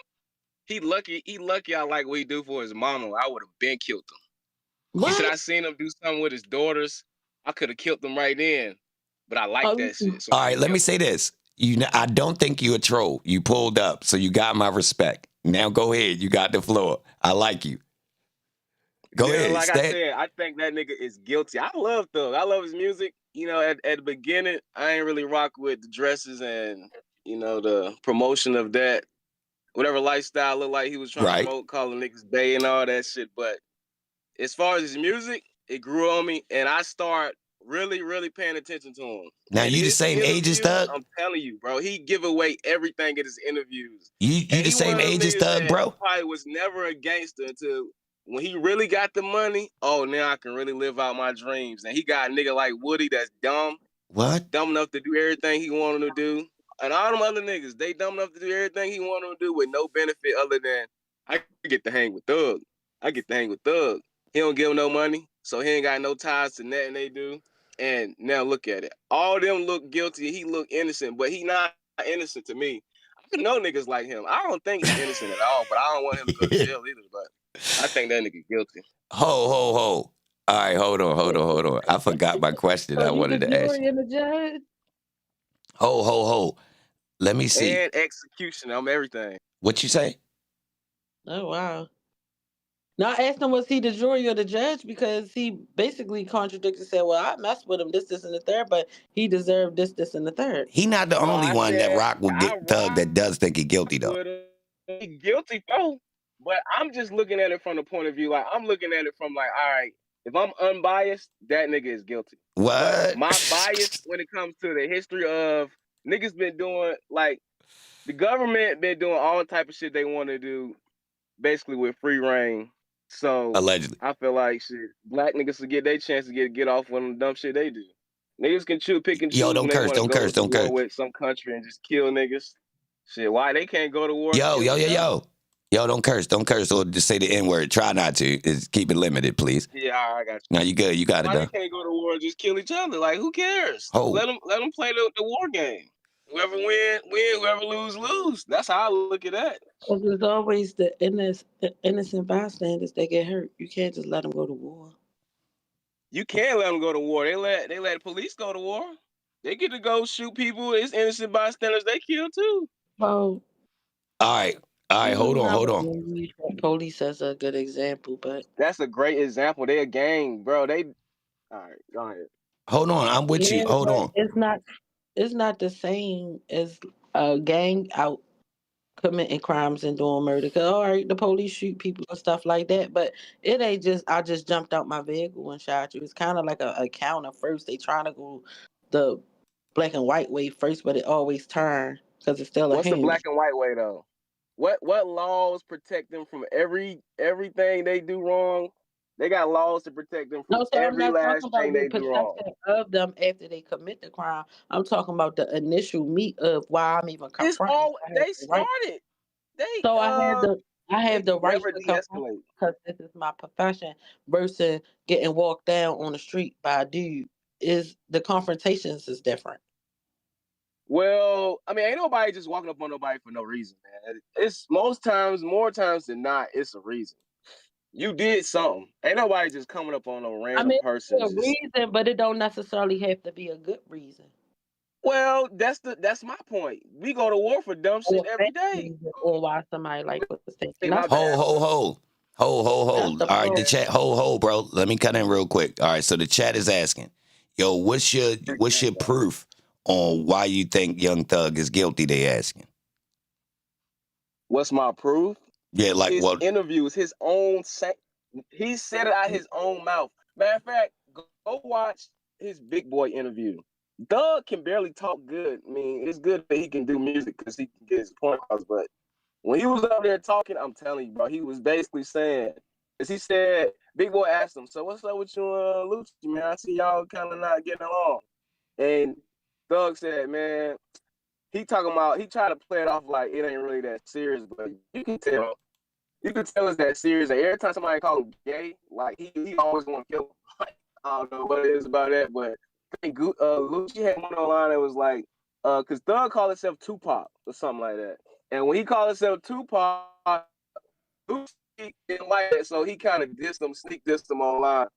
he lucky I like what he do for his mama. I would have been killed him. What? He said I seen him do something with his daughters. I could have killed them right then, but I like that shit. So all right, let me say this. I don't think you a troll. You pulled up, so you got my respect. Now go ahead. You got the floor. I like you. Go ahead. Like I said, I think that nigga is guilty. I love Thug. I love his music. At the beginning, I ain't really rock with the dresses and, the promotion of that. Whatever lifestyle looked like he was trying to promote, calling niggas bae and all that shit. But as far as his music, it grew on me, and I start really, really paying attention to him. Now, you the same age as Thug? I'm telling you, bro. He give away everything in his interviews. You the same age as Thug, bro? Probably was never a gangster until when he really got the money. Oh, now I can really live out my dreams. And he got a nigga like Woody that's dumb. What? Dumb enough to do everything he wanted to do. And all them other niggas, they dumb enough to do everything he wanted to do with no benefit other than, I get to hang with Thug. He don't give him no money, so he ain't got no ties to nothing they do. And now look at it. All of them look guilty. He look innocent, but he not innocent to me. I know niggas like him. I don't think he's innocent at all, but I don't want him to go to jail either. But I think that nigga guilty. Ho. All right, hold on. I forgot my question I wanted to ask you. Ho. Let me see. And execution, I'm everything. What you say? Oh, wow. Now I asked him, was he the jury or the judge? Because he basically contradicted and said, well, I messed with him, this, and the third, but he deserved this, and the third. He not the only one that rock will get Thug that does think he guilty, though. He guilty, bro. But I'm just looking at it from the point of view, like, I'm looking at it from, like, all right, if I'm unbiased, that nigga is guilty. What? But my bias when it comes to the history of niggas been doing, like, The government been doing all type of shit they want to do, basically with free reign. So Allegedly. I feel like shit, black niggas will get their chance to get off on the dumb shit they do. Niggas can pick and Yo, choose don't when they curse, want to don't go curse, to don't curse. war with some country and just kill niggas. Shit, why they can't go to war and Yo, kill yo, yo, each other? yo. Yo, don't curse, or just say the N word. Try not to. Just keep it limited, please. Yeah, all right, I got you. Now you good. You got it Why they done. can't go to war and just kill each other? Like, who cares? Ho. Let them play the war game. Whoever win, whoever lose. That's how I look at that. Because there's always the innocent bystanders that get hurt. You can't just let them go to war. You can't let them go to war. They let the police go to war. They get to go shoot people. It's innocent bystanders they kill too. Well, All right. Hold I on. wouldn't use the police as a good example, but That's a great example. They a gang, bro. All right, go ahead. Hold on. I'm with you. yeah, Hold but on. it's not the same as a gang out committing crimes and doing murder. Cause all right, the police shoot people and stuff like that, but it ain't just I just jumped out my vehicle and shot you. It's kind of like a counter first. They trying to go the black and white way first, but it always turn because it's still a What's the human. black and white way though? What laws protect them from everything they do wrong? They got laws to protect them from No, so I'm every not talking last about thing the they do wrong. protection of them after they commit the crime. I'm talking about the initial meet of why I'm even It's confronting. all they started. They So I have the right never to confront de-escalate. because this is my profession versus getting walked down on the street by a dude. Is the confrontations is different. Well, I mean, ain't nobody just walking up on nobody for no reason, man. It's more times than not, it's a reason. You did something. Ain't nobody just coming up on a I random mean, person. it's a reason, but it don't necessarily have to be a good reason Well, that's my point. We go to war for dumb or shit a every bad day. reason or why somebody like was taken. Hey, That's my the bad. that's the All right, the problem. chat. Bro. Let me cut in real quick. All right, so the chat is asking, yo, what's your proof on why you think Young Thug is guilty? They asking. What's my proof? Yeah, like His what? interviews, his own he said it out his own mouth. Matter of fact, go watch his Big Boy interview. Doug can barely talk good. I mean, it's good that he can do music because he can get his point across. But when he was up there talking, I'm telling you, bro, he was basically saying, as he said, Big Boy asked him, "So what's up with you, Lucci, man? I see y'all kind of not getting along." And Doug said, "Man, he tried to play it off like it ain't really that serious, but you can tell it's that serious. Like, every time somebody call him gay, like he always want to kill him. I don't know what it is about that, but I think Lucci had one online that was like, because Thug called himself Tupac or something like that, and when he called himself Tupac, Lucci didn't like it, so he kind of sneak dissed him online,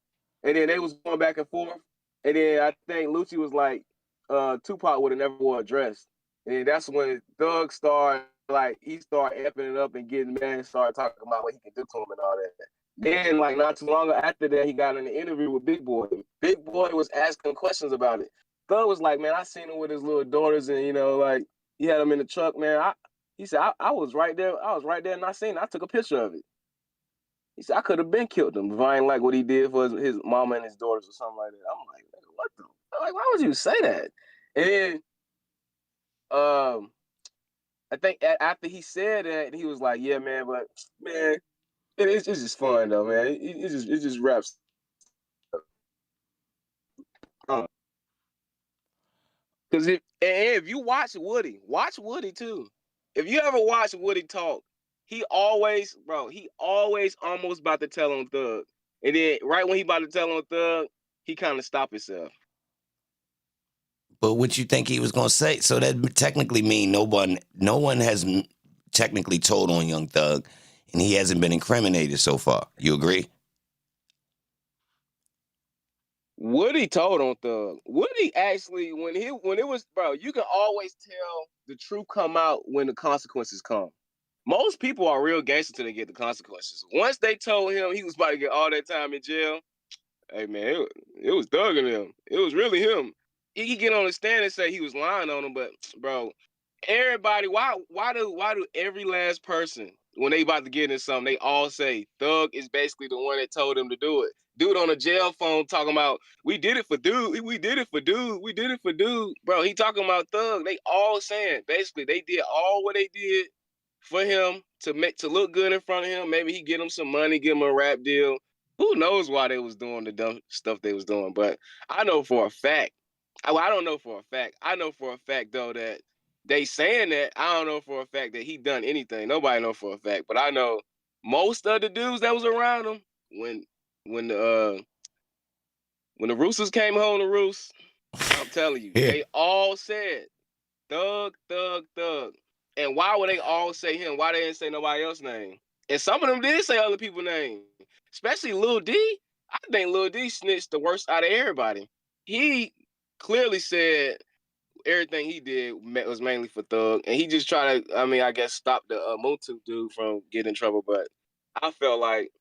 and then they was going back and forth, and then I think Lucci was like, Tupac would have never wore a dress, and that's when Thug started. Like he started amping it up and getting mad and started talking about what he could do to him and all that. Then, like not too long after that, he got in an interview with Big Boy. Big Boy was asking questions about it. Thug was like, "Man, I seen him with his little daughters, and like he had him in the truck, man. He said, I was right there. I was right there, and I seen it. I took a picture of it. He said, I could have been killed him if I ain't like what he did for his mama and his daughters or something like that. I'm like, what the? Like, why would you say that? And then, I think after he said that, he was like, "Yeah, man, but man, it's just fun though, man. It just raps." Because if you watch Woody too. If you ever watch Woody talk, he always almost about to tell on Thug, and then right when he about to tell on Thug, he kind of stop himself. But what you think he was gonna say? So that technically mean no one has technically told on Young Thug, and he hasn't been incriminated so far. You agree? Woody told on Thug. Woody actually, when it was, bro, you can always tell the truth come out when the consequences come. Most people are real gangster till they get the consequences. Once they told him he was about to get all that time in jail, hey man, it was Thug in him. It was really him. He could get on the stand and say he was lying on him, but bro, everybody, why do every last person when they about to get into something, they all say Thug is basically the one that told them to do it. Dude on a jail phone talking about, we did it for dude, we did it for dude, we did it for dude. Bro, he talking about Thug. They all saying, basically, they did all what they did for him to look good in front of him. Maybe he get him some money, give him a rap deal. Who knows why they was doing the dumb stuff they was doing. But I know for a fact, I don't know for a fact. I know for a fact, though, that they saying that. I don't know for a fact that he done anything. Nobody know for a fact. But I know most of the dudes that was around him when the Roosters came home to roost, I'm telling you, they all said Thug, Thug, Thug. And why would they all say him? Why they didn't say nobody else's name? And some of them did say other people's names, especially Lil D. I think Lil D snitched the worst out of everybody. He clearly said everything he did was mainly for Thug, and he just tried to, I guess, stop the Mutu dude from getting in trouble. But I felt like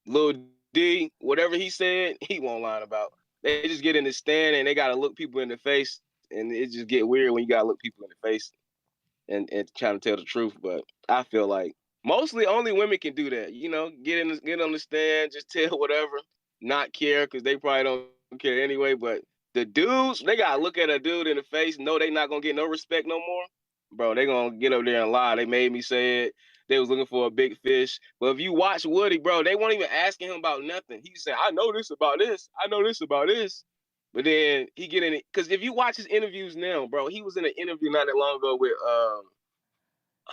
Lil D, whatever he said, he won't lie about. They just get in the stand and they gotta look people in the face, and it just get weird when you gotta look people in the face and trying to tell the truth. But I feel like mostly only women can do that. You know, get on the stand, just tell whatever, not care because they probably don't care anyway. But the dudes, they gotta look at a dude in the face, know they not gonna get no respect no more. Bro, they gonna get up there and lie. They made me say it. They was looking for a big fish. But if you watch Woody, bro, they weren't even asking him about nothing. He said, I know this about this. I know this about this. But then he get in it. Because if you watch his interviews now, bro, he was in an interview not that long ago with,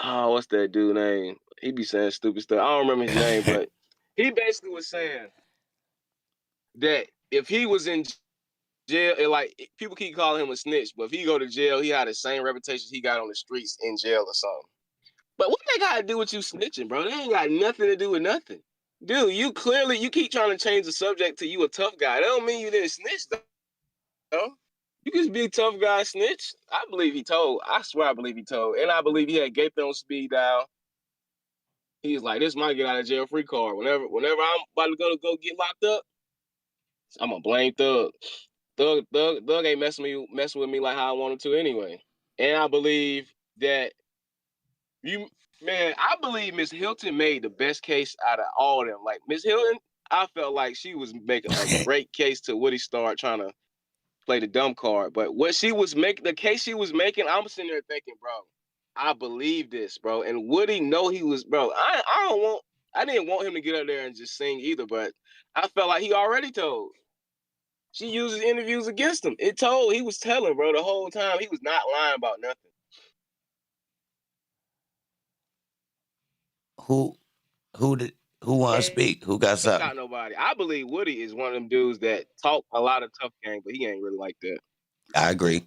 what's that dude name? He be saying stupid stuff. I don't remember his name, but he basically was saying that if he was in jail, and like people keep calling him a snitch, but if he go to jail, he had the same reputation he got on the streets in jail or something. But what they got to do with you snitching, bro? They ain't got nothing to do with nothing. Dude, you keep trying to change the subject to you a tough guy. That don't mean you didn't snitch, though. You can just be a tough guy snitch. I believe he told. I swear I believe he told. And I believe he had gaped on speed dial. He was like, this is my get out of jail free card. Whenever I'm about to go get locked up, I'm going to blame Thug. Thug ain't messing with me like how I want him to anyway. And I believe that I believe Miss Hilton made the best case out of all of them. Like Miss Hilton, I felt like she was making a great case to Woody start trying to play the dumb card. But what she was making, the case she was making, I'm sitting there thinking, bro, I believe this, bro. And Woody know he was, bro. I didn't want him to get up there and just sing either, but I felt like he already told. She uses interviews against him. He was telling, bro, the whole time. He was not lying about nothing. Who want to speak? Who got something? Not nobody. I believe Woody is one of them dudes that talk a lot of tough game, but he ain't really like that. I agree.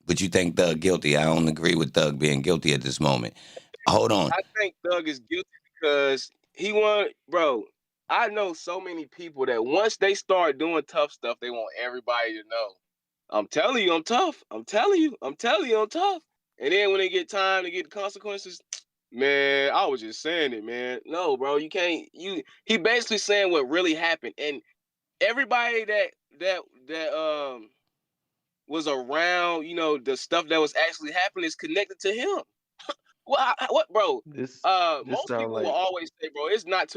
But you think Thug guilty? I don't agree with Thug being guilty at this moment. Hold on. I think Thug is guilty because he want, bro. I know so many people that once they start doing tough stuff, they want everybody to know. I'm telling you, I'm tough. I'm telling you, I'm tough. And then when they get time to get the consequences, man, I was just saying it, man. No, bro, you can't. He basically saying what really happened, and everybody that was around, the stuff that was actually happening is connected to him. What, bro? Most people will always say, bro, it's not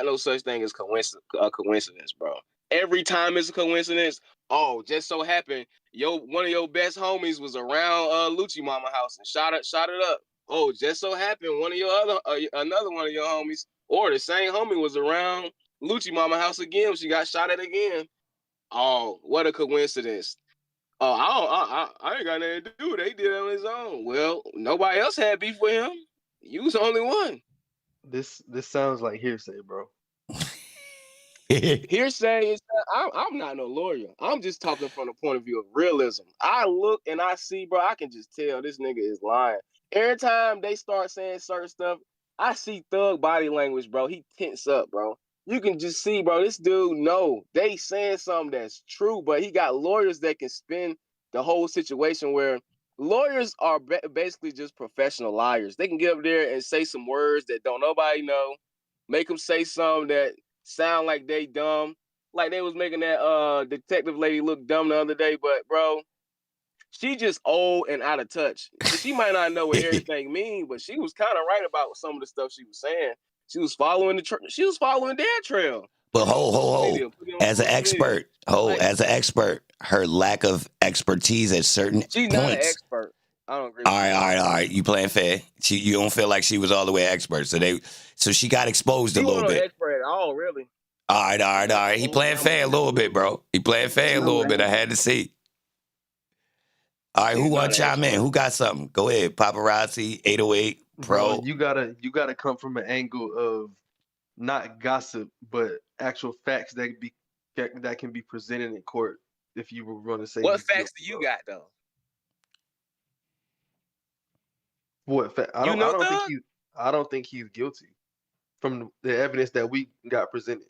no such thing as coincidence, bro. Every time it's a coincidence. Oh, just so happened, one of your best homies was around Lucci Mama house and shot it up. Oh, just so happened one of your another one of your homies, or the same homie was around Lucci Mama house again. She got shot at again. Oh, what a coincidence. Oh, I ain't got nothing to do. They did it on his own. Well, nobody else had beef with him. You was the only one. This sounds like hearsay, bro. Hearsay is I'm not no lawyer. I'm just talking from the point of view of realism. I look and I see, bro, I can just tell this nigga is lying. Every time they start saying certain stuff, I see Thug body language, bro. He tense up, bro. You can just see, bro, this dude, no, they saying something that's true, but he got lawyers that can spin the whole situation where lawyers are basically just professional liars. They can get up there and say some words that don't nobody know, make them say something that sound like they dumb, like they was making that detective lady look dumb the other day, but bro, she just old and out of touch. She might not know what everything means, but she was kind of right about some of the stuff she was saying. She was following she was following their trail. But as an expert, as an expert, her lack of expertise at certain she's points. Not an expert. I don't agree with all right. You playing fair. You don't feel like she was all the way expert. So she got exposed a little bit. She wasn't expert at all, really. All right. He playing fair a little bit, bro. He playing fair a little bit. I had to see. All right, who want to chime in? Who got something? Go ahead. Paparazzi, 808, Pro. Bro, you gotta come from an angle of not gossip, but actual facts that can be presented in court. If you were going to say, what facts do you got though? What fact? I don't think he's guilty from the evidence that we got presented.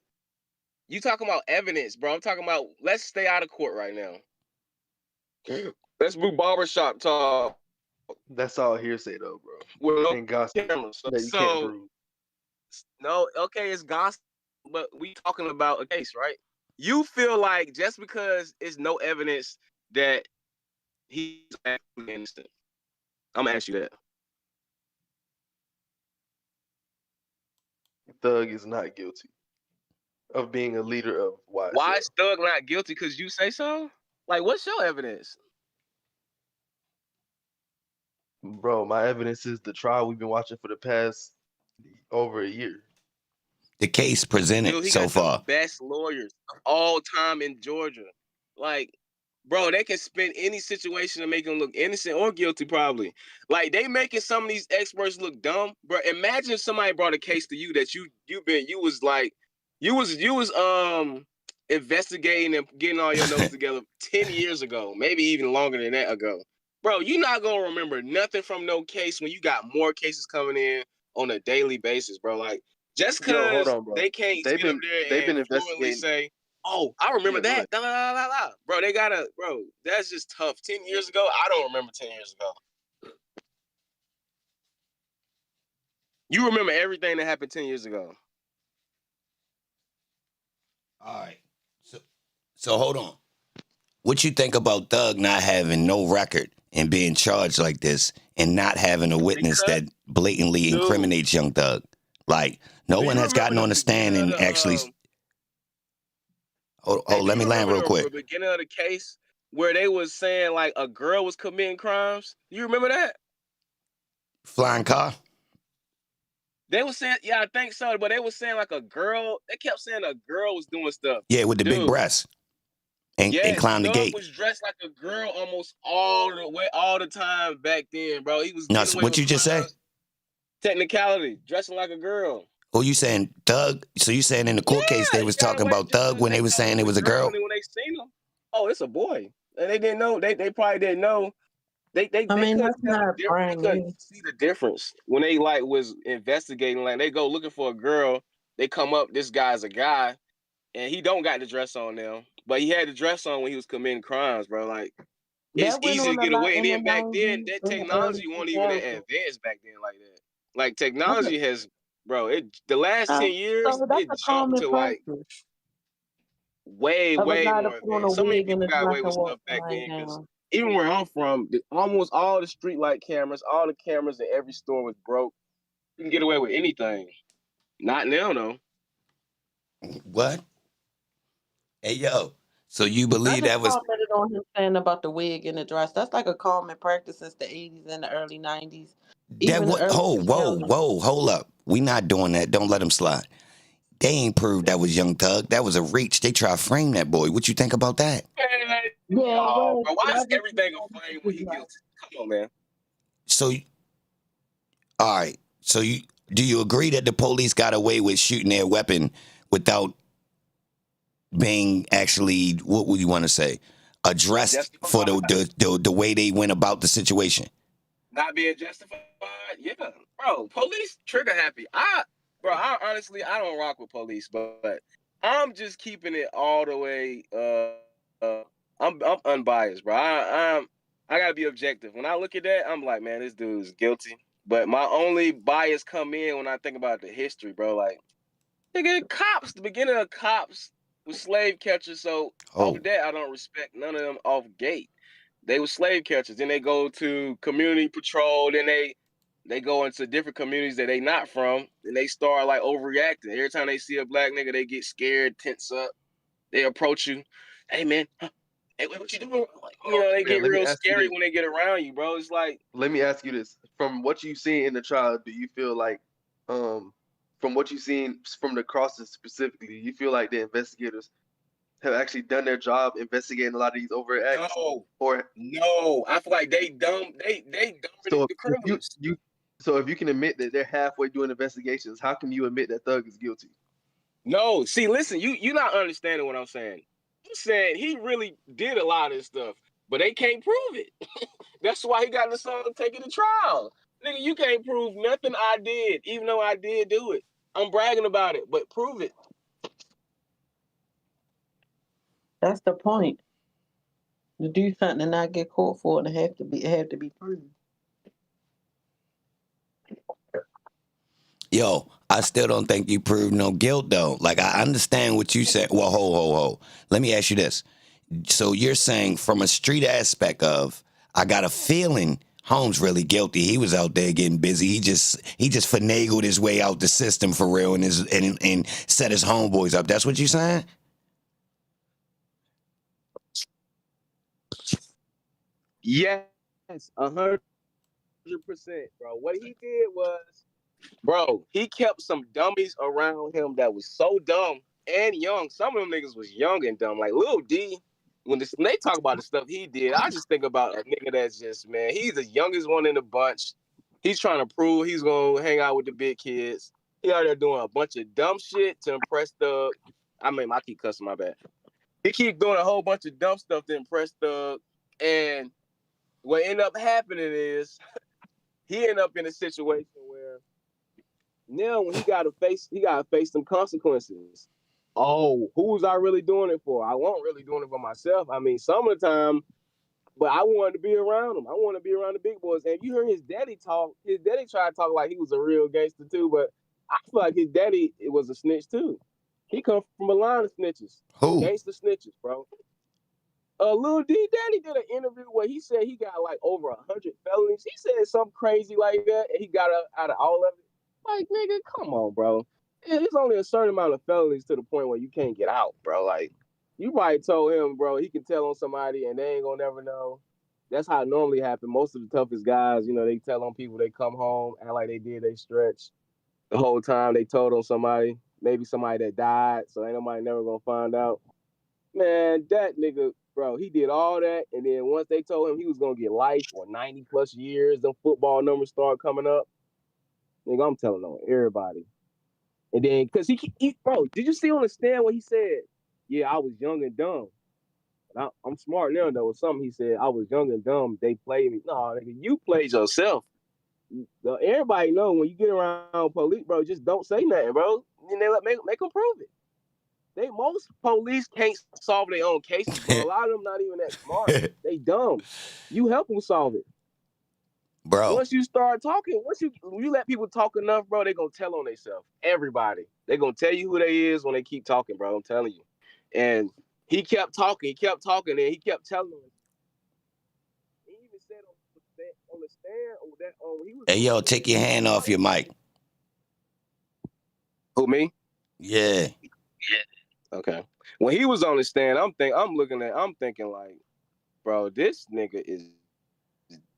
You talking about evidence, bro? I'm talking about. Let's stay out of court right now. Let's do barbershop talk. That's all hearsay, though, bro. Well, and gossip cameras. that you can't prove. No, okay, it's gossip, but we talking about a case, right? You feel like just because it's no evidence that he's actually innocent. I'm gonna ask you that. Thug is not guilty of being a leader of YSL. Why is Thug not guilty? Because you say so? Like, what's your evidence? Bro, my evidence is the trial we've been watching for the past over a year. The case presented so far. The best lawyers of all time in Georgia. Like, bro, they can spin any situation to make them look innocent or guilty, probably. Like, they making some of these experts look dumb. Bro, imagine if somebody brought a case to you that you was investigating and getting all your notes together 10 years ago, maybe even longer than that ago. Bro, you're not gonna remember nothing from no case when you got more cases coming in on a daily basis, bro. Like, just because they can't get up there and fluently say, "Oh, I remember that." Da, da, da, da, da. Bro, that's just tough. 10 years ago, I don't remember 10 years ago. You remember everything that happened 10 years ago. All right. So hold on. What you think about Thug not having no record and being charged like this and not having a witness that blatantly incriminates Young Thug? Like, no one has gotten on the stand and actually... let me land real quick. The beginning of the case where they was saying, like, a girl was committing crimes. You remember that? Flying car? They were saying, yeah, I think so, but they were saying, like, a girl... They kept saying a girl was doing stuff. Yeah, with the big breasts. And climbed the gate. Was dressed like a girl almost all the time back then, bro. He was... No, what you just say? Technicality. Dressing like a girl. Oh, you saying Thug? So you saying in the court case they was talking about Thug when they was saying it was a girl? When they seen him, oh, it's a boy. And they didn't know. They probably didn't know. They couldn't see the difference when they like was investigating. Like they go looking for a girl, they come up. This guy's a guy, and he don't got the dress on now, but he had the dress on when he was committing crimes, bro. Like it's easy to get away. And then back then, that technology wasn't even that advanced back then like that. Like technology has. Bro, the last 10 years, it jumped to like way more advanced. So many people got away with stuff back then. Because even where I'm from, almost all the street light cameras, all the cameras in every store was broke. You can get away with anything. Not now, though. What? Hey, yo. So you believe that was... I commented on him saying about the wig and the dress. That's like a common practice since the 80s and the early 90s. Whoa, hold up. We not doing that. Don't let him slide. They ain't proved that was Young Thug. That was a reach. They try to frame that boy. What you think about that? Bro, why is everything a frame when he guilty? Come on, man. So, all right. So do you agree that the police got away with shooting their weapon without being actually, what would you want to say, addressed for the way they went about the situation? Not being justified, yeah, bro. Police trigger happy. I honestly, I don't rock with police, but I'm just keeping it all the way. I'm unbiased, bro. I gotta be objective. When I look at that, I'm like, man, this dude's guilty. But my only bias come in when I think about the history, bro. Like, nigga, cops. The beginning of cops was slave catchers, so off that I don't respect none of them off gate. They were slave catchers. Then they go to community patrol. Then they go into different communities that they not from. And they start like overreacting. Every time they see a black nigga, they get scared, tense up. They approach you. Hey man, hey, what you doing? You know, they get let me real ask you scary this. when they get around you, bro. It's like, Let me ask you this. From what you've seen in the trial, do you feel like, from what you've seen from the crosses specifically, do you feel like the investigators have actually done their job investigating a lot of these overt acts? No, I feel like they dumb. They dumber than So the if criminals. so if you can admit that they're halfway doing investigations, how can you admit that Thug is guilty? No, see, listen, you not understanding what I'm saying. I'm saying he really did a lot of this stuff, but they can't prove it. That's why he got the song taking to trial. Nigga, you can't prove nothing I did, even though I did do it. I'm bragging about it, but prove it. That's the point. To do something and not get caught for it, it have to be proven. Yo, I still don't think you proved no guilt though. Like I understand what you said. Well, ho. Let me ask you this. So you're saying from a street aspect of, I got a feeling Holmes really guilty. He was out there getting busy. He just finagled his way out the system for real and set his homeboys up. That's what you're saying? Yes, 100%, bro. What he did was, bro, he kept some dummies around him that was so dumb and young. Some of them niggas was young and dumb. Like Lil D, when they talk about the stuff he did, I just think about a nigga that's just, man, he's the youngest one in the bunch. He's trying to prove he's going to hang out with the big kids. He out there doing a bunch of dumb shit to impress Thug. I keep cussing, my bad. He keep doing a whole bunch of dumb stuff to impress Thug. And what ended up happening is he ended up in a situation where now when he gotta face some consequences. Oh, who was I really doing it for? I wasn't really doing it for myself. I mean, some of the time, but I wanted to be around him. I wanted to be around the big boys. And you heard his daddy talk. His daddy tried to talk like he was a real gangster too, but I feel like his daddy was a snitch too. He come from a line of snitches. Who? Gangster snitches, bro. Lil D Daddy did an interview where he said he got like over 100 felonies. He said something crazy like that, and he got out of all of it. Like, nigga, come on, bro. It's only a certain amount of felonies to the point where you can't get out, bro. Like, you probably told him, bro, he can tell on somebody and they ain't gonna never know. That's how it normally happens. Most of the toughest guys, you know, they tell on people, they come home, act like they did, they stretch. The whole time they told on somebody, maybe somebody that died, so ain't nobody never gonna find out. Man, that nigga, bro, he did all that, and then once they told him he was gonna get life or 90 plus years, them football numbers start coming up. Nigga, I'm telling on everybody. And then, cause he bro, did you see on the stand what he said? Yeah, I was young and dumb. And I'm smart now though. With something he said, I was young and dumb. They played me. No, nigga, you played yourself. Everybody know when you get around police, bro, just don't say nothing, bro. And they make them prove it. Most police can't solve their own cases, bro. A lot of them not even that smart. They dumb. You help them solve it. Bro. Once you start talking, when you let people talk enough, bro, they gonna tell on themselves. Everybody. They gonna tell you who they is when they keep talking, bro. I'm telling you. And he kept talking, and he kept telling them. He even said on the stand, when he was. Hey, yo, take your hand off your mic. Who, me? Yeah. Okay. When he was on the stand, I'm thinking like, bro, this nigga is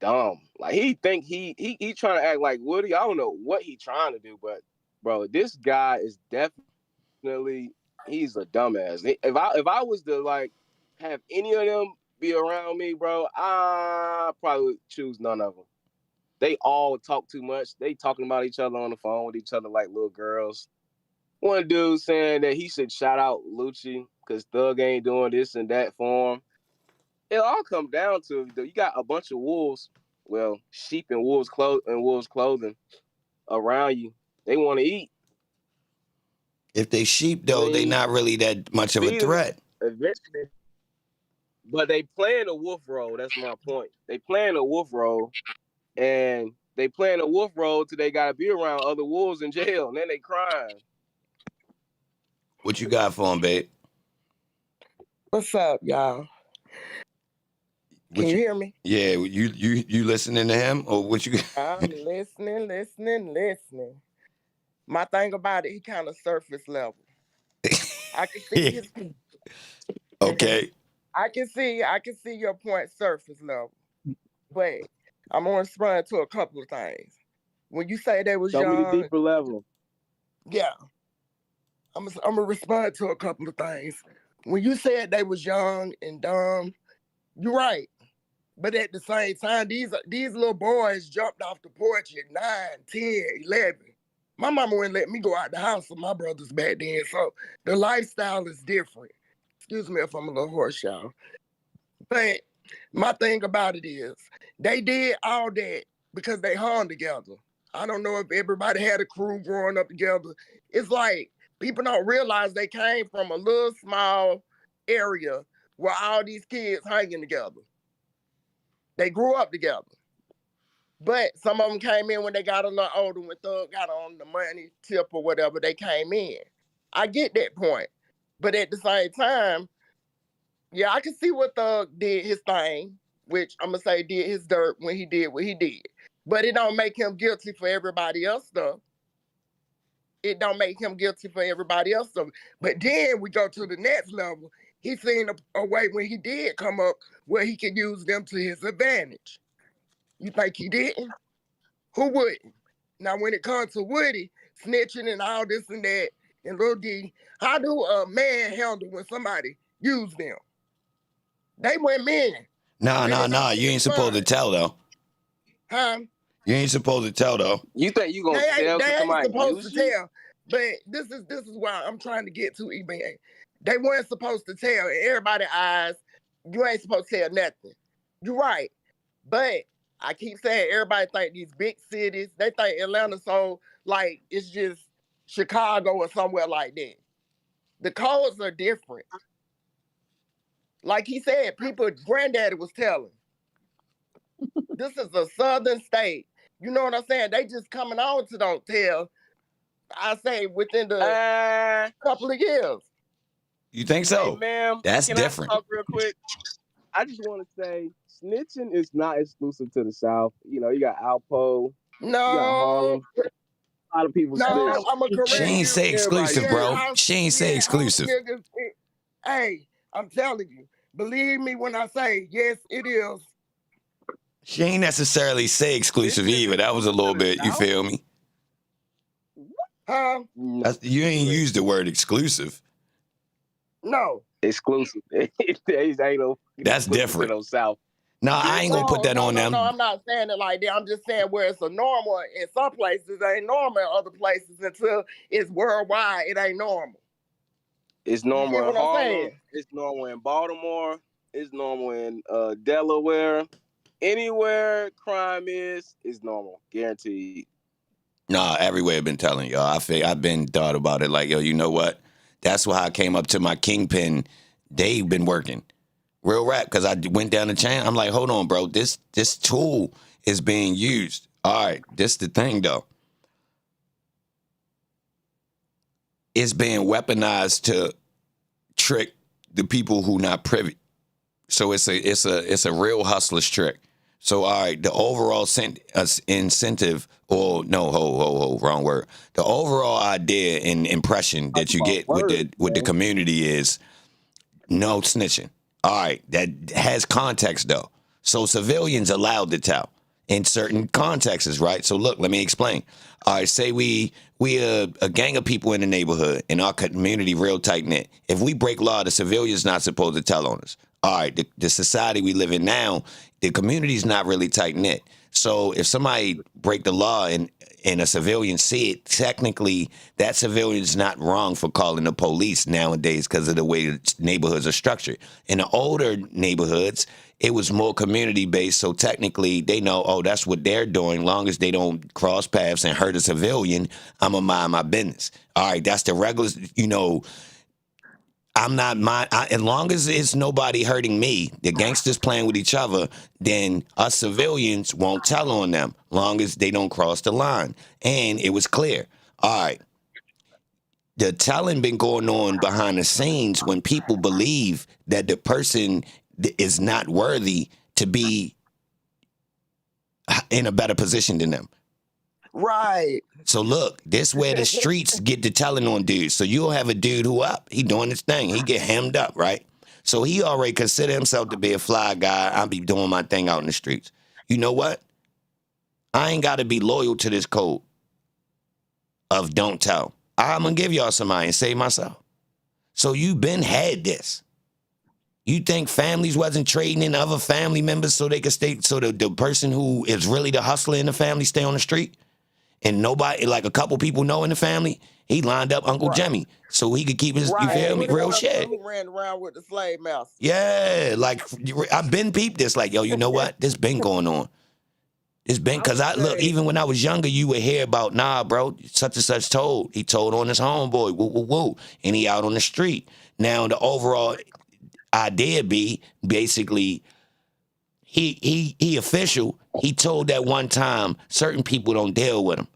dumb. Like he trying to act like Woody. I don't know what he trying to do, but bro, this guy is definitely he's a dumbass. If I was to like have any of them be around me, bro, I probably would choose none of them. They all talk too much. They talking about each other on the phone with each other like little girls. One dude saying that he should shout out Lucci because Thug ain't doing this and that for him. It all comes down to you got a bunch of wolves, well, sheep in wolves' clothing around you. They want to eat. If they sheep though, they not really that much of a threat. Eventually, but they playing a wolf role. That's my point. They playing a wolf role, and they playing a wolf role till they gotta be around other wolves in jail, and then they crying. What you got for him, babe? What's up, y'all? Can you hear me? Yeah, you listening to him or what you? I'm listening. My thing about it, he kind of surface level. I can see his. Okay. I can see your point surface level, but I'm gonna respond to a couple of things. When you say they was Show me the young, deeper level. yeah, I'm gonna respond to a couple of things. When you said they was young and dumb, you're right. But at the same time, these little boys jumped off the porch at 9, 10, 11. My mama wouldn't let me go out the house with my brothers back then, so the lifestyle is different. Excuse me if I'm a little hoarse, y'all. But my thing about it is, they did all that because they hung together. I don't know if everybody had a crew growing up together. It's like people don't realize they came from a little small area where all these kids hanging together. They grew up together. But some of them came in when they got a little older, when Thug got on the money tip or whatever, they came in. I get that point. But at the same time, yeah, I can see what Thug did his thing, which I'm going to say did his dirt when he did what he did. But it don't make him guilty for everybody else stuff. It don't make him guilty for everybody else stuff. But then we go to the next level. He seen a way when he did come up where he could use them to his advantage. You think he didn't? Who wouldn't? Now, when it comes to Woody, snitching and all this and that, and Lil D, how do a man handle when somebody use them? They went men. Nah. You ain't supposed to tell though. Huh? You ain't supposed to tell though. You think you gonna tell They ain't somebody supposed to use you? tell. But this is why I'm trying to get to EBAN. They weren't supposed to tell. In everybody's eyes, you ain't supposed to tell nothing. You're right. But I keep saying everybody think these big cities, they think Atlanta so like it's just Chicago or somewhere like that. The codes are different. Like he said, people, granddaddy was telling. This is a southern state. You know what I'm saying? They just coming on to don't tell. I say within the couple of years. You think so? Hey, ma'am, That's can different. I talk real quick? I just want to say snitching is not exclusive to the South. You know, you got Alpo, you got Harlem. No, A lot of people no, snitch. I'm going to She correct ain't you. say Everybody exclusive, snitch. bro. She ain't say exclusive. Niggas, hey, I'm telling you. Believe me when I say, yes, it is. She ain't necessarily say exclusive Snitching is either. That was a little exclusive to bit, the you South? feel me? Huh? No, You ain't used the word exclusive. No. exclusive. Ain't no That's exclusive different. to the South. No, I ain't gonna put that on them. No, I'm not saying it like that. I'm just saying where it's a normal in some places, it ain't normal in other places until it's worldwide. It ain't normal. It's You normal get in what I'm Harlem. saying? It's normal in Baltimore. It's normal in Delaware. Anywhere crime is normal, guaranteed. Nah, everywhere I've been telling y'all. I've been thought about it like, yo, you know what? That's why I came up to my kingpin. They've been working. Real rap, because I went down the chain. I'm like, hold on, bro. This tool is being used. All right, this the thing though. It's being weaponized to trick the people who not privy. So it's a real hustler's trick. So all right, the overall incentive, or no, wrong word. The overall idea and impression that you get with the community is no snitching. All right, that has context though. So civilians allowed to tell in certain contexts, right? So look, let me explain. All right, say we a gang of people in the neighborhood, in our community real tight knit. If we break law, the civilian's not supposed to tell on us. All right, the society we live in now, the community's not really tight knit. So if somebody break the law and a civilian see it, technically that civilian's not wrong for calling the police nowadays because of the way the neighborhoods are structured. In the older neighborhoods, it was more community based, so technically they know, oh, that's what they're doing. Long as they don't cross paths and hurt a civilian, I'm gonna mind my business. All right, that's the regular, I'm not as long as it's nobody hurting me, the gangsters playing with each other, then us civilians won't tell on them, long as they don't cross the line. And it was clear. All right, the telling been going on behind the scenes when people believe that the person is not worthy to be in a better position than them. Right. So look, this where the streets get to telling on dudes. So you'll have a dude who he doing his thing. He get hemmed up, right? So he already consider himself to be a fly guy. I'll be doing my thing out in the streets. You know what? I ain't got to be loyal to this code of don't tell. I'm going to give y'all somebody and save myself. So you been had this. You think families wasn't trading in other family members so they could stay, so the person who is really the hustler in the family stay on the street? And nobody, like a couple people know in the family, he lined up Uncle Jemmy so he could keep his, you feel me, real shit. Who ran around with the slave master? Yeah, like I've been peeped this, like, yo, you know what? This been going on. It's been, because look, even when I was younger, you would hear about, nah, bro, such and such told. He told on his homeboy, woo, woo, woo, and he out on the street. Now, the overall idea be, basically, he official. He told that one time, certain people don't deal with him.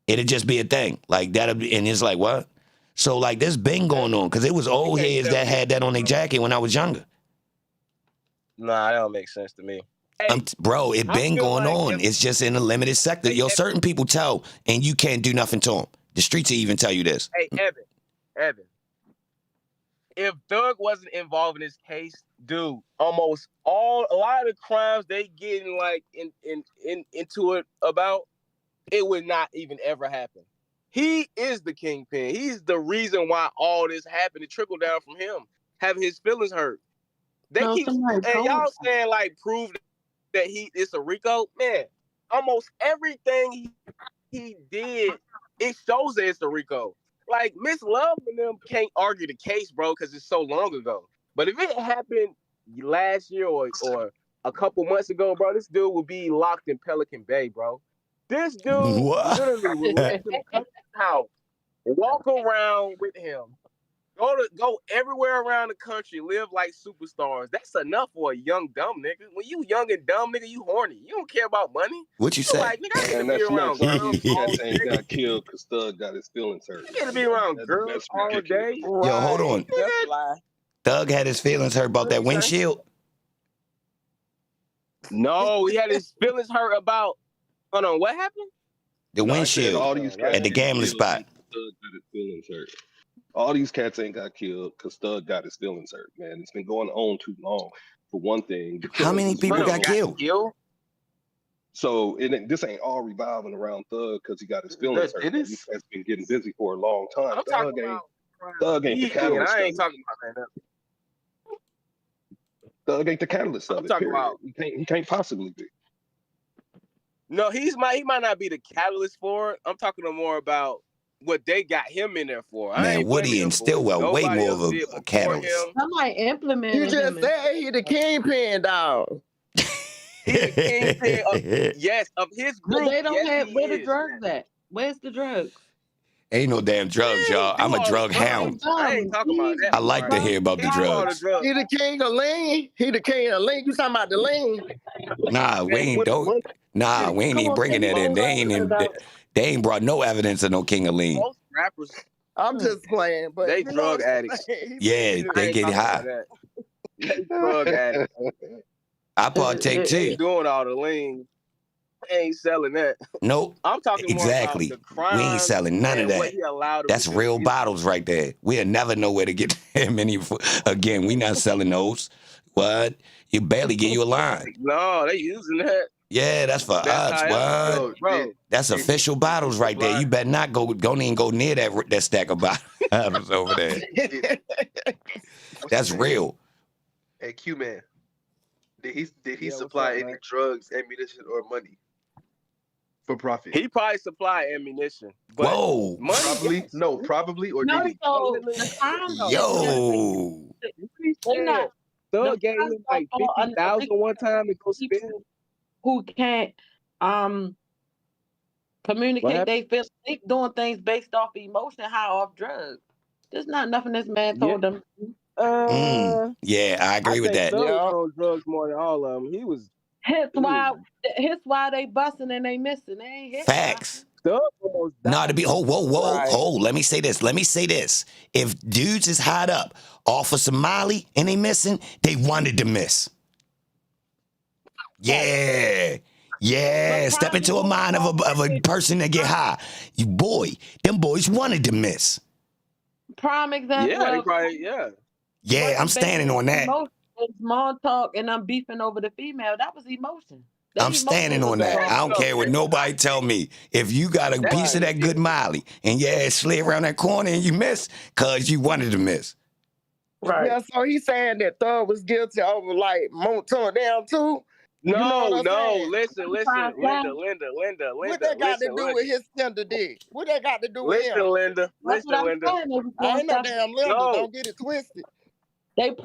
It'll just be a thing. Like, that'll be, and it's like, what? So, like, this been going on, because it was old heads that had that on their jacket when I was younger. Nah, that don't make sense to me. Bro, it been going on. It's just in a limited sector. Yo, certain people tell, and you can't do nothing to them. The streets will even tell you this. Hey, Evan. If Thug wasn't involved in this case, dude, a lot of the crimes they getting like into it about, it would not even ever happen. He is the kingpin. He's the reason why all this happened. It trickled down from him, having his feelings hurt. They keep, and y'all saying like prove that it's a RICO. Man, almost everything he did, it shows that it's a RICO. Like, Miss Love and them can't argue the case, bro, because it's so long ago. But if it happened last year or a couple months ago, bro, this dude would be locked in Pelican Bay, bro. This dude literally would let him come to his house, walk around with him, go everywhere around the country, live like superstars. That's enough for a young, dumb nigga. When you young and dumb, nigga, you horny. You don't care about money. What you say? Like, nigga, I get to be around girls all Cats ain't day. got killed because Thug got his feelings hurt. You get to be around girls all day. Yo, hold on. That's a lie. Thug had his feelings hurt about that windshield. No, he had his feelings hurt about. Hold on, what happened? The windshield all these cats at the gambling spot. Thug got his feelings hurt. All these cats ain't got killed because Thug got his feelings hurt, man. It's been going on too long. For one thing, How many people got killed? So this ain't all revolving around Thug because he got his feelings hurt. These cats been getting busy for a long time. Thug ain't the catalyst. I ain't talking about that. Thug ain't the catalyst of it. I'm talking about. He can't possibly be. No, he might not be the catalyst for it. I'm talking more about what they got him in there for. Man, Woody and Stillwell way more of a catalyst. Somebody implemented You just said he the kingpin, dog. He's the kingpin of his group. But they don't have where the drugs at. Where's the drugs? Ain't no damn drugs, y'all. I'm a drug hound. I ain't talking about that. I like to hear about the drugs. He the king of lean. He the king of lean. You talking about the lean? Nah, we ain't even bringing that in. They ain't brought no evidence of no king of lean. Most rappers, I'm just playing, but they drug addicts. Yeah, they get high. They drug addicts. I partake They too. doing all the lean. They ain't selling that. Nope. I'm talking exactly. More about the crime. We ain't selling none of that. That's real bottles right there. We'll never know where to get them any. Again, we not selling those. What? You barely get you a line. No, they using that. Yeah, that's for us. What? Bro, that's official bottles right there. You better not don't even go near that stack of bottles over there. That's real. Hey, Q-Man, did he supply any drugs, ammunition, or money for profit? He probably supplied ammunition. But whoa. Money, probably, or No, did he? so the crime, Yo. they're not. Thug gave him like 50,000 one time to go spend. Who can't communicate they feel they doing things based off emotion, high off drugs. There's not nothing this man told them. Yeah, I agree with that. Thug was on drugs more than all of them. He was. Hence why they busting and they missing. They ain't hit. Facts. Thug almost died. Nah, to be whoa. Let me say this. If dudes is hot up off of Somali and they missing, they wanted to miss. Yeah. Step into a mind of a person that get high. You boy, them boys wanted to miss. Prime example. Yeah, they probably, Yeah, I'm standing on that. Small talk, and I'm beefing over the female. That was emotion. I'm standing on that. I don't care what nobody tell me. If you got a piece of that good Molly and your ass slid around that corner and you miss, cause you wanted to miss. Right. Yeah, so he's saying that Thug was guilty over like Montana down too. No, listen, Linda. What that got to do with his tender dick? What that got to do with him? Linda. I ain't no damn Linda. No. Don't get it twisted. They had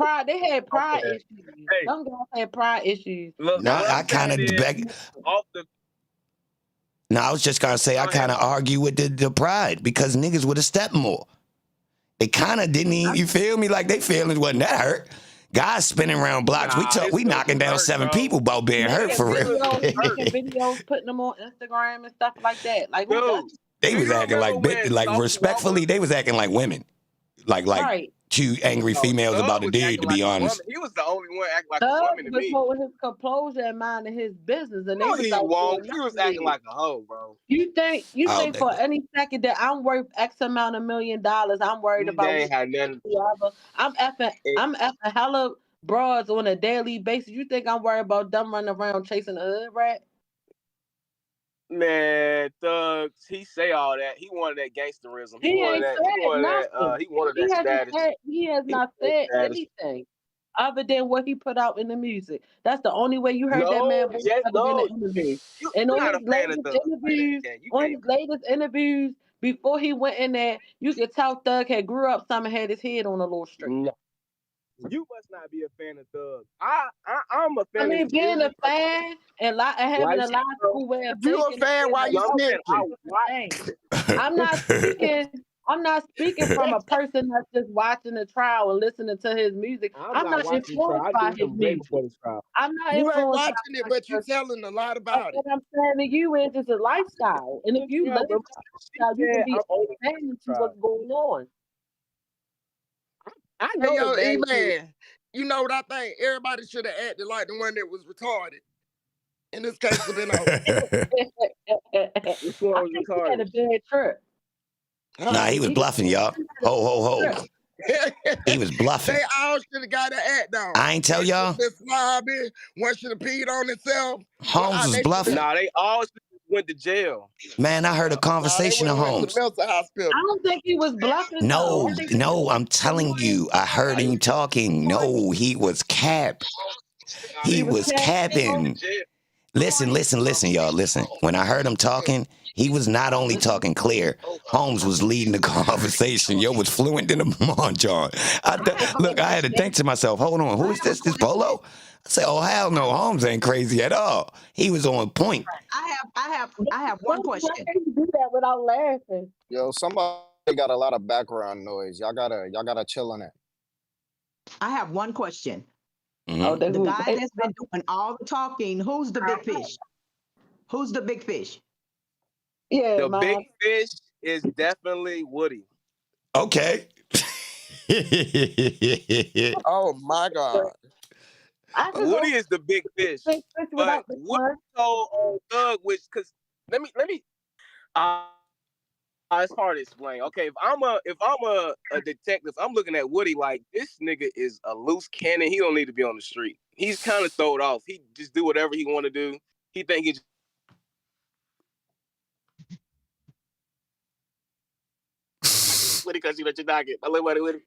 pride issues. Hey. Some guys had pride issues. Look, I kind of I was just gonna say I kind of argue with the pride because niggas would have stepped more. They kind of didn't even, you feel me? Like they feelings wasn't that hurt. Guys spinning around blocks. We knocking down 7 people about being hurt for real. Videos, putting them on Instagram and stuff like that. Like, dude, they was acting like respectfully. They was acting like women, like two angry females about a dude. To be honest, he was the only one acting like a woman to me. With his composure and minding his business, and he was acting like a hoe, bro. You think for any second that I'm worth X amount of $1 million? I'm worried about. I'm effing hella broads on a daily basis. You think I'm worried about them running around chasing a hood rat? Man, Thug, he say all that. He wanted that gangsterism. He wanted that status. He has not said anything other than what he put out in the music. That's the only way you heard that man in the interview. And on his latest interviews, before he went in there, you could tell Thug had grew up some and had his head on a little straight. No. You must not be a fan of Thug. I'm a fan. I mean, being a fan and having a logical way of thinking. You a fan while you snitching? I'm not speaking from a person that's just watching the trial and listening to his music. I'm not influenced by his music. I'm not influenced. You ain't watching it, but you're telling a lot about it. What I'm saying to you is it's a lifestyle, and if you live lifestyle, you can be open to what's going on. I know, EBAN, you know what I think? Everybody should have acted like the one that was retarded. In this case, would have been over. I think he had a bad trip. Nah, he was bluffing, y'all. Ho. He was bluffing. They all should have got an act on. I ain't tell y'all. One should have peed on himself. Holmes was bluffing. Nah, they all went to jail. Man, I heard a conversation of Holmes. I don't think he was bluffing. No, I'm telling you. I heard him talking. No, he was capped. He was capping. Listen, y'all. Listen. When I heard him talking, he was not only talking clear. Holmes was leading the conversation. Yo was fluent in the Monjon. Look, I had to think to myself, hold on, who is this? This Polo? I said, oh, hell no, Holmes ain't crazy at all. He was on point. I have one question. You do that without laughing. Yo, somebody got a lot of background noise. Y'all gotta chill on it. I have one question. Mm-hmm. The guy that's been doing all the talking, who's the big fish? Who's the big fish? Yeah, the big fish is definitely Woody. Okay. Oh my God. Woody is the big fish. But Woody told Thug, because let me it's hard to explain. Okay, if I'm a detective, I'm looking at Woody like this nigga is a loose cannon. He don't need to be on the street. He's kind of throwed off. He just do whatever he want to do. He think he Woody because you let your dog get. I live Woody.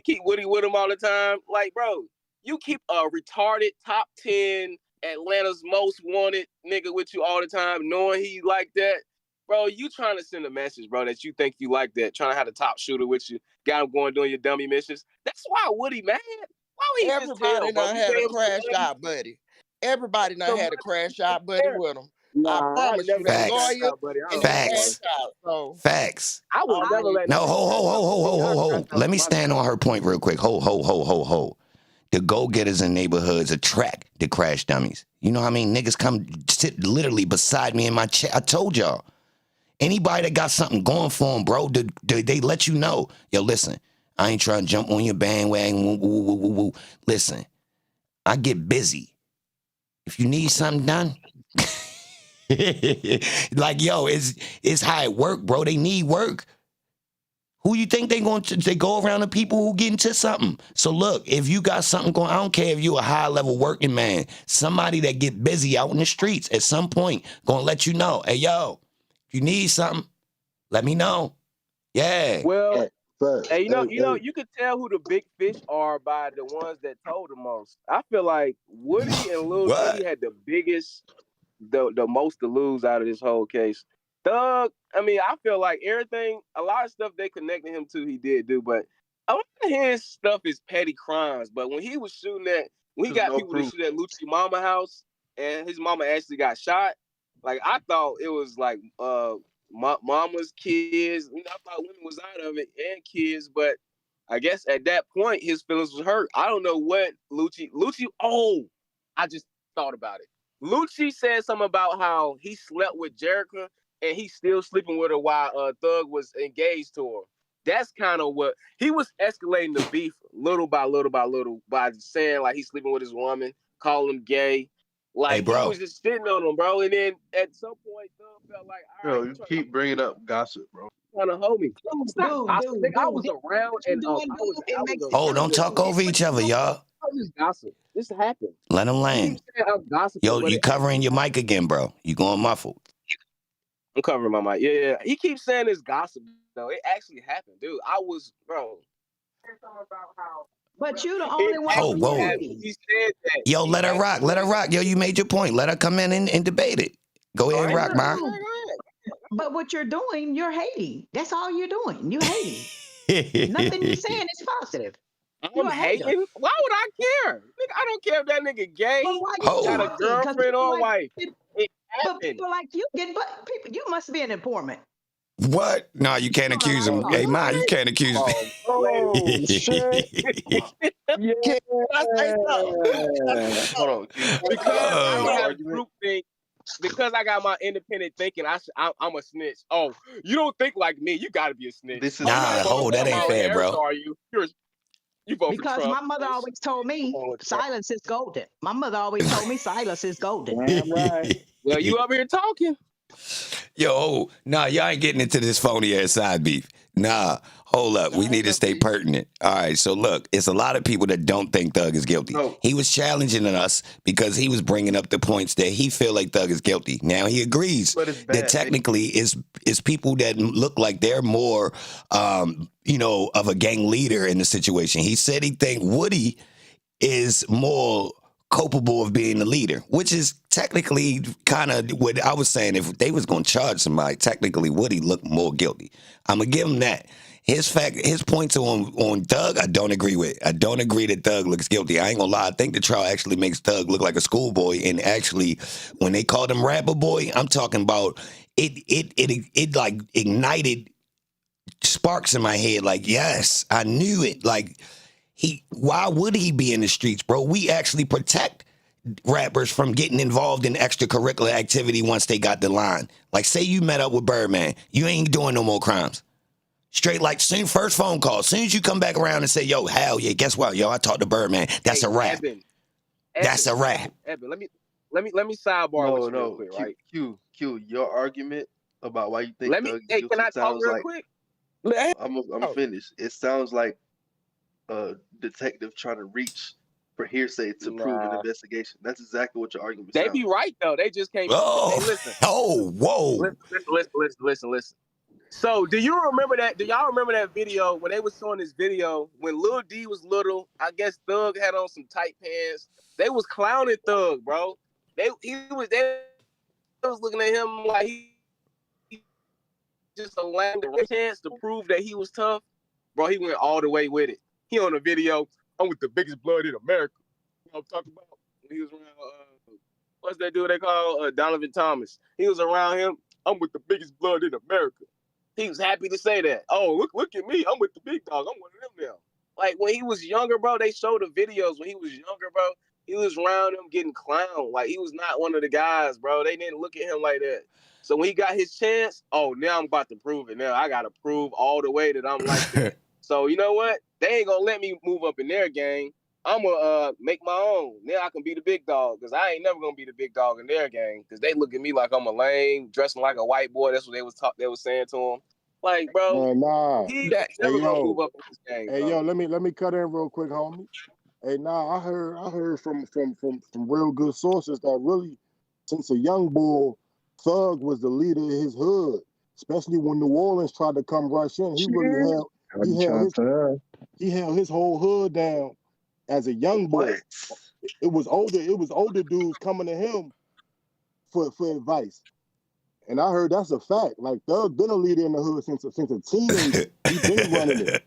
Keep Woody with him all the time. Like, bro, you keep a retarded top 10 Atlanta's most wanted nigga with you all the time, knowing he like that. Bro, you trying to send a message, bro, that you think you like that, trying to have the top shooter with you, got him going doing your dummy missions. That's why Woody mad. Why would he Everybody done had a crash out buddy. Everybody done had a crash out buddy with him. I promise you that lawyer. Facts. I would never let no, ho. Let me stand on her point real quick. Ho. The go-getters in neighborhoods attract the crash dummies. You know how I mean? Niggas come sit literally beside me in my chair. I told y'all. Anybody that got something going for them, bro, they let you know. Yo, listen, I ain't trying to jump on your bandwagon. Woo. Listen, I get busy. If you need something done, like yo, it's how it work, bro. They need work. Who you think they go around the people who get into something? So look, if you got something going, I don't care if you a high level working man, somebody that get busy out in the streets at some point gonna let you know, hey yo, if you need something, let me know. Yeah. Well, hey, you could tell who the big fish are by the ones that told the most. I feel like Woody and Lil D had the biggest, the most to lose out of this whole case. Thug, I mean, I feel like everything, a lot of stuff they connected him to, he did do, but a lot of his stuff is petty crimes. But when he was shooting when he got people to shoot at Lucci Mama house, and his mama actually got shot, like I thought it was like mama's kids. I thought women was out of it and kids, but I guess at that point his feelings was hurt. I don't know what Lucci. Oh, I just thought about it. Lucci said something about how he slept with Jerica and he's still sleeping with her while Thug was engaged to her. That's kind of what he was escalating the beef little by little by saying like he's sleeping with his woman, calling him gay. Like he was just sitting on him, bro. And then at some point, Thug felt like, all right, you keep bringing up gossip, bro. Trying to hold me. I was around and oh, don't talk over each other, y'all. Just gossip. This happened. Let him land. Yo, you covering your mic again, bro. You going muffled. I'm covering my mic. Yeah. He keeps saying this gossip, though. It actually happened, dude. I was, bro. But you the only one. Oh, whoa. He said that. Yo, let her rock. Let her rock. Yo, you made your point. Let her come in and debate it. Go ahead and rock, Ma. But what you're doing, you're hating. That's all you're doing. You're hating. Nothing you're saying is positive. I'm hating? Why would I care? Nigga, I don't care if that nigga gay, got a girlfriend or wife. But people like you you must be an informant. What? No, you can't accuse him. Hey, Ma, you can't accuse him. Oh, shit. Yeah. Hold on. Because I got my independent thinking, I'm a snitch. Oh, you don't think like me. You got to be a snitch. That ain't fair, bro. Are you? You vote because for Trump. My mother always told me silence is golden. My mother always told me silence is golden. Right. Well, you up here talking. Yo, nah, y'all ain't getting into this phony ass side beef. Nah, hold up. We need to stay pertinent. All right, so look, it's a lot of people that don't think Thug is guilty. No. He was challenging us because he was bringing up the points that he feel like Thug is guilty. Now he agrees that technically is people that look like they're more, of a gang leader in the situation. He said he think Woody is more culpable of being the leader, which is technically kind of what I was saying. If they was going to charge somebody, technically Woody looked more guilty. I'm going to give him that. His points on Thug, I don't agree with. I don't agree that Thug looks guilty. I ain't going to lie. I think the trial actually makes Thug look like a schoolboy. And actually, when they called him Rapper Boy, I'm talking about it like ignited sparks in my head. Like, yes, I knew it. Like, why would he be in the streets, bro? We actually protect rappers from getting involved in extracurricular activity once they got the line. Like, say you met up with Birdman, you ain't doing no more crimes. Straight like first phone call. As soon as you come back around and say, yo, hell yeah, guess what? Yo, I talked to Birdman. That's a rap. Evan, that's a rap. Evan, let me sidebar with you real quick, right? Q, your argument about why you think Thug can I talk real quick? I'm finished. It sounds like a detective trying to reach for hearsay to prove an investigation. That's exactly what your argument sounds. They be right though. They just can't. Oh, hey, listen. Oh, whoa. Listen. So, do y'all remember that video when they was showing this video when Lil D was little? I guess Thug had on some tight pants. They was clowning Thug, bro. They was looking at him like he just a lame chance to prove that he was tough. Bro, he went all the way with it. He on the video, I'm with the biggest blood in America. You know what I'm talking about? When he was around, what's that dude they call Donovan Thomas? He was around him, I'm with the biggest blood in America. He was happy to say that. Oh, look at me, I'm with the big dog. I'm one of them now. Like, when he was younger, bro, they showed the videos when he was younger, bro. He was around him getting clowned. Like, he was not one of the guys, bro. They didn't look at him like that. So when he got his chance, now I'm about to prove it. Now I got to prove all the way that I'm like that. So you know what? They ain't going to let me move up in their game. I'ma make my own. Now I can be the big dog, because I ain't never gonna be the big dog in their gang, because they look at me like I'm a lame, dressing like a white boy. That's what they was saying to him. Like, bro, Man, nah. he That, never Hey, gonna move yo. up in this game, Hey, bro. yo, let me cut in real quick, homie. Hey, nah, I heard from real good sources that really, since a young boy, Thug was the leader of his hood. Especially when New Orleans tried to come rush in, he held his whole hood down as a young boy. It was older dudes coming to him for advice. And I heard that's a fact. Like Thug been a leader in the hood since a teenager. He been running it.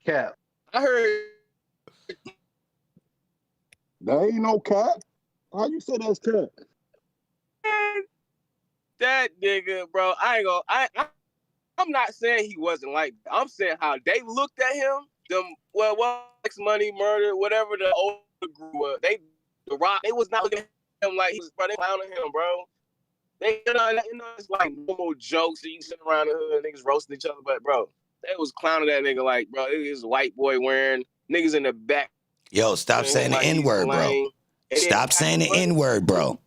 Cap. I heard There ain't no cap. How you say that's cap? that nigga, bro. I'm not saying he wasn't like that. I'm saying how they looked at him. Wax Money, Murder, whatever the older group was. The Rock, they was not looking at him like he was, bro. They clowning him, bro. They, it's like normal jokes that you sit around the hood, niggas roasting each other, but bro, they was clowning that nigga like, bro, it is a white boy wearing niggas in the back. Yo, stop saying the N-word, bro. Stop saying the N-word, bro.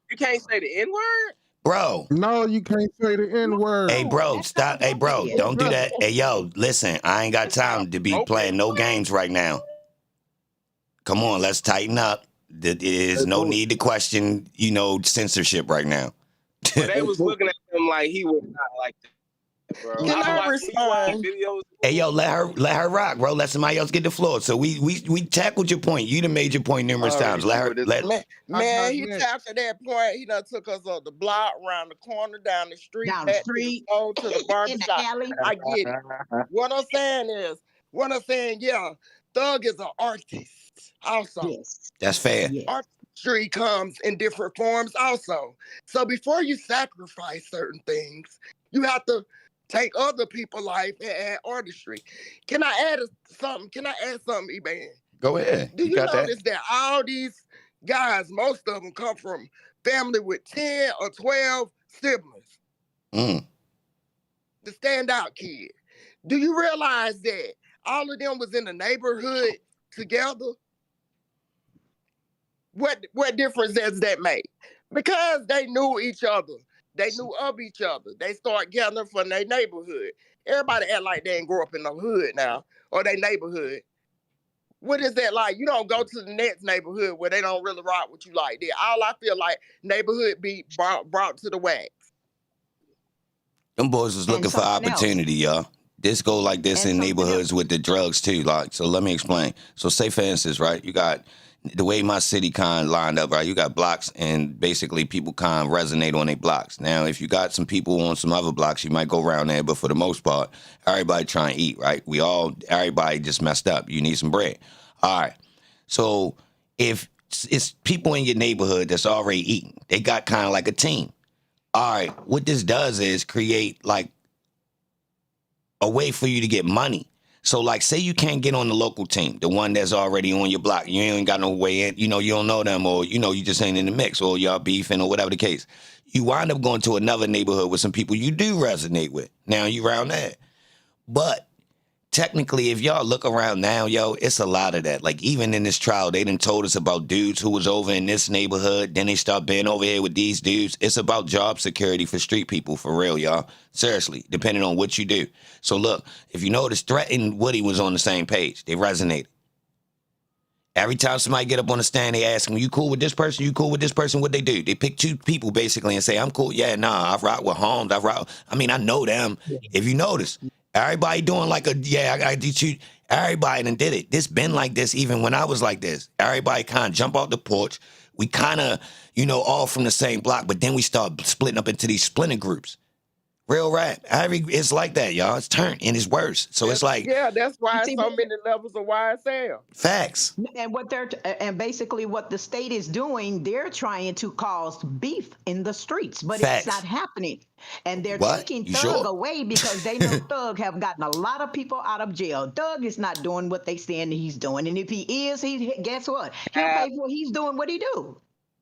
You can't say the N-word? Bro. No, you can't say the N-word. Hey, bro, stop. Hey, bro, don't do that. Hey, yo, listen, I ain't got time to be playing no games right now. Come on, let's tighten up. There is no need to question, censorship right now. But they was looking at him like he was not like that, bro. Can I respond? Videos. Hey, yo, let her rock, bro. Let somebody else get the floor. So we tackled your point. You done made your point numerous times. Let her. Man, he tackled that point. He done took us up the block, around the corner, down the street, Down the street, to the barber in the shop. alley. I get it. What I'm saying, yeah, Thug is an artist also. Yes. That's fair. Yes. Artistry comes in different forms also. So before you sacrifice certain things, you have to take other people's life and add artistry. Can I add something? EBAN? Go ahead. Do you notice that all these guys, most of them come from family with 10 or 12 siblings? The standout kid. Do you realize that all of them was in the neighborhood together? What difference does that make? Because they knew each other. They knew of each other. They start gathering from their neighborhood. Everybody act like they ain't grow up in the hood now, or their neighborhood. What is that like? You don't go to the next neighborhood where they don't really rock with you like that. All I feel like neighborhood be brought to the wax. Them boys was looking for opportunity, y'all. This go like this in neighborhoods with the drugs too. Like, so let me explain. So say for instance, right, you got the way my city kind lined up, right? You got blocks and basically people kind resonate on their blocks. Now, if you got some people on some other blocks, you might go around there, but for the most part, everybody trying to eat, right? Everybody just messed up. You need some bread. All right. So if it's people in your neighborhood that's already eating, they got kind of like a team. All right. What this does is create like a way for you to get money. So, like, say you can't get on the local team, the one that's already on your block. You ain't got no way in. You don't know them, or, you just ain't in the mix, or y'all beefing, or whatever the case. You wind up going to another neighborhood with some people you do resonate with. Now you around that. But technically, if y'all look around now, yo, it's a lot of that. Like, even in this trial, they done told us about dudes who was over in this neighborhood. Then they start being over here with these dudes. It's about job security for street people, for real, y'all. Seriously, depending on what you do. So look, if you notice, Threat and Woody was on the same page. They resonated. Every time somebody get up on the stand, they ask them, you cool with this person? You cool with this person? What they do? They pick two people, basically, and say, I'm cool. Yeah, nah, I rock with Holmes. I know them. If you notice, everybody doing like I did you. Everybody done did it. This been like this even when I was like this. Everybody kind of jump off the porch. We kind of, all from the same block, but then we start splitting up into these splinter groups. Real rap. It's like that, y'all. It's turned and it's worse. So it's like, yeah, that's why it's so many levels of YSL. Facts. And basically what the state is doing, they're trying to cause beef in the streets, but Facts. It's not happening. And they're taking You Thug sure? away because they know Thug have gotten a lot of people out of jail. Thug is not doing what they saying he's doing, and if he is, guess what? He'll pay for. He's doing what he do.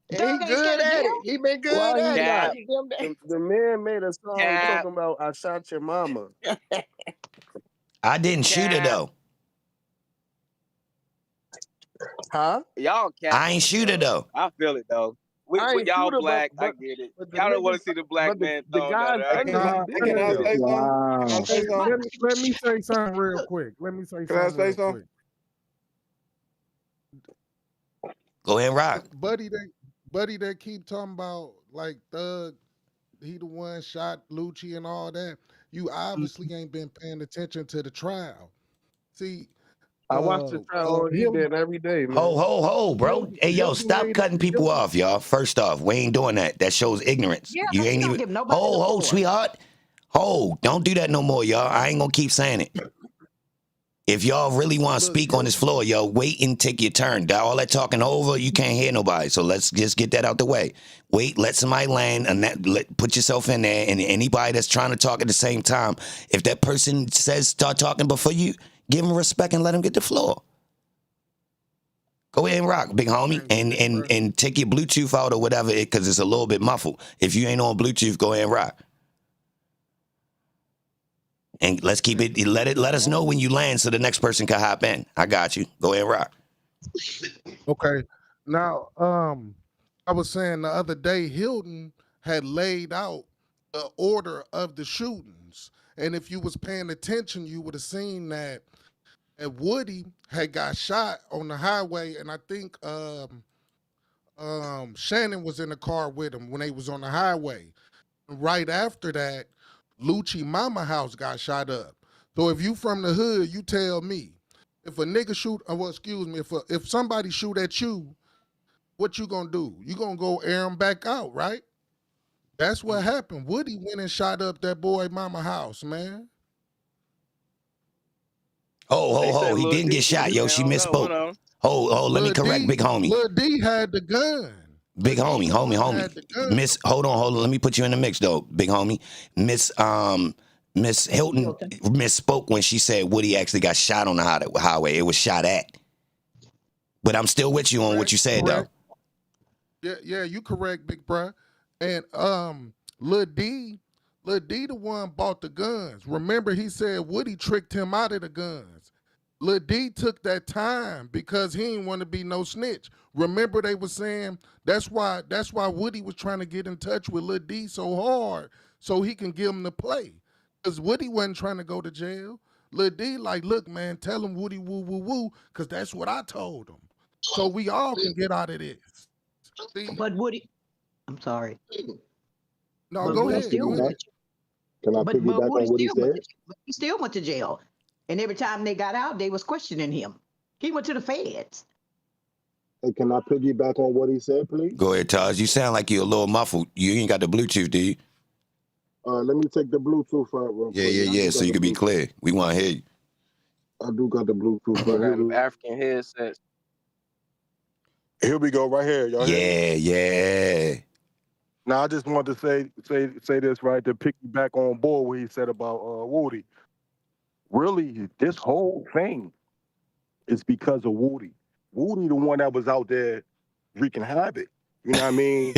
He good at it. He been good at it. The man made a song talking about I shot your mama. I didn't shoot her though. Huh? Y'all I ain't shoot her though. I feel it though. I With ain't y'all shooter, black, I but get it. the Y'all don't want niggas, to see the black but man the thrown down guys there. I get under it. him Can did I it though. say something? Can I Wow. say something? Let me say something real quick. Can I say something? Go ahead and rock. Buddy, they keep talking about like Thug, he the one shot Lucci and all that. You obviously ain't been paying attention to the trial. See, I watch the trial on Hilton, EBAN every day, Ho, man. ho, ho, bro. Hey, yo, stop cutting people off, y'all. First off, we ain't doing that. That shows ignorance. Yeah, You 'cause he ain't don't even. give nobody the Ho, floor. sweetheart. Ho, don't do that no more, y'all. I ain't gonna keep saying it. If y'all really want to speak on this floor, yo, wait and take your turn. All that talking over, you can't hear nobody. So let's just get that out the way. Wait, let somebody land, and put yourself in there. And anybody that's trying to talk at the same time, if that person says start talking before you, give them respect and let them get the floor. Go ahead and rock, big homie, and take your Bluetooth out or whatever, because it's a little bit muffled. If you ain't on Bluetooth, go ahead and rock. And let's keep it. Let us know when you land, so the next person can hop in. I got you. Go ahead and rock. Okay. Now, I was saying the other day, Hilton had laid out the order of the shootings, and if you was paying attention, you would have seen that Woody had got shot on the highway, and I think Shannon was in the car with him when they was on the highway. Right after that, Lucci mama house got shot up. So if you from the hood, you tell me. If a nigga shoot, well, excuse me, if somebody shoot at you, what you gonna do? You gonna go air them back out, right? That's what happened. Woody went and shot up that boy mama house, man. Ho, he didn't get shot, yo. She misspoke. Ho, let me correct big homie. Lil D had the gun. Big homie. Hold on. Let me put you in the mix though, big homie. Miss Hilton misspoke when she said Woody actually got shot on the highway. It was shot at. But I'm still with you on what you said though. Yeah, you correct, big bruh. And Lil D the one bought the guns. Remember, he said Woody tricked him out of the guns. Lil D took that time because he didn't want to be no snitch. Remember, they were saying that's why Woody was trying to get in touch with Lil D so hard so he can give him the play. Because Woody wasn't trying to go to jail. Lil D like, look, man, tell him Woody woo woo woo, because that's what I told him. So we all can get out of this. See? But Woody, I'm sorry. No, go ahead. Can I piggyback on what he said? He still went to jail. And every time they got out, they was questioning him. He went to the feds. Hey, can I piggyback on what he said, please? Go ahead, Taj. You sound like you're a little muffled. You ain't got the Bluetooth, do you? Let me take the Bluetooth out real quick. Yeah, so you can be clear. We want to hear you. I do got the Bluetooth. African headsets. Here we go, right here. Y'all hear me? Yeah. Now, I just wanted to say this right to piggyback on board what he said about Woody. Really, this whole thing is because of Woody. Woody, the one that was out there wreaking havoc. You know what I mean?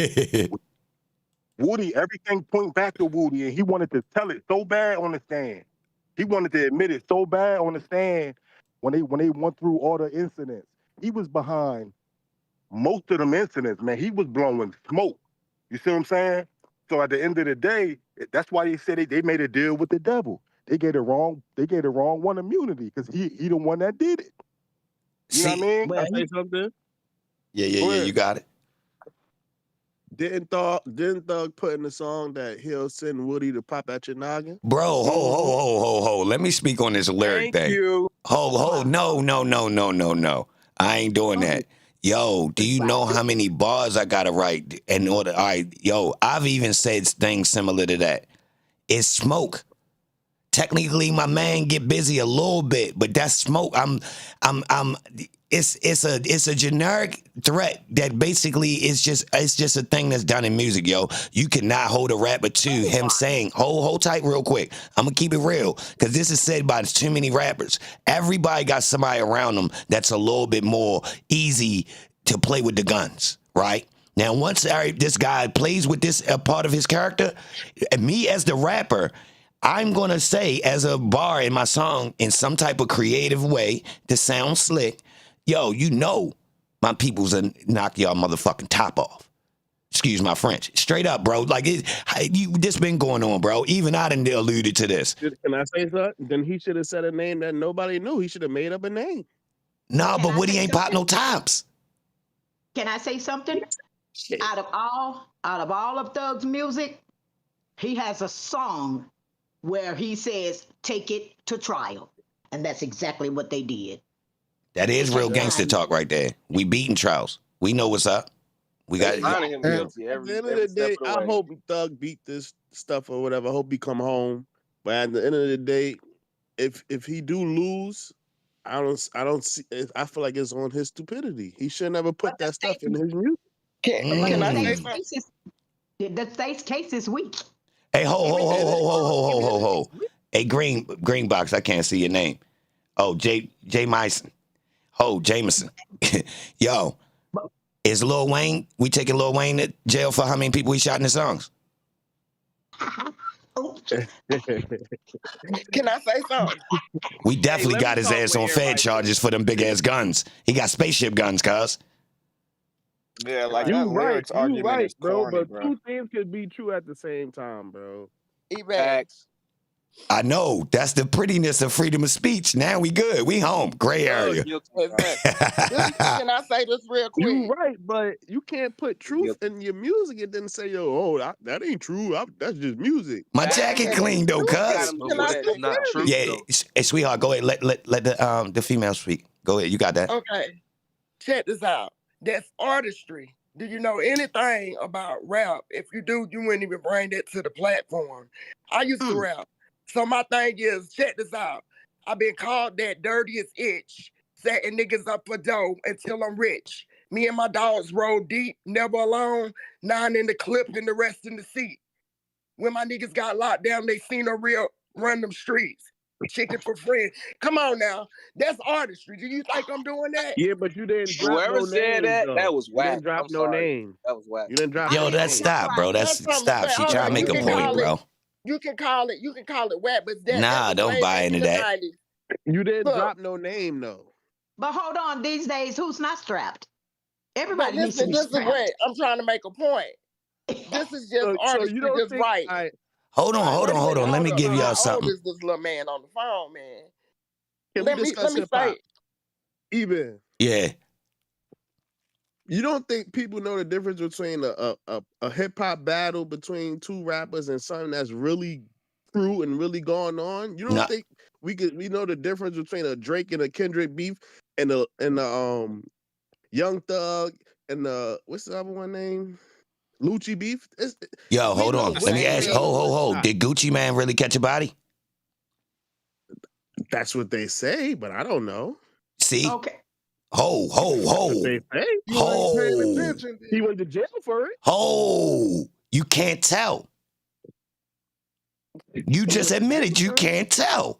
Woody, everything point back to Woody, and he wanted to tell it so bad on the stand. He wanted to admit it so bad on the stand when they went through all the incidents. He was behind most of them incidents, man. He was blowing smoke. You see what I'm saying? So at the end of the day, that's why they said they made a deal with the devil. They gave the wrong one immunity because he the one that did it. You know what I mean? Can I say something? Yeah, you got it. Didn't Thug put in the song that he'll send Woody to pop at your noggin? Bro, ho. Let me speak on this lyric thing. Thank you. Ho, no. I ain't doing that. Yo, do you know how many bars I gotta write in order? All right, yo, I've even said things similar to that. It's smoke. Technically, my man get busy a little bit, but that's smoke. It's a generic threat that basically is just a thing that's done in music, yo. You cannot hold a rapper to him saying, hold tight real quick. I'm gonna keep it real, because this is said by too many rappers. Everybody got somebody around them that's a little bit more easy to play with the guns, right? Now, once this guy plays with this part of his character, me as the rapper, I'm going to say as a bar in my song in some type of creative way to sound slick, yo, you know my people's a knock y'all motherfucking top off. Excuse my French. Straight up, bro. Like, this been going on, bro. Even I done alluded to this. Can I say something? Then he should have said a name that nobody knew. He should have made up a name. Nah, but Woody ain't pop no tops. Can I say something? Shit. Out of all of Thug's music, he has a song where he says, "Take it to trial," and that's exactly what they did. That is real gangster talk right there. We beating trials. We know what's up. We got finding him guilty at the end of the day, I hope Thug beat this stuff or whatever. I hope he come home. But at the end of the day, if he do lose, I don't see. I feel like it's on his stupidity. He should never put that stuff in his music. Can I say something? The state's case is weak. Hey, ho. Hey, green box. I can't see your name. Oh, J Myson. Oh, Jameson. Yo, is Lil Wayne? We taking Lil Wayne to jail for how many people he shot in his songs? Can I say something? We definitely got his ass on Fed charges for them big ass guns. He got spaceship guns, cuz. Yeah, like you that right, lyrics argument is corny, but two things could be true at the same time, bro. EBAN. I know. That's the prettiness of freedom of speech. Now we good. We home. Gray area. Can I say this real quick? You right, but you can't put truth in your music and then say, "Yo, that ain't true. That's just music." My jacket clean though, cuz. Not true. Yeah, hey, sweetheart, go ahead. Let the female speak. Go ahead. You got that. Okay. Check this out. That's artistry. Do you know anything about rap? If you do, you wouldn't even bring that to the platform. I used to rap. So my thing is, check this out. I've been called that dirtiest itch, setting niggas up for dough until I'm rich. Me and my dogs roll deep, never alone, 9 in the clip and the rest in the seat. When my niggas got locked down, they seen a real run them streets. Chicken for free. Come on now. That's artistry. Do you think I'm doing that? Yeah, but you didn't drop Whoever no said names, that, though. that was whack. You didn't drop I'm no sorry. name. That was whack. You didn't drop Yo, no that's name. stop, bro. That's stop. She trying to make a point, bro. You can call it whack, but that Nah, was don't way buy back into in the that. 90s. You didn't Look. drop no name, though. But hold on, these days, who's not strapped? But Everybody needs to listen, be this is strapped. what I'm trying to make a point. This is just So artistry, you don't just think, right. Hold on. Let me give y'all How old something. is this little man on the phone, man? Can Let we me discuss hip say hop? it. Even Yeah. you don't think people know the difference between a hip hop battle between two rappers and something that's really true and really going on? You don't think we know the difference between a Drake and a Kendrick beef and a Young Thug and what's the other one name? Lucci beef? Yo, hold on. Let me ask. Hold. Did Gucci Man really catch a body? That's what they say, but I don't know. See? Okay. Ho. They say. Ho. He went to jail for it. Ho. You can't tell. You just admitted you can't tell.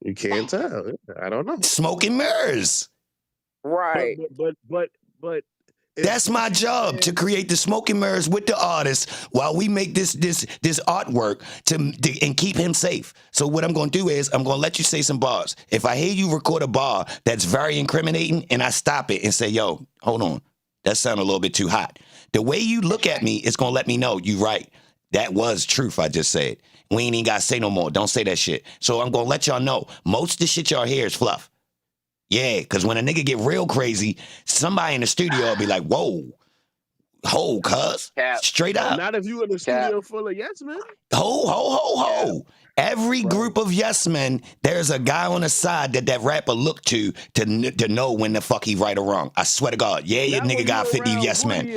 You can't tell. I don't know. Smoke and mirrors. Right. But that's my job, to create the smoke and mirrors with the artist while we make this artwork and keep him safe. So what I'm going to do is I'm going to let you say some bars. If I hear you record a bar that's very incriminating and I stop it and say, yo, hold on, that sounded a little bit too hot. The way you look at me is going to let me know you right. That was truth I just said. We ain't even got to say no more. Don't say that shit. So I'm going to let y'all know most of the shit y'all hear is fluff. Yeah, because when a nigga get real crazy, somebody in the studio will be like, whoa, ho, cuz. Straight up. Not if you in the studio full of yes men. Ho. Every group of yes men, there's a guy on the side that rapper look to know when the fuck he right or wrong. I swear to God. Yeah, your nigga got 50 yes men.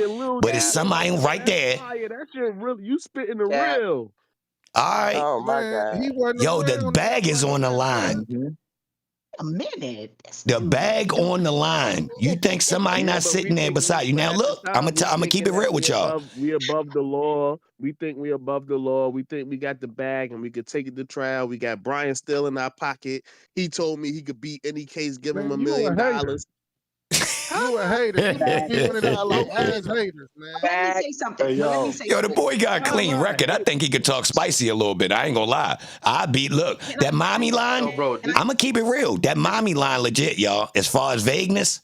But it's somebody right there. That shit really, you spitting the real. All right. Oh, my God. Yo, the bag is on the line. A minute. The bag on the line. You think somebody not sitting there beside you? Now look, I'm gonna keep it real with y'all. We above the law. We think we above the law. We think we got the bag and we could take it to trial. We got Brian still in our pocket. He told me he could beat any case, give him $1 million. You a hater. You be one of them low ass haters, man. Let me say something. Hey, Let me yo. say Yo, the something. boy got a clean record. I think he could talk spicy a little bit. I ain't gonna lie. Look, that mommy line, bro, I'm gonna keep it real. That mommy line legit, y'all. As far as vagueness,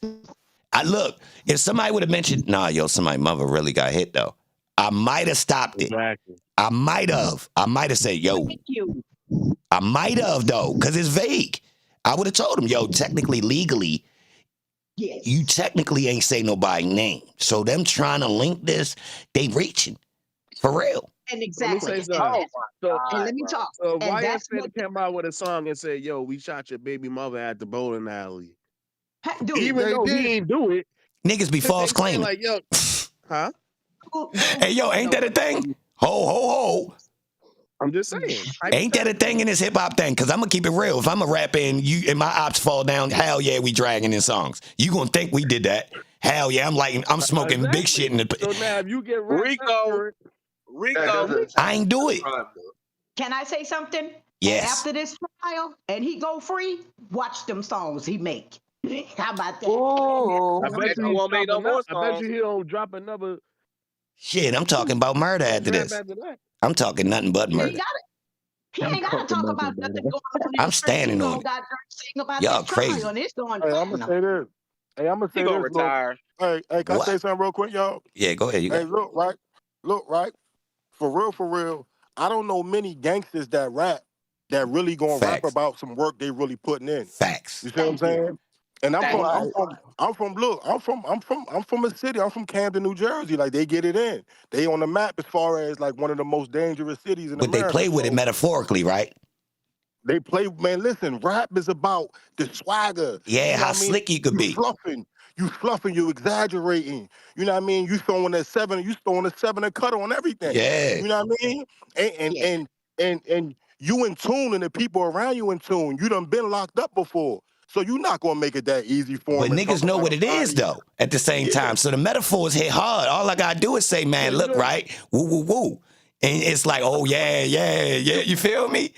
if somebody would have mentioned, somebody's mother really got hit though, I might have stopped it. Exactly. I might have said, yo, Thank you. I might have though, because it's vague. I would have told him, yo, technically, legally, Yes. you technically ain't say nobody's name. So them trying to link this, they reaching. For real. And Let me exactly. say something. So, And let me talk. so And YS that's Fitty what came out with a song and said, yo, we shot your baby mother at the bowling alley. dude. Even They though did. he ain't do it, Niggas be false they saying claiming. like, yo, huh? Hey, yo, ain't that a thing? Ho. I'm just saying. Ain't that a thing in this hip hop thing? Because I'm going to keep it real. If I'm a rapper and my ops fall down, hell yeah, we dragging in songs. You going to think we did that. Hell yeah, I'm smoking Exactly. big shit in the... So now if you get Rico, I ain't do it. Can I say something? Yes. And after this trial, and he go free, watch them songs he make. How about that? Ooh. I bet you won't make no more I bet songs. you he don't drop another Shit, I'm talking about murder after rap this. after that. I'm talking nothing but He murder. ain't got it. He ain't got to talk about nothing going on in I'm the streets. standing He on gonna it. got to sing about Y'all this trial, crazy. and it's going Hey, I'm gonna say this. Hey, I'm gonna He say gonna this. Look. retire. Hey, can I say What? something real quick, y'all? Yeah, go ahead. You got Hey, look, right. For real. I don't know many gangsters that rap that really gonna rap Facts. about some work they really putting in. Facts. You see what I'm saying? And I'm from a city. I'm from Camden, New Jersey. Like they get it in. They on the map as far as like one of the most dangerous cities in But they America. play with it metaphorically, right? They play, man, listen, rap is about the swagger. Yeah, You know how what I mean? slick you could be. You fluffing, you exaggerating. You know what I mean? You throwing a seven and cut on everything. Yeah. You know what I mean? And you in tune and the people around you in tune. You done been locked up before. So you're not gonna make it that easy for But them. niggas know what it is, though, at the same time. So the metaphors hit hard. All I gotta do is say, man, look, right? Woo. And it's like, oh, yeah. You feel me?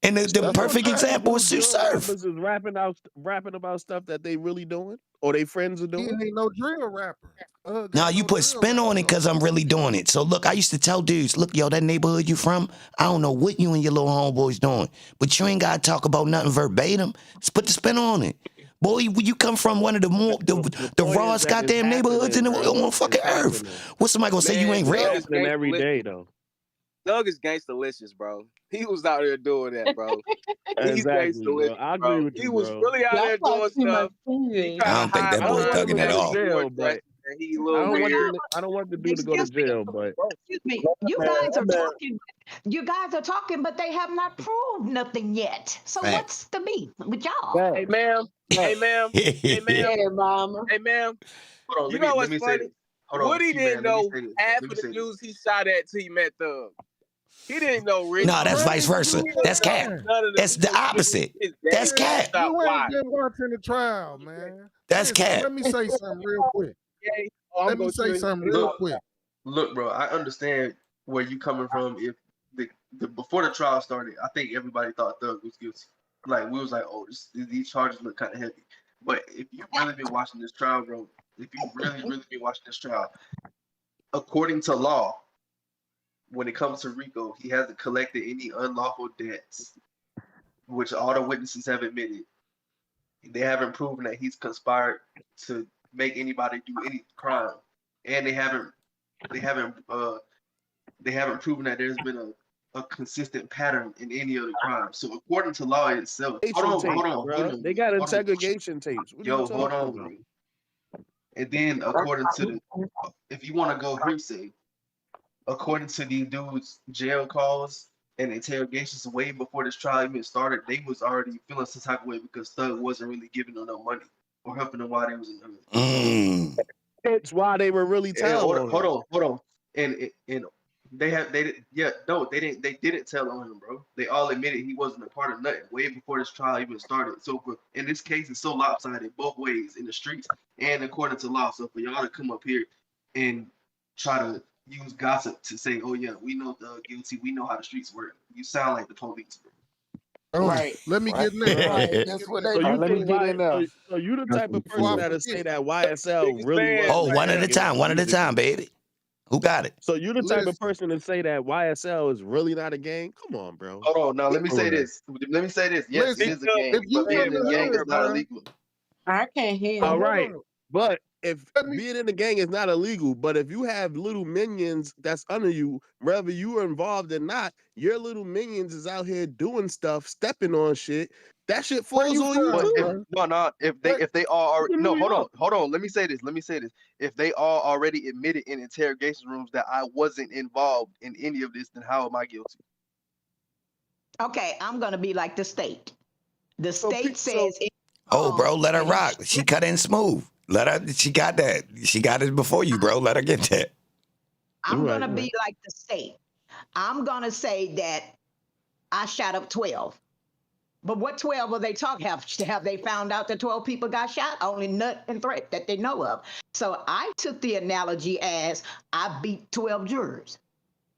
And the perfect example is Sue Surf. Rappers is rapping about stuff that they really doing or they friends are He doing. ain't no drill rapper. Now you put spin on it because I'm really doing it. So look, I used to tell dudes, look, yo, that neighborhood you from, I don't know what you and your little homeboys doing, but you ain't gotta talk about nothing verbatim. Just put the spin on it. Boy, you come from one of the rawest goddamn neighborhoods on fucking earth. What's somebody gonna say you ain't real? Happening every day though. Thug is gangsta-licious, bro. He was out there doing that, bro. He's Exactly, bro. gangsta-licious, I bro. agree with He you, was bro. really out there doing stuff. He I don't think that boy thugging at all. He a little weird. I don't want the dude to go to jail, but excuse me, you guys are talking, but they have not proved nothing yet. So Fact. what's the beef with y'all? Hey, ma'am. Yeah, mama. Hey, ma'am. Hold on, You know what's let me say funny? this. Hold on, Woody didn't T-Man, let me know say this. half Let me of the say this. dudes he shot at till he met Thug. He didn't know Rick. No, that's vice versa. That's cap. That's the opposite. That's cap. You ain't been watching the trial, man. That's Listen, cap. let me say something real quick. Let me say something real quick. Look, bro, I understand where you coming from. If the before the trial started, I think everybody thought Thug was guilty. Like we was like, oh, these charges look kind of heavy. But if you really been watching this trial, bro, if you really been watching this trial, according to law, when it comes to Rico, he hasn't collected any unlawful debts, which all the witnesses have admitted. They haven't proven that he's conspired to make anybody do any crime, and they haven't proven that there's been a consistent pattern in any of the crimes. So according to law itself, hold on. They got integration tapes. What Yo, hold on, bro. And then according to if you want to go hearsay, according to these dudes' jail calls and interrogations way before this trial even started, they was already feeling some type of way because Thug wasn't really giving them no money or helping them while they was in the hood. It's why they were really telling. Hold on. And they didn't tell on him, bro. They all admitted he wasn't a part of nothing way before this trial even started. So in this case, it's so lopsided both ways in the streets and according to law. So for y'all to come up here and try to use gossip to say, oh yeah, we know Thug guilty, we know how the streets work. You sound like the police, bro. Right. Let me get in there. Right, that's what they So you let me think get in there. so you the type of Before person I that'll say forget, that YSL Niggas really saying wasn't Oh, a one that. at a gang. time, one at a time, baby. Who got it? So you the type of listen, person to say that YSL is really not a gang? Come on, bro. Hold on. Now let me For say real. this. Let me say this. Yes, it listen. is a Because If gang, you but being from in a the gang is hood, not bro, illegal. I can't hear All him. hold right. on. But if Let me. being in the gang is not illegal, but if you have little minions that's under you, whether you are involved or not, your little minions is out here doing stuff, stepping on shit. That shit Where falls you on you from, But if too. bro? no, What? if they are It's already, in no, New York. hold on. Let me say this. Let me say this. If they are already admitted in interrogation rooms that I wasn't involved in any of this, then how am I guilty? Okay, I'm gonna be like the state. The So, state so says it Oh, bro, let her and he rock. She cut in smooth. Let her. She got that. She got it before you, bro. Let her get that. I'm right, gonna right. be like the state. I'm gonna say that I shot up 12. But what 12 are they talking? Have they found out that 12 people got shot? Only nut and threat that they know of. So I took the analogy as I beat 12 jurors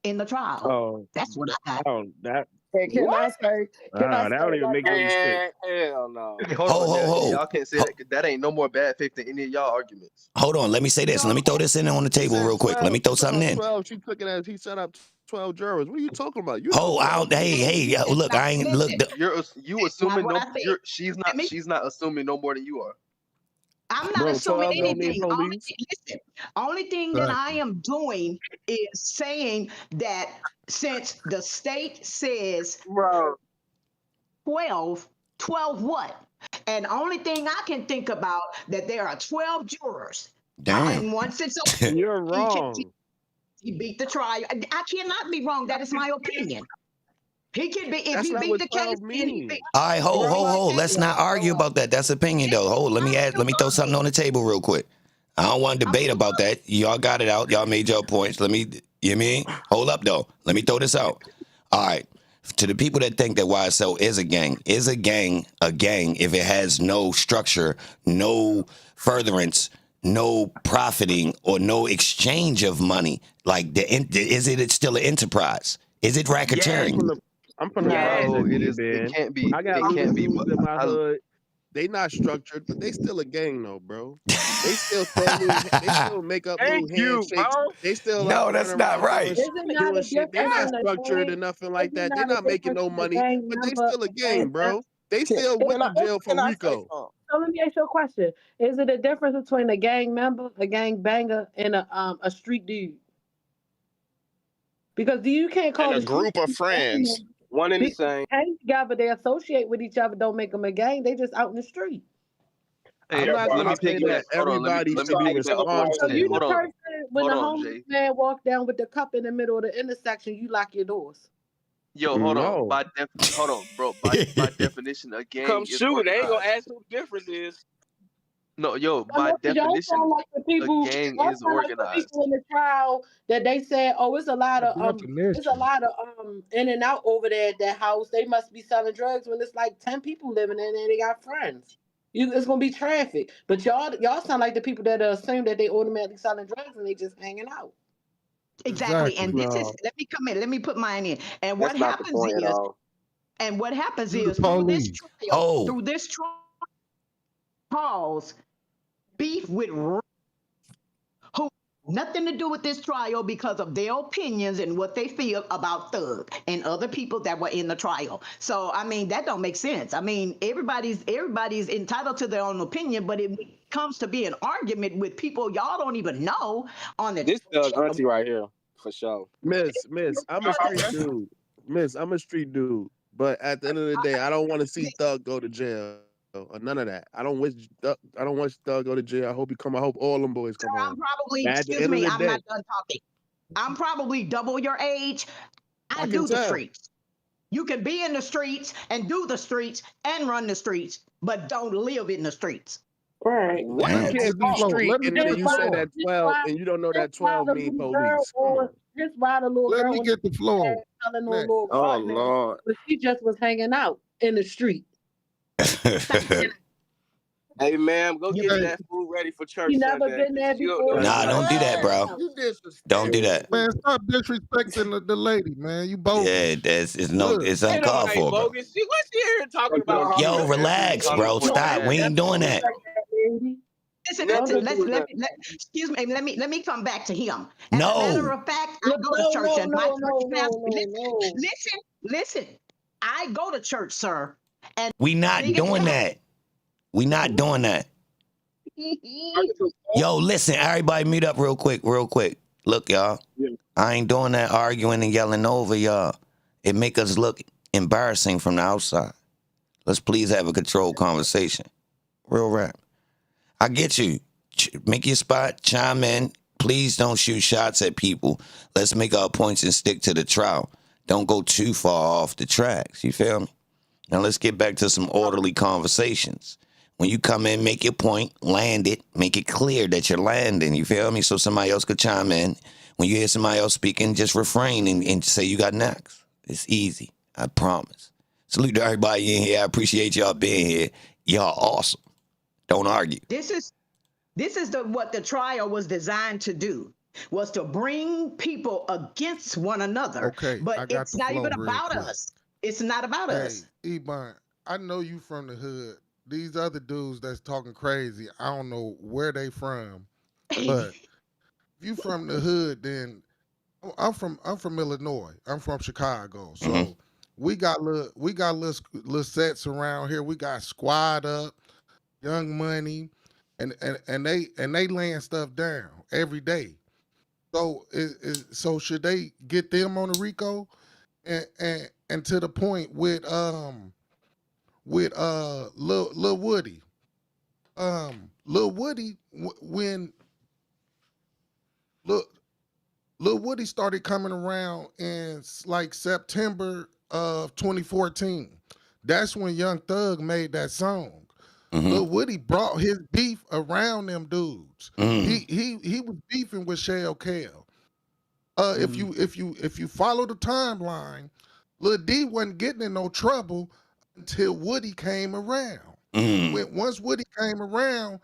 in the trial. Oh, That's what I got. that And what? can I that say don't even like make this? any sense. Man, hell no. Hold Ho, on. ho, ho. Y'all can't say Ho- that. 'Cause that ain't no more bad faith than any of y'all arguments. Hold on. Let me say this. Let me throw this in on the He table said real quick. Let me 12, throw something in. 12. She took it as he set up 12 jurors. What are you talking about? You know Oh, 12 hey, people. hey, look, Now, I ain't listen, look. You now assuming what I no. said. Let me She's not assuming no more than you are. I'm not Bro, assuming 12 don't need anything. police. Only thing that I am doing is saying that since the state says Bro. 12, 12 what? And only thing I can think about that there are 12 jurors. Damn. In one sense, You're he, wrong. he beat the trial. I cannot be wrong. That is my opinion. He can be if That's he not beat what the case. 12 Then he beat. mean. All right, hold. Let's not argue Hold about that. That's opinion, though. Hold. Let me throw something on the table real quick. I don't want to debate about that. Y'all got it out. Y'all made your points. Let me. You know what I mean? Hold up, though. Let me throw this out. All right. To the people that think that YSL is a gang a gang if it has no structure, no furtherance, no profiting, or no exchange of money? Like, is it still an enterprise? Is it I'm racketeering? from the I'm from the Yes. project, No, it is. It man. can't be. I got It little can't be. dudes in my I, hood. They not structured, but they still a gang though, bro. They still they still make up Thank little you, handshakes. bro. They still out No, that's running not around right. Is it not doing a shit. They difference not in the structured gang? or nothing Is like it that. They not a not making difference no in the money, gang but they member still a and gang gang, member? bro. They still went to jail for Can I say RICO. something? So let me ask you a question. Is it a difference between a gang member, a gang banger, and a street dude? Because you can't And call a the street group of dude a gang friends. member One in the because same. they hang together, they associate with each other, don't make them a gang. They just out in the street. I'm hey, not let gonna me say that piggyback. Hold on. everybody Let me should be piggyback off what you So said. you responsible. the Hold on. person when Hold the on, homeless Jay. man walk down with the cup in the middle of the intersection, you lock your doors. Yo, hold on. No. Hold on, bro. By definition, a Come gang is shoot. They ain't gonna organized. ask who the difference is. No, yo, I by know 'cause definition, a gang y'all is sound like the organized. people in the trial that they said, oh, The it's a definition. lot of in and out over there at that house. They must be selling drugs when it's like 10 people living in there and they got friends. It's gonna be traffic. But y'all sound like the people that assume that they automatically selling drugs and they just hanging out. Exactly. And Exactly. this is No. let me come in. Let me put mine in. And That's not the point at all. what happens You the is through this police. trial, Oh, cause beef with who nothing to do with this trial because of their opinions and what they feel about Thug and other people that were in the trial. So I mean that don't make sense. I mean everybody's entitled to their own opinion, but it comes to be an argument with people y'all don't even know on the This Thug auntie right here, for sure. Miss, I'm a street dude. Miss, I'm a street dude. But at the end of the day, I don't want to see Thug go to jail or none of that. I don't wish Thug go to jail. I hope he come. I hope all them boys come I'm home. probably, But at the excuse end of me, the I'm day, not done talking. I'm probably double your age. I I can do the tell. streets. You can be in the streets and do the streets and run the streets, but don't live in the streets. Right. What? You Let me can't get the be floor. street Let me and get then the you say floor. that 12 and you don't know that 12 mean police. Come on. Just why the little Let girl me was get the floor. telling no Next. little Oh God man, Lord. but she just was hanging out in the street. Thank you. Hey, ma'am, go get Hey, that food ready for church You never Sunday. been there She up before? there Nah, tonight. don't do that, bro. You disrespect. Don't do that. man, stop disrespecting the lady, man. You Yeah, bogus. it's Look, Ain't uncalled nobody for, bro. bogus. What's she here talking about? Yo, Up there being relax, calling bro. for Stop. We ain't doing that. Listen, Never excuse me. Let me come back to him. As a No. matter of fact, I go to church, and my church pastor. No. Listen. I go to church, sir. And We not biggest doing pastor. that. We not doing that. Yo, listen, everybody mute up real quick. Look, y'all. I ain't doing that arguing and yelling over y'all. It make us look embarrassing from the outside. Let's please have a controlled conversation. Real rap. I get you. Make your spot, chime in. Please don't shoot shots at people. Let's make our points and stick to the trial. Don't go too far off the tracks. You feel me? Now let's get back to some orderly conversations. When you come in, make your point, land it, make it clear that you're landing. You feel me? So somebody else could chime in. When you hear somebody else speaking, just refrain and say you got next. It's easy. I promise. Salute to everybody in here. I appreciate y'all being here. Y'all awesome. Don't argue. This is what the trial was designed to do, was to bring people against one another. okay, I But got it's the not flow even real about quick. us. It's not about us. Hey, EBAN, I know you from the hood. These other dudes that's talking crazy, I don't know where they from, but if you from the hood, then I'm from Illinois. I'm from Chicago. So we got little sets around here. We got Squad Up, Young Money, and they laying stuff down every day. So so should they get them on the RICO and to the point with Lil Woody. Lil Woody when Lil Woody started coming around in like September of 2014. That's when Young Thug made that song. Lil Woody brought his beef around them dudes. He was beefing with Shell Kale. If you follow the timeline, Lil D wasn't getting in no trouble until Woody came around. Once Woody came around,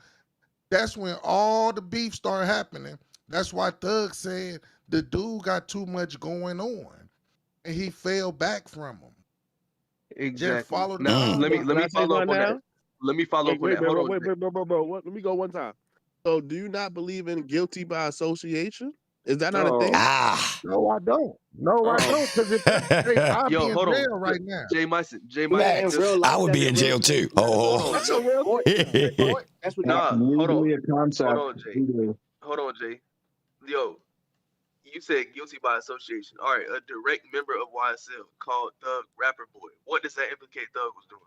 that's when all the beef started happening. That's why Thug said the dude got too much going on, and he fell back from him. Exactly. Just follow the Now, let me Can I say follow up something on that. now? Let me follow up on that. Hold on. Wait, bro. Let me go one time. So, do you not believe in guilty by association? Is that not a thing? No, I don't. No, I don't. Because if that's the case, I'll be Yo, in hold on. jail right now. Jay Myson, Relax. I would be in jail too. Hold on. That's a real thing. That's Nah, hold on. legally a concept. Hold on, Jay. Hold on, Jay. Yo, you said guilty by association. All right, a direct member of YSL called Thug Rapper Boy. What does that implicate Thug was doing?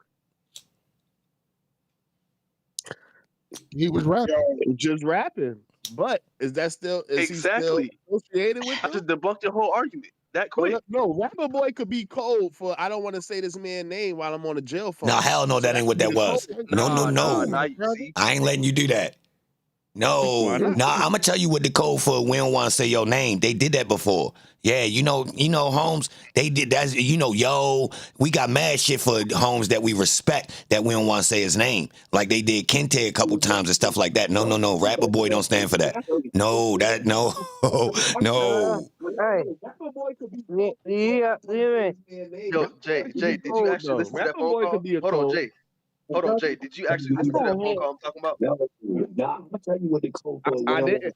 He was rapping. Just rapping. But is he still Exactly. associated with I them? just debunked your whole argument that quick. No, Rapper Boy could be cold for I don't want to say this man's name while I'm on a jail phone. No, hell no, that ain't what that was. No. Nah, see? I ain't letting you do that. No, Why not? I'm gonna tell you what the code for. We don't want to say your name. They did that before. Yeah, you know, Holmes. They did that. Yo, we got mad shit for Holmes that we respect that we don't want to say his name. Like they did Kente a couple times and stuff like that. No. Rapper Boy don't stand for that. No. Hey. Yeah. Yo, Jay, did you actually listen to that phone call? Hold on, Jay. Did you actually listen to that phone call I'm talking about? I'll tell you what the code for. I didn't.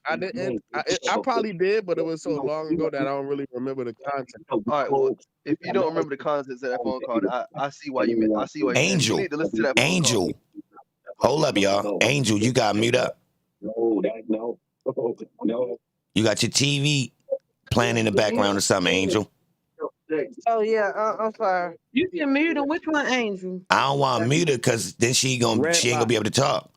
I probably did, but it was so long ago that I don't really remember the content. All right, well, if you don't remember the contents of that phone call, I see why you meant. I see why you meant. You need to listen to that phone call. Hold up, y'all. Angel, you got mute up. No. You got your TV playing in the background or something, Angel. Oh yeah, I'm sorry. You can mute him. Which one, Angel? I don't want to mute her because then she ain't gonna be able to talk.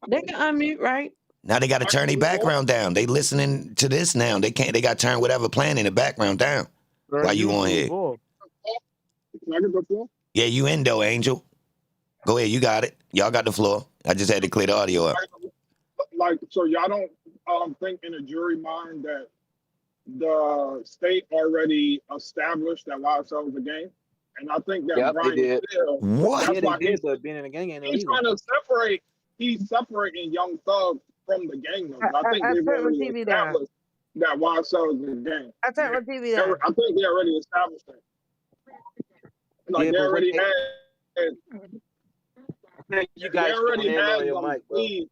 They can unmute, right? Now they got to turn their background down. They listening to this now. They can't. They got to turn whatever playing in the background down. Why you on here? Yeah, you in though, Angel. Go ahead, you got it. Y'all got the floor. I just had to clear the audio up. Like, so y'all don't think in a jury mind that the state already established that YSL was a game? And I think that Yep, they Brian did. Hill, What? that's Yeah, they why did, but being in a gang ain't he's illegal. trying to separate. He's separating Young Thug from the gang members. I think I they've turned my already TV down. established that YSL is a gang. I turned my TV down. I think they already established that. Like Yeah, they but what already they, had. I think you They guys already throwing in on had your them mic, bro. pleas.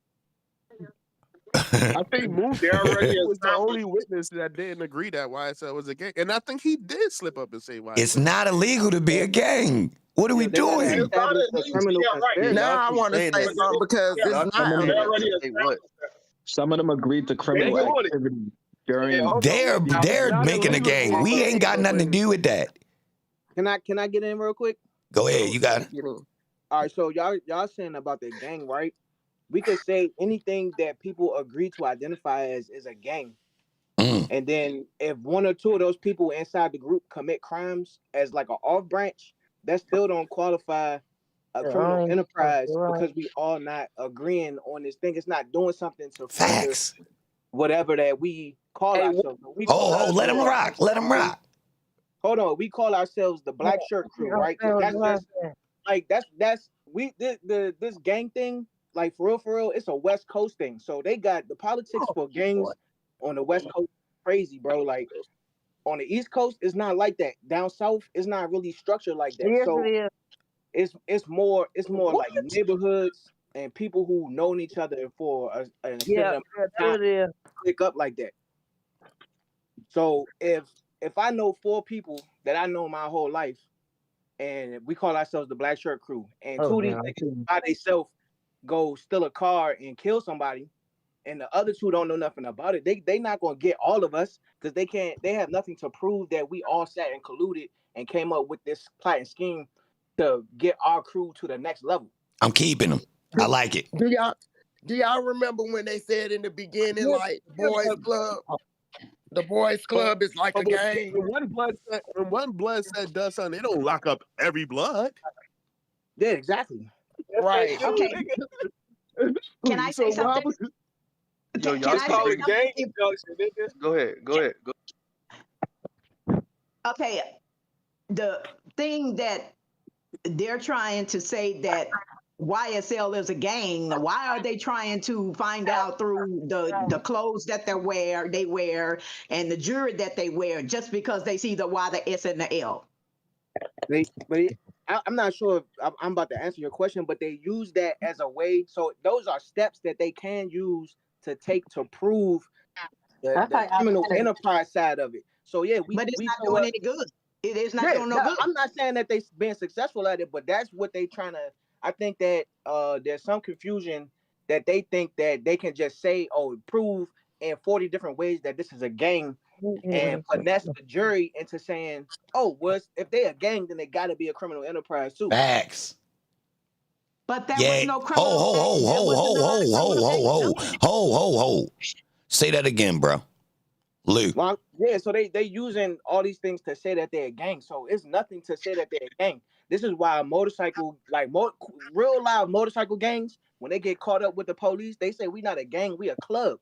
I think Moose They already was the only established. witness that didn't agree that YSL was a gang, and I think he did slip up and say YSL. It's not illegal to be a gang. What are we They gotta doing? establish a criminal Yeah, right. conspiracy. Now I keep want to saying say that. something because Yeah, it's not they illegal. already Say what? established that. Some of them agreed to They criminal doing it. activity Yeah, during. hold on. They're not making a illegal to gang. be We a ain't gang, got though, nothing to but do with that. can I get in real quick? Go ahead, you got it. You know, All right, so y'all saying about the gang, right? We could say anything that people agree to identify as is a gang. And then if one or two of those people inside the group commit crimes as like an off branch, that still don't qualify a criminal enterprise because we all not agreeing on this thing. It's not doing something to further Facts. whatever that we call ourselves. We call Oh, let ourselves them rock. Let them rock. Hold on, we call ourselves the Black Shirt Crew, right? 'Cause that's just like that's we this gang thing, like for real, it's a West Coast thing. So they got the politics for gangs on the West Coast crazy, bro. Like on the East Coast, it's not like that. Down south, it's not really structured like that. Yes, So it is. it's more like neighborhoods and people who know each other for an extended Yeah, amount of that's what time it is. click up like that. So if I know 4 people that I know my whole life, and we call ourselves the Black Shirt Crew, and 2 of these niggas by themselves go steal a car and kill somebody, and the other 2 don't know nothing about it, they not gonna get all of us because they have nothing to prove that we all sat and colluded and came up with this plot and scheme to get our crew to the next level. I'm keeping them. I like it. Do y'all remember when they said in the beginning, like the boys club is like a gang? When one blood set does something, they don't lock up every blood. Yeah, exactly. Right. Okay. Can I say something? Yo, Can I call say it gang something? junction, nigga. Go ahead. Okay, the thing that they're trying to say that YSL is a gang. Why are they trying to find out through the clothes that they wear and the jewelry that they wear just because they see the Y, the S, and the L? I'm not sure if I'm about to answer your question, but they use that as a way. So those are steps that they can use to take to prove the criminal enterprise side of it. So yeah, but it's not doing any good. It is not doing no good. I'm not saying that they've been successful at it, but that's what they trying to. I think that there's some confusion that they think that they can just say, oh, prove in 40 different ways that this is a gang and finesse the jury into saying, oh, if they a gang, then they got to be a criminal enterprise too. Facts. But there was no criminal. Ho. Say that again, bro. Luke. Well, yeah, so they using all these things to say that they're a gang. So it's nothing to say that they're a gang. This is why motorcycle, real live motorcycle gangs, when they get caught up with the police, they say we not a gang, we a club.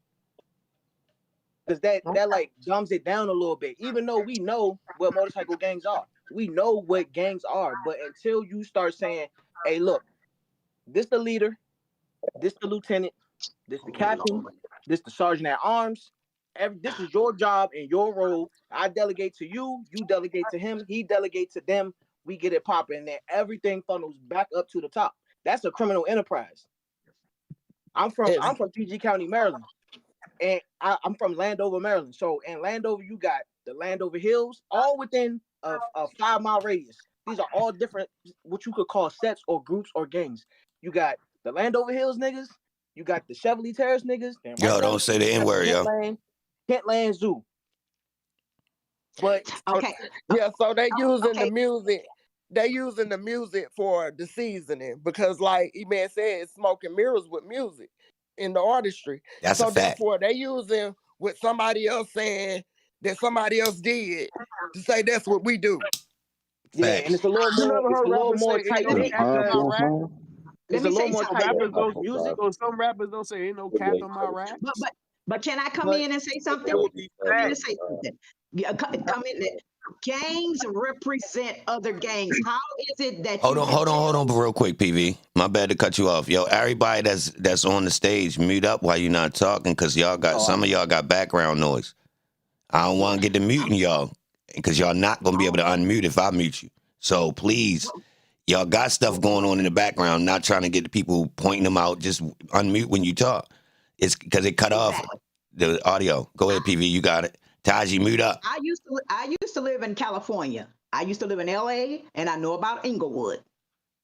Because that like dumbs it down a little bit. Even though we know what motorcycle gangs are, we know what gangs are. But until you start saying, "Hey, look, this the leader, this the lieutenant, this the captain, this the sergeant at arms. This is your job and your role. I delegate to you, you delegate to him, he delegate to them. We get it popping, and then everything funnels back up to the top. That's a criminal enterprise. I'm from PG County, Maryland. And I'm from Landover, Maryland. So in Landover, you got the Landover Hills, all within a 5-mile radius. These are all different, what you could call sets or groups or gangs. You got the Landover Hills niggas. You got the Chevrolet Terrace niggas. Yo, don't say the N-word, yo. Kentland Zoo. But okay. Yeah, so they using the music. They using the music for the seasoning because, like E-Man said, it's smoke and mirrors with music in the artistry. That's so a fact. Therefore, they using what somebody else saying that somebody else did to say that's what we do. Yeah, and it's a little more tight knit. Let me say Some rappers don't music or some rappers don't say ain't no cap in my rap. But can I come in and say something? Come in and say something. Yeah, come in. Gangs represent other gangs. How is it that Hold you on, can hold on, hold tell? on, but real quick, PV. My bad to cut you off. Yo, everybody that's on the stage, mute up while you're not talking, because y'all got some of y'all got background noise. I don't want to get to muting y'all, because y'all not gonna be able to unmute if I mute you. So please, y'all got stuff going on in the background. Not trying to get the people pointing them out. Just unmute when you talk. It's because it cut off the audio. Go ahead, PV. You got it. Taji, mute up. I used to live in California. I used to live in LA, and I know about Inglewood.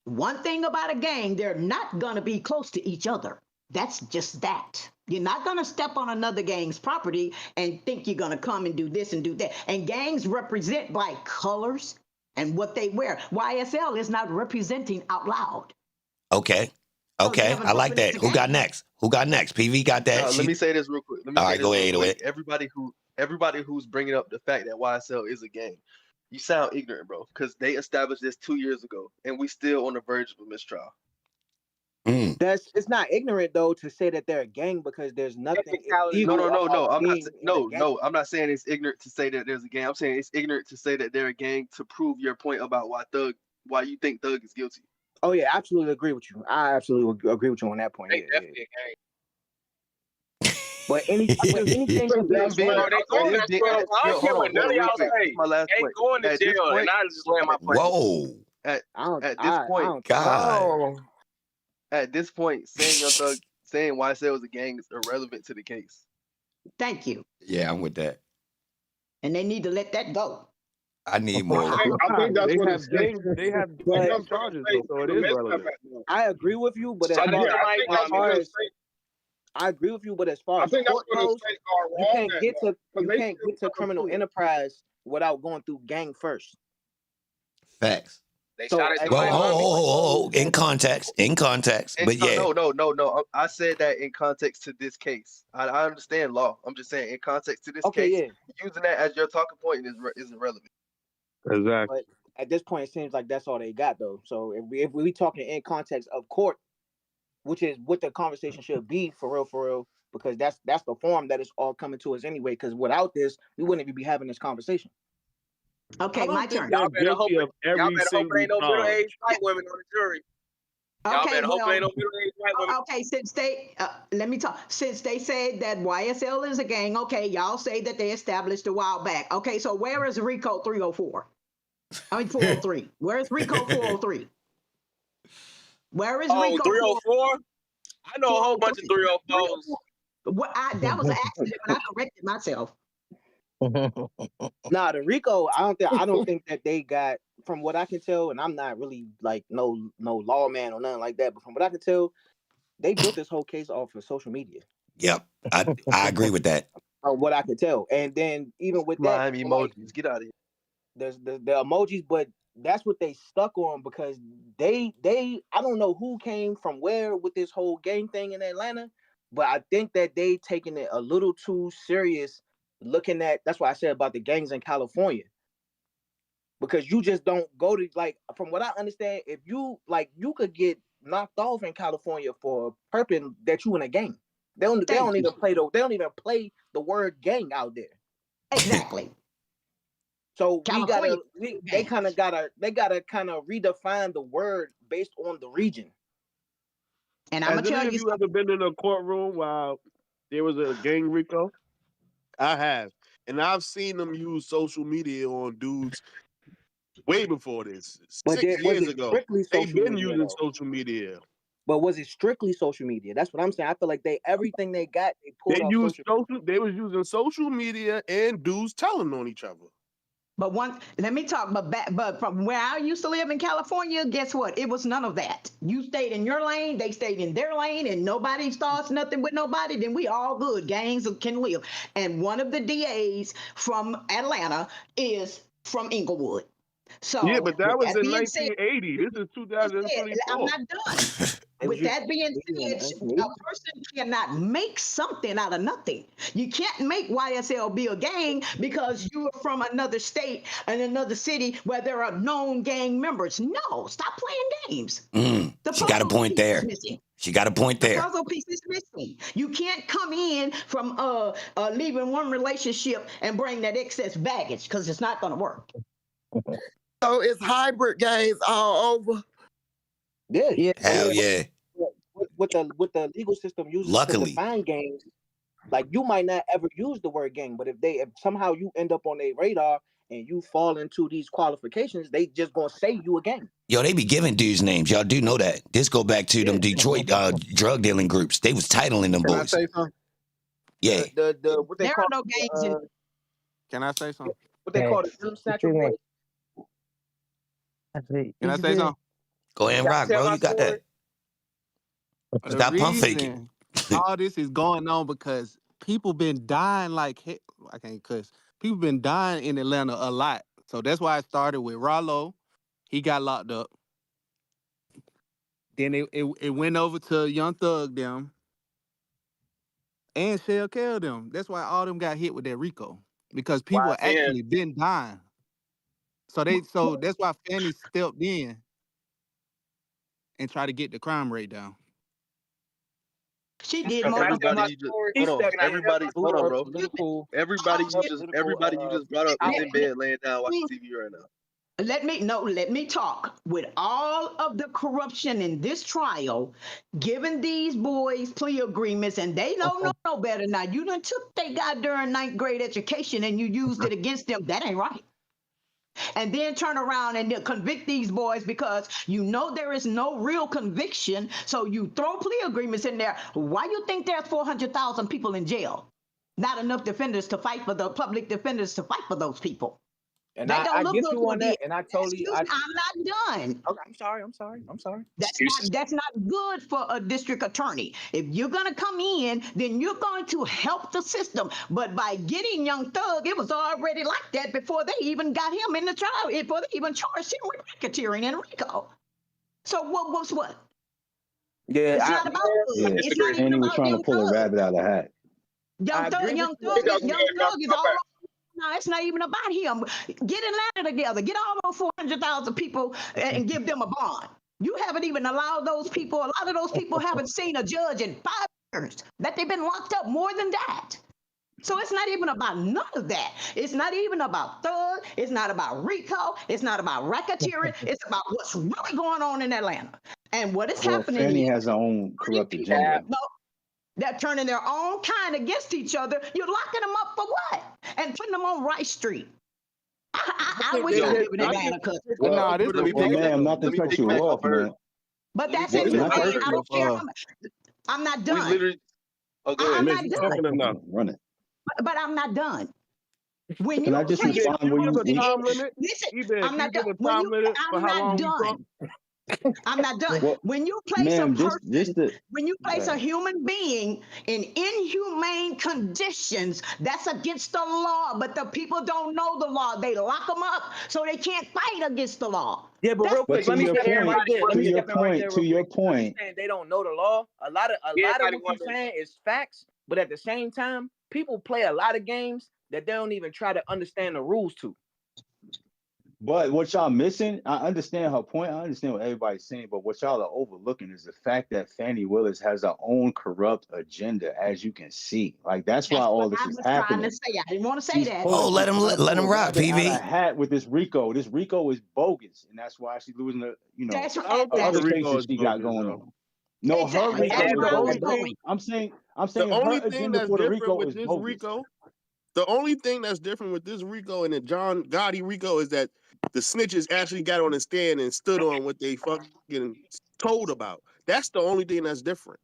One thing about a gang, they're not gonna be close to each other. That's just that. You're not gonna step on another gang's property and think you're gonna come and do this and do that. And gangs represent by colors and what they wear. YSL is not representing out loud. Okay. Okay. I like that. Who got next? Who got next? PV got that. Let me say this real quick. All right, go ahead. Everybody who's bringing up the fact that YSL is a gang, you sound ignorant, bro. Because they established this 2 years ago, and we still on the verge of a mistrial. It's not ignorant though to say that they're a gang because there's nothing illegal. No. I'm not saying it's ignorant to say that there's a gang. I'm saying it's ignorant to say that they're a gang to prove your point about why you think Thug is guilty. Oh yeah, I absolutely agree with you. I absolutely agree with you on that point. Yeah, definitely a gang. But anything can be none of y'all say. My last point. Going to jail, and I just land my point. Whoa. At this point, God. At this point, saying YSL was a gang is irrelevant to the case. Thank you. Yeah, I'm with that. And they need to let that go. I need more. I think that's what they have charges, so it is relevant. I agree with you, but as far as court goes, you can't get to criminal enterprise without going through gang first. Facts. So, in context. But yeah. No. I said that in context to this case. I understand law. I'm just saying in context to this case, using that as your talking point is irrelevant. Exactly. But at this point, it seems like that's all they got, though. So if we talking in context of court, which is what the conversation should be for real, because that's the form that it's all coming to us anyway. Because without this, we wouldn't even be having this conversation. Okay, my turn. Y'all better hope there ain't no middle-aged white women on the jury. Y'all better hope there ain't no middle-aged white women. Okay, since they let me talk. Since they said that YSL is a gang, okay, y'all say that they established a while back. Okay, so where is RICO 304? I mean 403. Where is RICO 403? Where is RICO 304? I know a whole bunch of 304s. That was an accident, but I corrected myself. Nah, the RICO, I don't think that they got, from what I can tell, and I'm not really like no lawman or nothing like that, but from what I can tell, they built this whole case off of social media. Yep, I agree with that. What I could tell, and then even with that, emojis, get out of here. There's the emojis, but that's what they stuck on because they I don't know who came from where with this whole gang thing in Atlanta, but I think that they taking it a little too serious. Looking at, that's why I said about the gangs in California, because you just don't go to, like, from what I understand, if you you could get knocked off in California for perping that you in a gang. They don't even play the word gang out there. Exactly. So they gotta kind of redefine the word based on the region. And I'm gonna tell you, you ever been in a courtroom while there was a gang RICO? I have, and I've seen them use social media on dudes way before this. But 6 years ago, they've been using though? social media. But was it strictly social media? That's what I'm saying. I feel like everything they got, they pulled off social. They was using social media and dudes telling on each other. But let me talk. But from where I used to live in California, guess what? It was none of that. You stayed in your lane, they stayed in their lane, and nobody starts nothing with nobody. Then we all good. Gangs can live. And one of the DAs from Atlanta is from Inglewood. So yeah, but that was in 1980. This is 2024. I'm not done. With that being said, a person cannot make something out of nothing. You can't make YSL be a gang because you're from another state and another city where there are known gang members. No, stop playing games. She got a point there. She got a point The there. puzzle piece is missing. You can't come in from leaving one relationship and bring that excess baggage because it's not going to work. So it's hybrid games all over. Yeah. Hell yeah. With the legal system uses to Luckily. define games, like you might not ever use the word gang, but if somehow you end up on their radar and you fall into these qualifications, they just gonna say you a gang. Yo, they be giving dudes names. Y'all do know that. This go back to them Detroit drug dealing groups. They was titling them Can I boys. say something? Yeah. The what they There call are no gangs in. Can I say something? what they call the film snatcher boys. Can I say something? Go ahead and rock, bro. You got that. The Stop pump faking. reason all this is going on because people been dying like I can't cuss. People been dying in Atlanta a lot. So that's why I started with Rollo. He got locked up. Then it went over to Young Thug them and Shell Kell them. That's why all them got hit with that RICO. Because people actually been dying. So that's why Fannie stepped in and tried to get the crime rate down. She did more. Everybody you just hold on. Everybody, hold on, bro. Everybody you just brought up is in bed laying down watching TV right now. Let me talk. With all of the corruption in this trial, giving these boys plea agreements, and they don't know no better now. You done took they got during 9th grade education and you used it against them. That ain't right. And then turn around and convict these boys because you know there is no real conviction. So you throw plea agreements in there. Why you think there's 400,000 people in jail? Not enough defenders to fight for the public defenders to fight for those people. And I get you on that, and I totally. I'm not done. Okay, I'm sorry. That's not good for a district attorney. If you're gonna come in, then you're going to help the system. But by getting Young Thug, it was already like that before they even got him in the trial, before they even charged him with racketeering and RICO. So what was what? Yeah, it's not about. It's not even Fannie was about trying Young to pull a Thug. rabbit out of the hat. Young Thug is all. No, it's not even about him. Get Atlanta together. Get all those 400,000 people and give them a bond. You haven't even allowed those people. A lot of those people haven't seen a judge in 5 years. That they've been locked up more than that. So it's not even about none of that. It's not even about Thug. It's not about RICO. It's not about racketeering. It's about what's really going on in Atlanta and what is happening. Fannie has her own corrupt agenda. No. They're turning their own kind against each other. You're locking them up for what? And putting them on Rice Street. I wish I lived in Atlanta. Ma'am, not to cut you off, man. But that's it. I don't care. I'm not done. I'm not done. Run it. But I'm not done. When Can I just respond when you time limit? Listen, I'm not done. I'm not done. Well, when you place a person, when you place right. a human being in inhumane conditions, that's against the law. But the people don't know the law. They lock them up so they can't fight against the law. Yeah, but real quick, let me step in right there. To your point, they don't know the law. A lot of what you're saying is facts, but at the same time, people play a lot of games that they don't even try to understand the rules to. But what y'all missing, I understand her point. I understand what everybody's saying, but what y'all are overlooking is the fact that Fannie Willis has her own corrupt agenda, as you can see. Like that's why all this is happening. I didn't want to say that. Oh, let him rock, PV. Out of hat with this RICO. This RICO is bogus, and that's why she's losing the, that's other cases she got going on. No, her RICO. I'm saying the only her thing that's for the different RICO with is this bogus. RICO. The only thing that's different with this RICO and the John Gotti RICO is that the snitches actually got on the stand and stood on what they fucking told about. That's the only thing that's different.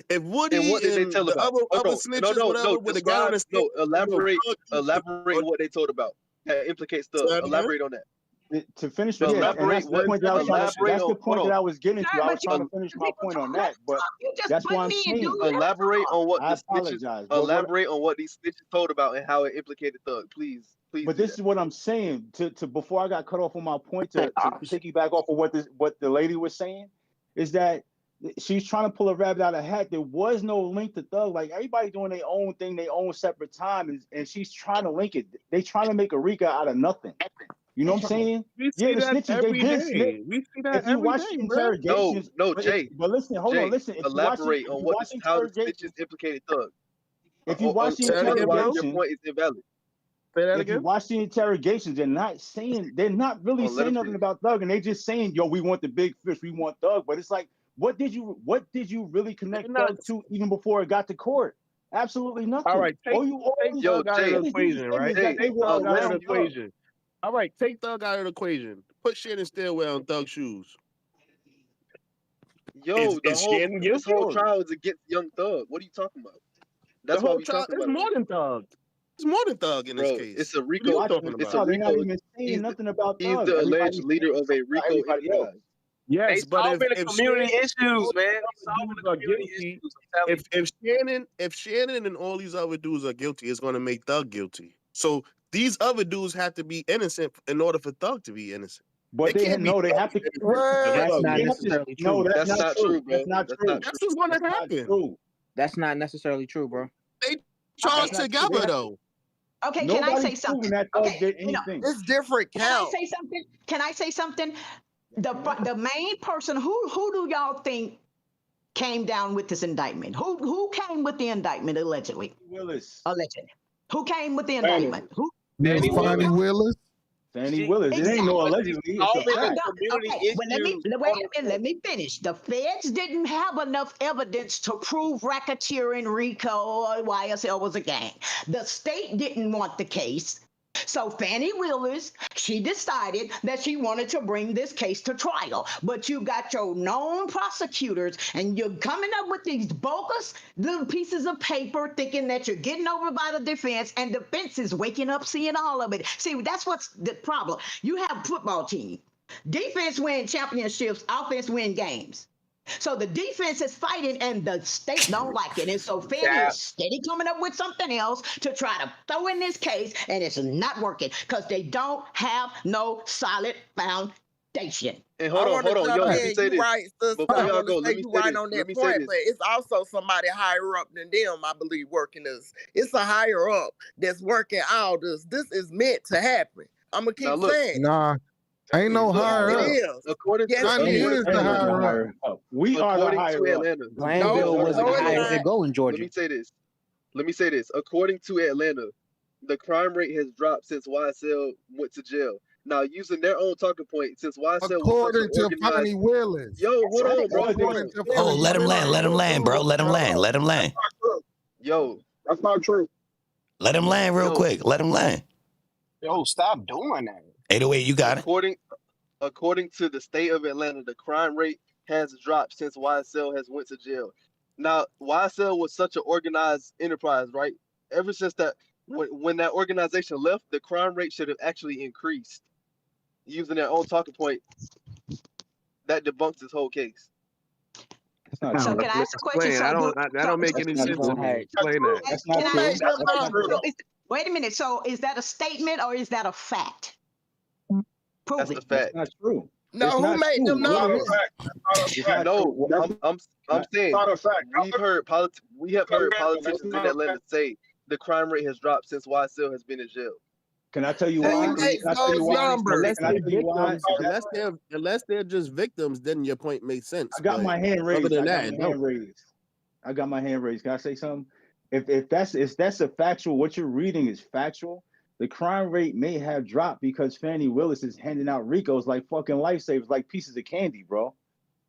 If Woody and what did they tell the about? other snitches, whatever, would have got on the stand, elaborate what they told about. That implicates Thug. Elaborate on that. To finish, that's the point that I was getting to. I was trying to finish my point on that, but that's why I'm saying. Elaborate on what I apologize. Elaborate on what these snitches told about and how it implicated Thug, please. But this is what I'm saying. To before I got cut off on my point, to piggyback off of what the lady was saying, is that she's trying to pull a rabbit out of a hat. There was no link to Thug. Like everybody doing their own thing, their own separate time, and she's trying to link it. They trying to make a RICO out of nothing. You know what I'm saying? We Yeah, see the that snitches, they every did snitch. day. We see that If you every watch day, the bro. interrogations, No, Jay. but listen, hold on, Jay, listen. elaborate If on you what watch this, how the interrogations, snitches implicated Thug. if you watch the Say that again, Otherwise, your interrogations, point is invalid. Say that if you again. watch the interrogations, they're not really Let saying him nothing finish. about Thug, and they just saying, yo, we want the big fish, we want Thug. But it's like, what did you really connect They're not. Thug to even before it got to court? Absolutely nothing. All right, take Yo, Thug out of Jay. the equation, right? Jay, Take Thug out of listen the up. equation. All right, take Thug out of the equation. Put Shannon Stillwell in Thug's shoes. Yo, Is Shannon this guilty whole or trial is against Young Thug. What are you talking about? the That's why whole we trial? talking It's about it more right than Thug. It's more than Thug in this bro. case. It's a What are Rico. you talking It's about? a They're not Rico. even saying nothing about He's Thug. the alleged Everybody's leader saying of a something about Rico everybody else. enterprise. Yes, but solving the if community Shannon issues, man. and They solving dudes the are community guilty, issues. I'm telling you. if Shannon and all these other dudes are guilty, it's going to make Thug guilty. So these other dudes have to be innocent in order for Thug to be innocent. But they have to. That's not necessarily true. No, that's not true. bro. That's not That's true. not That's what's going to That's not happen. true. That's not necessarily true, bro. They charge That's not true. together They have- though. Okay, can I say Nobody's something? proving that Thug Okay, did anything. It's different Can I count. say something? Can I say something? The main person, who do y'all think came down with this indictment? Who came with the indictment allegedly? Willis. Allegedly. Who came with the indictment? Who? Miss Fannie Willis. Fannie Willis. It ain't no allegedly. It's a fact. Okay, well, let me finish. The feds didn't have enough evidence to prove racketeering, RICO, or YSL was a gang. The state didn't want the case. So Fannie Willis, she decided that she wanted to bring this case to trial. But you got your known prosecutors and you're coming up with these bogus little pieces of paper thinking that you're getting over by the defense, and defense is waking up seeing all of it. See, that's what's the problem. You have a football team. Defense win championships, offense win games. So the defense is fighting and the state don't like it. And so Fannie is steady coming up with something else to try to throw in this case, and it's not working because they don't have no solid foundation. And hold on. Yo, let me say you this. right, sister. Before I y'all want go, to let say me you say right this. on Let that me say point, this. but it's also somebody higher up than them, I believe, working this. It's a higher up that's working all this. This is meant to happen. I'm gonna Now keep look. saying. Nah, ain't no Look, higher It up. is. According to Yes, Fannie it is is. the higher up. We are the according higher to up. Atlanta. Glanville No, was no, the it's highest not. to go in Georgia. Let me say this. According to Atlanta, the crime rate has dropped since YSL went to jail. Now, using their own talking point, since YSL was such an According to organized. Fannie Willis. Yo, hold on, bro. According to Oh, Fannie let him land. Willis. Let him land, bro. Let him land. Let him land. Yo, That's not true. Let him land real quick. Let him land. Yo, stop doing that. 808, you got it. According to the state of Atlanta, the crime rate has dropped since YSL has went to jail. Now, YSL was such an organized enterprise, right? Ever since that, when that organization left, the crime rate should have actually increased. Using their own talking point, that debunks this whole case. That's not So true. can I ask a question? Explain. That don't make any sense to me. Explain that. That's not true. So That's not true. wait a minute. So is that a statement or is that a fact? Prove That's it. the fact. That's not true. No, It's who not made true. them Not a numbers? fact. That's not a fact. No, I'm saying Not a fact. we have heard politicians in Atlanta say the crime rate has dropped since YSL has been in jail. Can I tell you Who why? makes those numbers? Can I tell you why? Unless they're just victims, then your point makes sense. I got but my hand raised. Other than I got that, my no. hand raised. I got my hand raised. Can I say something? If that's a factual, what you're reading is factual. The crime rate may have dropped because Fannie Willis is handing out RICOs like fucking lifesavers, like pieces of candy, bro.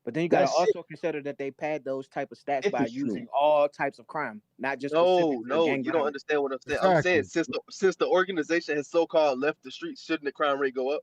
But then you gotta also consider that they pad those type of stats by using all types of crime, not just No, gang you don't violence. understand what I'm saying. I'm saying since the organization has so-called left the streets, shouldn't the crime rate go up?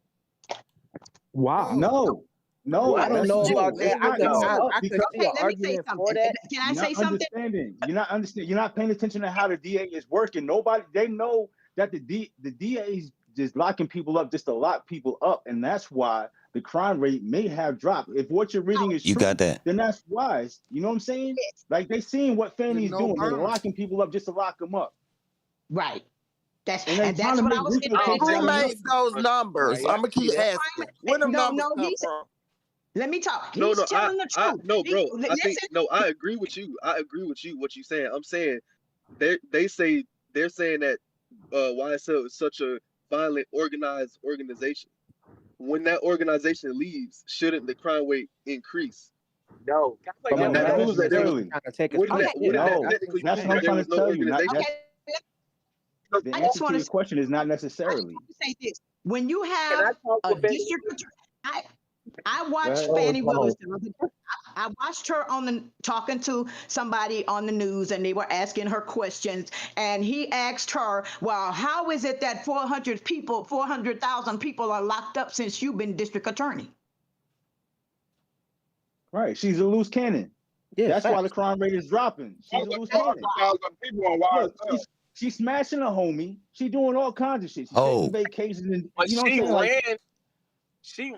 Wow. No, Well, I don't know about that. I could see an Let me say argument for something. that. Can I say something? You're not understanding. You're not paying attention to how the DA is working. They know that the DA is just locking people up just to lock people up, and that's why the crime rate may have dropped. If what you're reading is You true, got that. then that's wise. You know what I'm saying? Like they seeing what Fannie's doing. They're locking people up just to lock them up. Right. That's what I was getting ready to Who say. makes those numbers? I'm gonna keep asking. Where them numbers come from? Let me talk. He's telling the truth. No, bro. I agree with you. What you saying? I'm saying they're saying that YSL is such a violent, organized organization. When that organization leaves, shouldn't the crime rate increase? No, From a No, not national necessarily. wouldn't that No, technically that's prove what I'm there trying was to no tell you. organization? The I just answer to want your to question is not necessarily. say this: when you Can have I talk a with Fanny district Willis? attorney, I Go watched ahead. Fannie Willis the other day. I watched her on the talking to somebody on the news, and they were asking her questions. And he asked her, "Well, how is it that 400,000 people are locked up since you've been district attorney?" Right. She's a loose cannon. Yeah, That's why the facts. crime rate is dropping. She's a loose cannon. 400,000 people on Wise Look, she's smashing a homie. She doing all kinds of shit. She's taking vacations and But you know what I'm saying? Like, she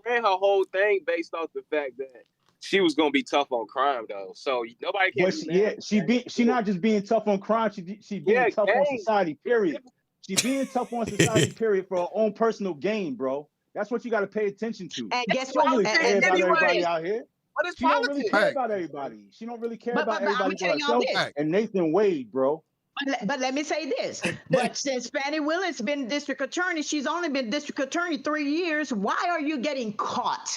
ran her whole thing based off the fact that she was gonna be tough on crime though. So nobody can but be mad. she not just being tough on crime. She being tough on society. Period. She being tough on society. Period for her own personal gain, bro. That's what you got to pay attention to. And guess She don't what? really care about everybody out here. What is She don't really care Right. about everybody. She don't really care But about I'm everybody gonna but tell y'all herself this. and Nathan Wade, bro. But let me say this. But since Fannie Willis been district attorney, she's only been district attorney 3 years. Why are you getting caught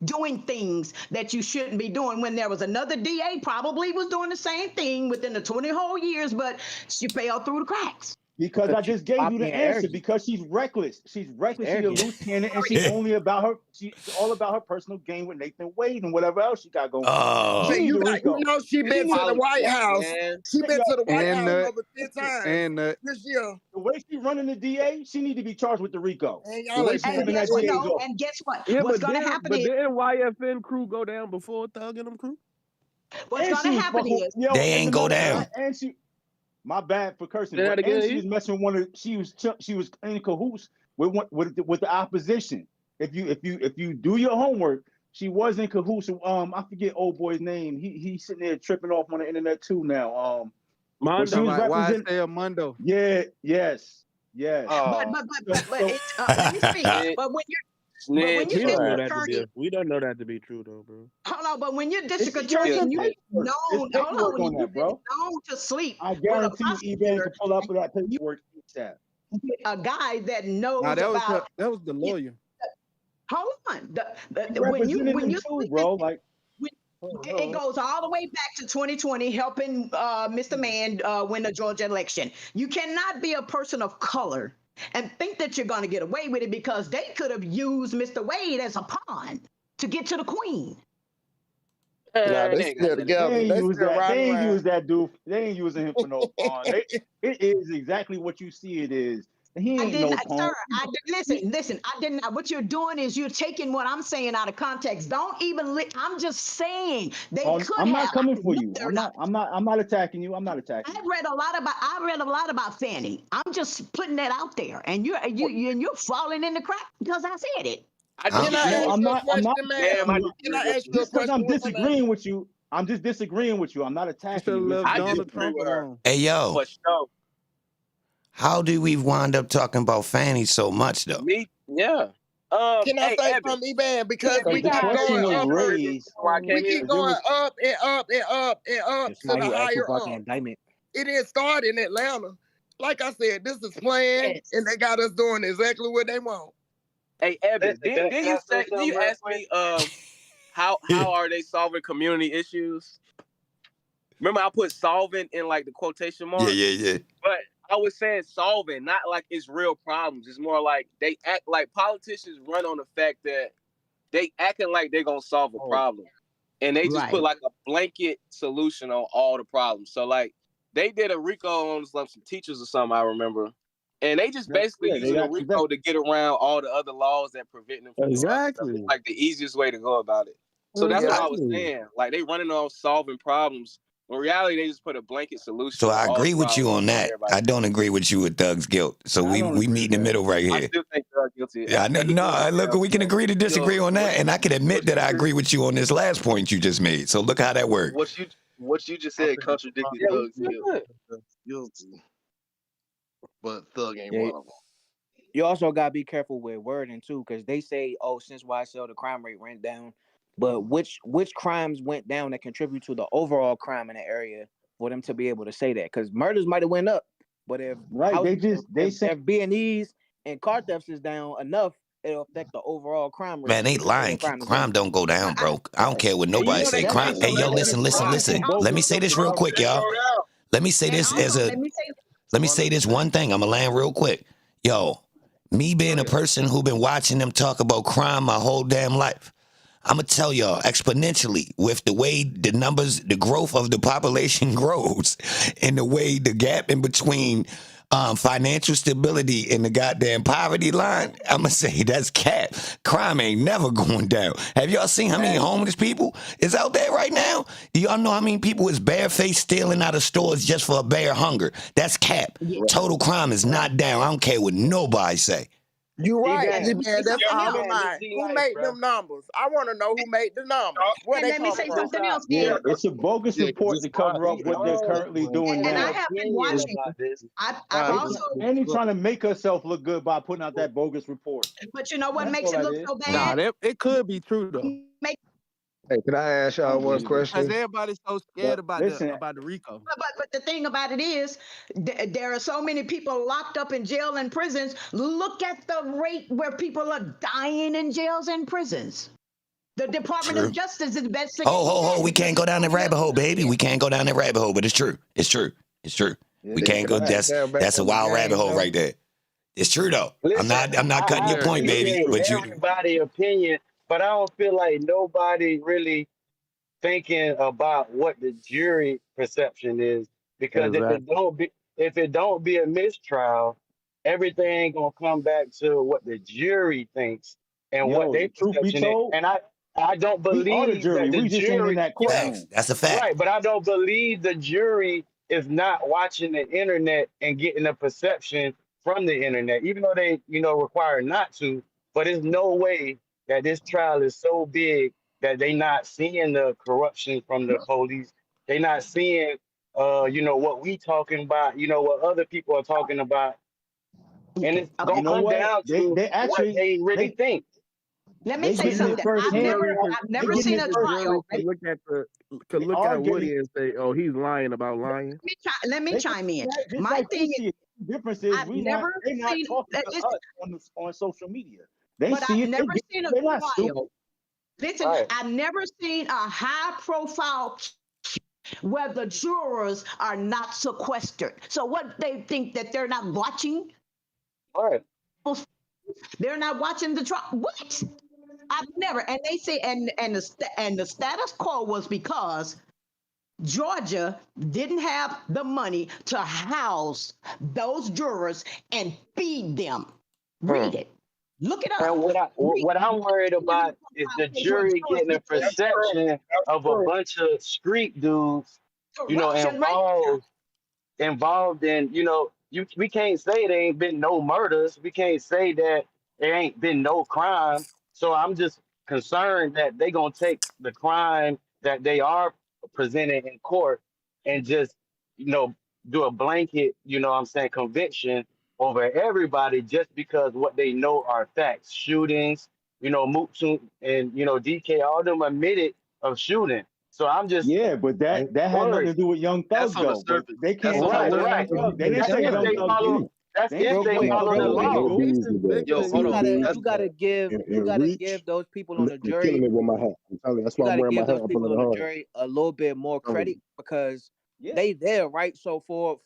doing things that you shouldn't be doing when there was another DA probably was doing the same thing within the 20 whole years, but she fell through the cracks? Because I just gave you the answer. Because she's reckless. She's reckless. She's a loose cannon, and she's only about her. She's all about her personal gain with Nathan Wade and whatever else she got going. Oh, She need you the RICO. know she been to the White House. She been to the White And House over 10 times this year. The way she running the DA, she need to be charged with the RICO. And The y'all way ain't she paying giving that attention. DA's off. And guess what? Yeah, What's but going to then, happen but is didn't YFN crew go down before Thug and them crew? what's And going she to was happen fucking, is yo, they and ain't the go matter- down. And she, my bad for cursing. Say that But, again, and she E? was messing with one of. She was in cahoots with the opposition. If you do your homework, she was in cahoots. I forget old boy's name. He's sitting there tripping off on the internet too now. Mondo. She was representing Mondo. Yeah. Yes. but it's let me speak. But when you're We don't know district that to attorney, be. We don't know that to be true though, bro. hold on, but when you're district It's attorney and you paperwork. known, It's hold on, paperwork on that, bro. known to sleep I with a guarantee you, EBAN prosecutor, can pull up with that paperwork ASAP. a guy that knows Nah, that was about. the lawyer. Hold on, He when you represented them too, bro. Like, it goes all the way back to 2020, helping Mr. Man win the Georgia election. You cannot be a person of color and think that you're going to get away with it because they could have used Mr. Wade as a pawn to get to the queen. Nah, they still together. They ain't They use still that. riding They ain't around. use that dude. They ain't using him for no pawn. It is exactly what you see it is. He ain't no pawn. Sir, listen. I didn't. What you're doing is you're taking what I'm saying out of context. Don't even. I'm just saying they could I'm have. not coming for you. I'm not attacking you. I'm not attacking you. I read a lot about Fanny. I'm just putting that out there, and you're falling in the crack because I said it. Can I ask you a question, man? Can I ask you a Just because question? I'm disagreeing with you, I'm just disagreeing with you. I'm not attacking you. I Donald Trump alone. Hey, yo. For sure. How do we wind up talking about Fanny so much, though? Yeah. Can I say something, EBAN? Because we keep going up. We keep going up and up and up and up to the higher up. Indictment. It didn't start in Atlanta. Like I said, this is planned, and they got us doing exactly what they want. Hey, Evan, did you ask me how are they solving community issues? Remember, I put solving in like the quotation marks. Yeah. But I was saying solving, not like it's real problems. It's more like they act like politicians run on the fact that they acting like they're gonna solve a problem, and they just put like a blanket solution on all the problems. So like they did a RICO on like some teachers or something, I remember, and they just basically using a RICO to get around all the other laws that prevent them from doing stuff. It's like the easiest way to go about it. So that's what I was saying. Like they running on solving problems. In reality, they just put a blanket solution. So I agree with you on that. I don't agree with you with Thug's guilt. So we meet in the middle right I here. still think Thug guilty. Yeah, look, we can agree to disagree on that, and I can admit that I agree with you on this last point you just made. So look how that worked. What you just said contradicted Thug's guilt. But Thug ain't Yeah. one of them. You also gotta be careful with wording too, because they say, "Oh, since YSL the crime rate went down," but which crimes went down that contribute to the overall crime in the area for them to be able to say that? Because murders might have went up, But if Right. if B&Es and car thefts is down enough, it'll affect the overall crime rate. Man, they lying. Crime don't go down, bro. I don't care what nobody say. Crime. Hey, yo, listen. Let me say this real quick, y'all. Let me say this let me say this one thing. I'm gonna land real quick. Yo, me being a person who been watching them talk about crime my whole damn life, I'm gonna tell y'all exponentially with the way the numbers, the growth of the population grows, and the way the gap in between financial stability and the goddamn poverty line, I'm gonna say that's cap. Crime ain't never going down. Have y'all seen how many homeless people is out there right now? Do y'all know how many people is barefaced stealing out of stores just for a bare hunger? That's cap. Total crime is not down. I don't care what nobody say. You right, EBAN. man. That's all EBAN, of mine. this Who life, made bro. them numbers? I want to know who made the numbers. Where And they let me come say from? something else, Yeah, Dan. it's a bogus report to cover up what they're currently doing And I now. have been watching. I've also, And trying to make herself look good by putting out that bogus report. but you know what That's makes all it that look is. so Nah, bad? it could be true though. Hey, can I ask y'all one Because question? everybody's so scared about the RICO. But the thing about it is, there are so many people locked up in jail and prisons. Look at the rate where people are dying in jails and prisons. The Department True. of Justice is investigating. Oh, we can't go down that rabbit hole, baby. We can't go down that rabbit hole, but it's true. It's true. It's true. We can't go. That's a wild rabbit hole right there. It's true though. Listen, I'm not cutting your point, baby. But you, everybody's opinion, but I don't feel like nobody really thinking about what the jury perception is, because if it don't be a mistrial, everything gonna come back to what the jury thinks and what they truth be perception is. told, And I don't we are the believe jury. that the We just ain't in jury, that courtroom. facts. That's a fact. right, but I don't believe the jury is not watching the internet and getting a perception from the internet, even though they, require not to. But there's no way that this trial is so big that they not seeing the corruption from the police. They not seeing, what we talking about, what other people are talking about. And it's gonna come down to what they really think. Let me say something. I've never seen a trial. Could look at Woody and say, "Oh, he's lying about lying." Let me chime in. My thing is, the difference is I've never not seen talking to us on social media. They but see I've it. never seen a They're not trial. stupid. Listen, I've never seen a high-profile where the jurors are not sequestered. So what they think that they're not watching? Right. They're not watching the trial. What? I've never. And they say, and the status quo was because Georgia didn't have the money to house those jurors and feed them. Read it. Look it up. And what I'm worried about is the jury getting a perception of a bunch of street dudes, involved in, we can't say there ain't been no murders. We can't say that there ain't been no crime. So I'm just concerned that they gonna take the crime that they are presenting in court and just, do a blanket, conviction over everybody just because what they know are facts. Shootings, Mootsoon and DK, all them admitted of shooting. So I'm just but that had nothing to do with Young Thug though. But they can't talk about Young Thug. They didn't say Young Thug too. That's if they follow the law. You gotta give those people on the jury. Killing it with my hat. I'm telling you, that's why I'm wearing my hat up under the hard. Jury a little bit more credit because they there, right? So for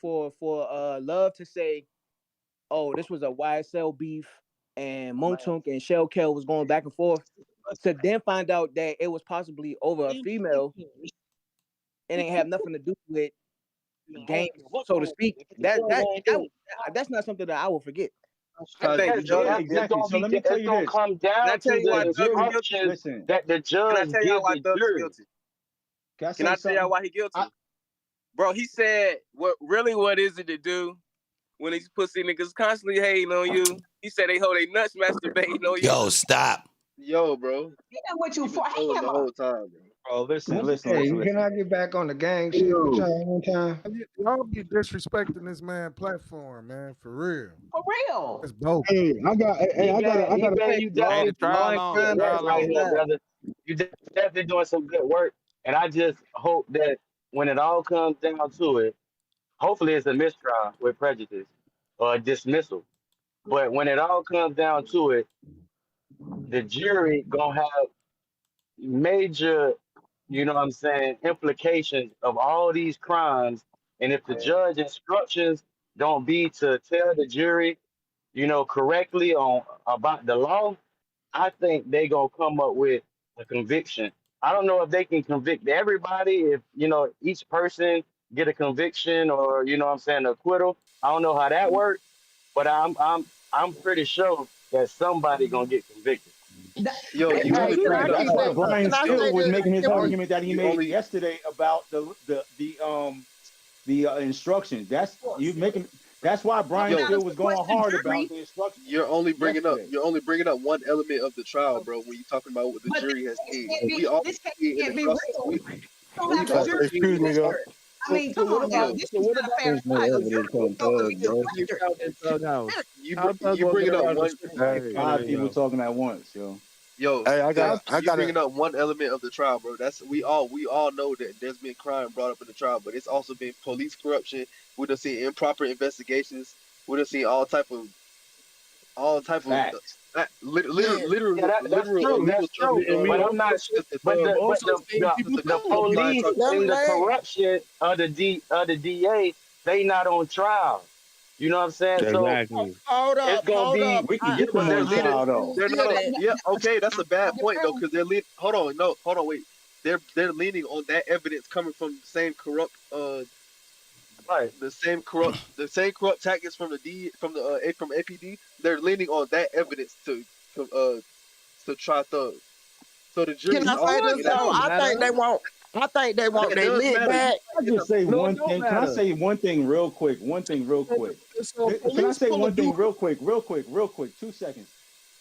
Love to say, oh, this was a YSL beef and Montunk and Shell Kell was going back and forth, to then find out that it was possibly over a female, it ain't have nothing to do with game, so to speak. That's not something that I will forget. Exactly. So let me tell you this. Come down to the instructions that the judge gives the jury. Can I tell y'all why he guilty? Bro, he said, what is it to do when these pussy niggas constantly hating on you? He said they hold their nuts masturbating on you. Yo, stop. Yo, bro. You know what you for? The whole time, bro. Oh, listen. Can I get back on the gang shit with y'all one time? Y'all be disrespecting this man platform, man, for real. For real. It's both. Hey, I got You definitely right here, brother. You definitely doing some good work, and I just hope that when it all comes down to it, hopefully it's a mistrial with prejudice or a dismissal. But when it all comes down to it, the jury gonna have major, you know what I'm saying, implications of all these crimes. And if the judge instructions don't be to tell the jury, you know, correctly on about the law, I think they gonna come up with a conviction. I don't know if they can convict everybody, if you know each person get a conviction or you know what I'm saying acquittal. I don't know how that works, but I'm pretty sure that somebody gonna get convicted. Yo, you only Can bring I it up. say That's why that? Brian Can I Steele say was that? making his Can we? argument that he You made only yesterday about the instructions. That's why Brian yo. Steele was going hard about the instructions You're only bringing up yesterday. one element of the trial, bro. When you're talking about what the But jury has this seen, can't be we also this see it in the can't be cross. real. You don't We've have the also jury seen Excuse it. me, yo. come What on now. about? Yo, This So is what not a about? fair There's no trial. You're evidence on supposed to Thug, be If bro. you sequestered. found in Thug house, you how Thug you gonna get bringing up around the one. scripture Like and five everything people else? talking at once, yo. Yo, Hey, I got you a bringing up one element of the trial, bro. That's we all know that there's been crime brought up in the trial, but it's also been police corruption. We done seen improper investigations. We done seen all type of Facts. literal Yeah, Yeah, that's true. illegal That's stuff true. and we But done I'm not. also since the But thug we the but also the seen the, people since the the thug Columbine being police talk. killed. Let me and the land. corruption of the DA, they not on trial. You know what I'm saying? So Exactly. Hold it's up, gonna hold up. be We can Yeah, get but them they're on leaning. trial I though. didn't They're hear not. that. Yeah, okay, that's a bad point though, because they're leaning. Hold on, no, hold on, wait. They're leaning on that evidence coming from right. the same corrupt tactics from the D from the from APD. They're leaning on that evidence to try Thug. So the Can jury's I No, say also this it looking at though? don't both. I think matter. they want. I think they want That they does lid matter. back. I just say No, it one don't thing. Can I matter. say one thing real quick? One thing real quick. So Can I police say pull a one thing dude. real quick? Real quick. Real quick. 2 seconds.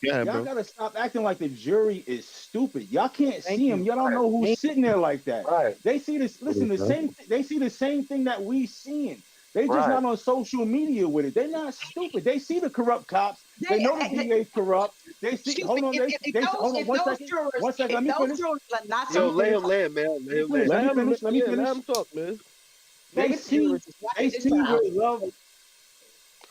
Yeah, Y'all bro. gotta stop acting like the jury is stupid. Y'all can't Thank see them. you. Y'all don't Right. know who's Thank sitting there like that. Right. They see this. Listen, they see the same thing that we seeing. They just Right. not on social media with it. They're not stupid. They see the corrupt cops. They know the DA's corrupt. They see. Excuse me. Hold on. Hold on. If 1 those second. jurors, 1 second. if Let me those finish. jurors are not Let Yo, me let finish. him land, man. Let him land. Let me finish. Let me Let finish. him talk, man. They maybe the see. jurors is not They in this see trial where love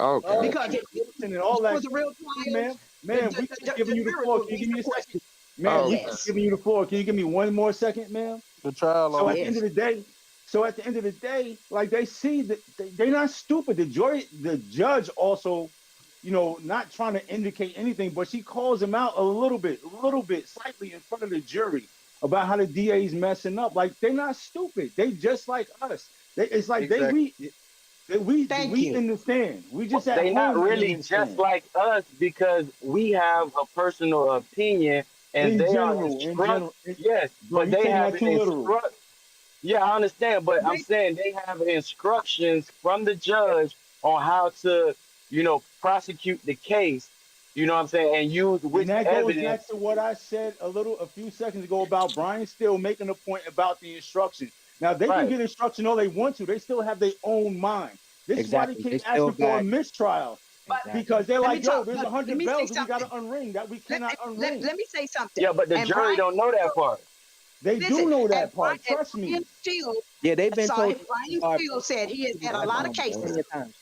okay. because if and it all that. was a real trial, Ma'am, the, ma'am, the, we the, just the, giving the you the jurors floor. would Can you be give me a second? sequestered. Ma'am, we Okay. just Yes. giving you the floor. Can you give me one more second, ma'am? The trial So on. at the end of the day, like they see that they're not stupid. The judge also, not trying to indicate anything, but she calls him out a little bit, slightly in front of the jury about how the DA's messing up. Like they're not stupid. They just like us. It's like Exactly. Thank we you. understand. We just at They not home and really just understand. like us because we have a personal opinion and In they are general, yes, bro, but you they taking have that too literal. yeah, I understand, but I'm saying they have instructions from the judge on how to, prosecute the case, you know what I'm saying, and use And which that goes evidence. back to what I said a few seconds ago about Brian still making a point about the instruction. Now they can Right. get instruction all they want to. They still have their own mind. This is why they Exactly. keep They still asking for a got mistrial exactly. because they're Let me like, yo, talk. there's Let 100 me say bells that we got something. to unring that we Let, cannot let, unring. let me say something. Yeah, but the And jury Brian, don't know that part. They listen, do know and that Brian, part. Trust Brian me. Steele, Yeah, they've been sorry, told Brian Steele said he has had a lot of cases. plenty of times.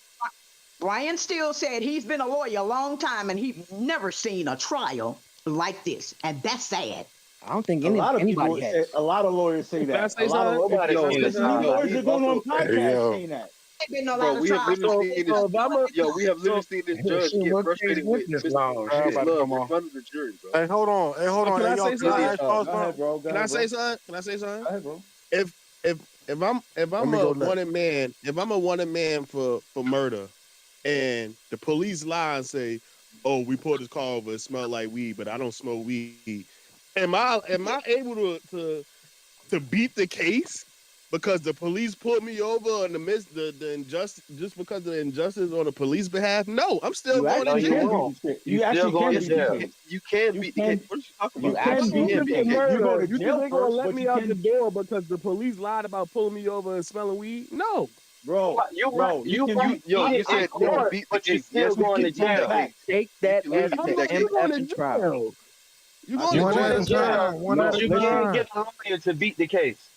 Brian Steele said he's been a lawyer a long time and he's never seen a trial like this, and that's sad. I don't think A lot of anybody people say, has. a lot of lawyers say Can I that. say something? Nobody Can I seen say the Listen, these something? trial. lawyers are We've going on also, Hey, podcasts yo. saying that. There's been a bro, lot of we have trials. literally So, seen so this. if I'm a Yo, we have so literally seen this judge Shit, get what case frustrated with went this long? Trial Miss about to Shit. Love come in on. front of the jury, bro. Hey, hold on. can Hey, I y'all, say can I something? ask y'all Go ahead, something? bro. Go Can I ahead, bro. say something? Can I say something? Go ahead, bro. If if Let I'm me a go next. wanted man for murder, and the police lie and say, "Oh, we pulled this car over. It smelled like weed, but I don't smoke weed." Am I able to beat the case because the police pulled me over in the midst the injustice just because of the injustice on the police behalf? No, I'm still You going No, to actually you can jail. beat won't. the case. You You still actually going can to beat the jail. case. You can You beat the case. can What are you talking you about? can beat Even the if case. it's You go murder, to you think jail they're gonna first, let but me you out the can, door because the police lied about pulling me over and smelling weed? No. you can might beat. Yo, be you in said you can court, beat the but you case. still Yes, you going can to beat Some that jail. case. facts. Take You that can as literally How beat an that long you case. going to MF trial. jail? You I going tell to you One jail at what. a for time. what? One No, at But a you listen. can't time. get a lawyer to beat the case.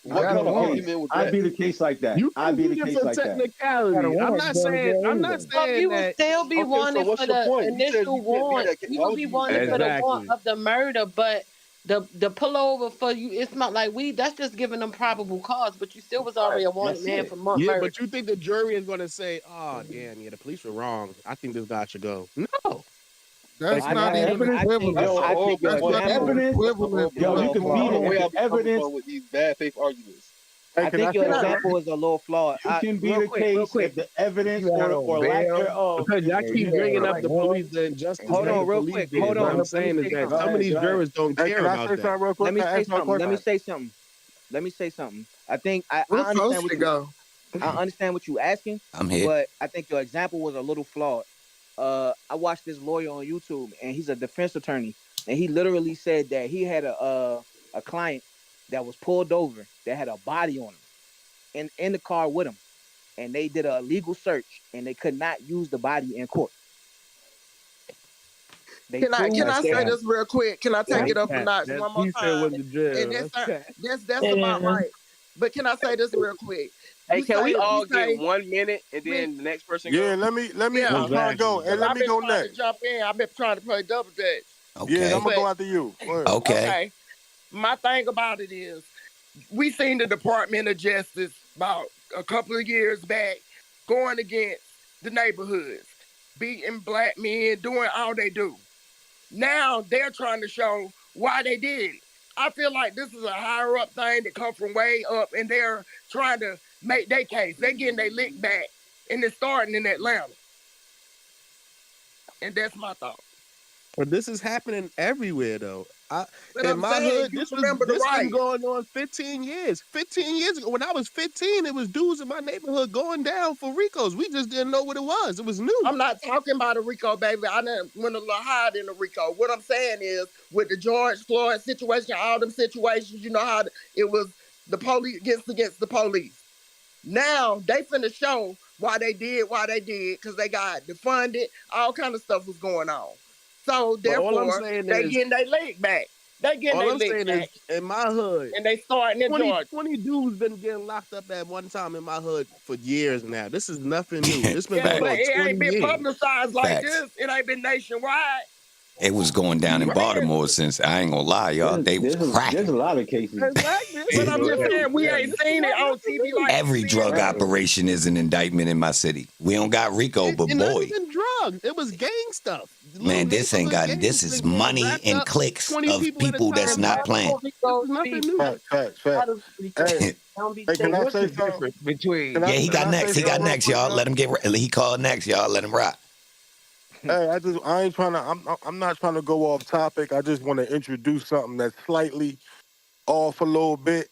What kind of argument was I'd that? be the case like that. You I'd can be do the this case for like that. technicality. I'm not saying But you would that. still be Okay, so wanted what's for your the point? You said initial you can't be warrant. that. You Why would would be you use wanted that for the metaphor? warrant of the murder, but the pullover for you, it's not like that's just giving them probable cause, but you still was already a wanted man for Yeah, murder. but you think the jury is going to say, "Oh, damn, yeah, the police were wrong. I think this guy should go." No, That's not even Evidence, equivalent. That's a yo, horrible That's point. not even evidence, That's a equivalent horrible to yo, point. you the can I beat don't know it if where the y'all be coming evidence. from with these bad faith arguments. I think your example is a little flawed. You can beat Real a quick, real case quick. if the evidence You out on or lack bail, thereof because y'all is and you keep got bringing up like the police, warrants, the injustice and Hold that on, the real police quick. did. Hold What on. I'm Let me saying is say that something. some of these jurors don't care Can I about say that. something real quick? Let me Can I say ask my something. Let me question? say something. Let me say something. I think I We're understand supposed what to you go. I understand what you asking, I'm here. but I think your example was a little flawed. I watched this lawyer on YouTube, and he's a defense attorney, and he literally said that he had a client that was pulled over that had a body on him in the car with him, and they did a legal search, and they could not use the body in court. They Can I proved say that. this real quick? Can I take it That's up a cat. notch That one more he said time? went to jail. And That's cat. that's about right. But can I say this real quick? Hey, can we all You get say 1 minute and when then the next person Yeah, go? let me. yeah, I'm trying to go, and because let I've me been go trying to next. jump in. I've been trying to play double dutch. Yeah, Okay. I'm gonna But go after you. Go ahead. Okay. okay, my thing about it is we seen the Department of Justice about a couple of years back going against the neighborhoods, beating black men, doing all they do. Now they're trying to show why they did it. I feel like this is a higher up thing that come from way up, and they're trying to make their case. They're getting their lick back, and it's starting in Atlanta. And that's my thought. But this is happening everywhere, though. But In I'm my saying, hood, you this remember the been riot. going on 15 years. 15 years ago, when I was 15, it was dudes in my neighborhood going down for Ricos. We just didn't know what it was. It was new. I'm not talking about a Rico, baby. I didn't went a little higher than a Rico. What I'm saying is, with the George Floyd situation, all them situations, you know how it was the police against the police. Now they finna show why they did, because they got defunded, all kind of stuff was going on. So But all I'm therefore, saying they is, getting their leg back. They getting all their I'm leg saying back, is, in my hood, and they starting in 20 Georgia. dudes been getting locked up at one time in my hood for years now. This is nothing new. This been Yeah, going but on it 20 ain't been years. publicized like Facts. this. It ain't been nationwide. It was going down in Baltimore since, I ain't gonna lie, y'all. They was There's a cracking. lot of cases. Exactly. But I'm just saying, we ain't seen it on TV like Every we see it drug now. operation is an indictment in my city. We don't got Rico, but And not boy, even drugs. It was gang stuff. man, this ain't got. This is money and clicks 20 of people at a people that's time. not playing. This is nothing new. Facts. Hey, can I what's say the something? difference between Yeah, he Can got I next. say He got something real next, quick, y'all. y'all? Let him get. He called next, y'all. Let him rock. Hey, I ain't trying to. I'm not trying to go off topic. I just want to introduce something that's slightly off a little bit.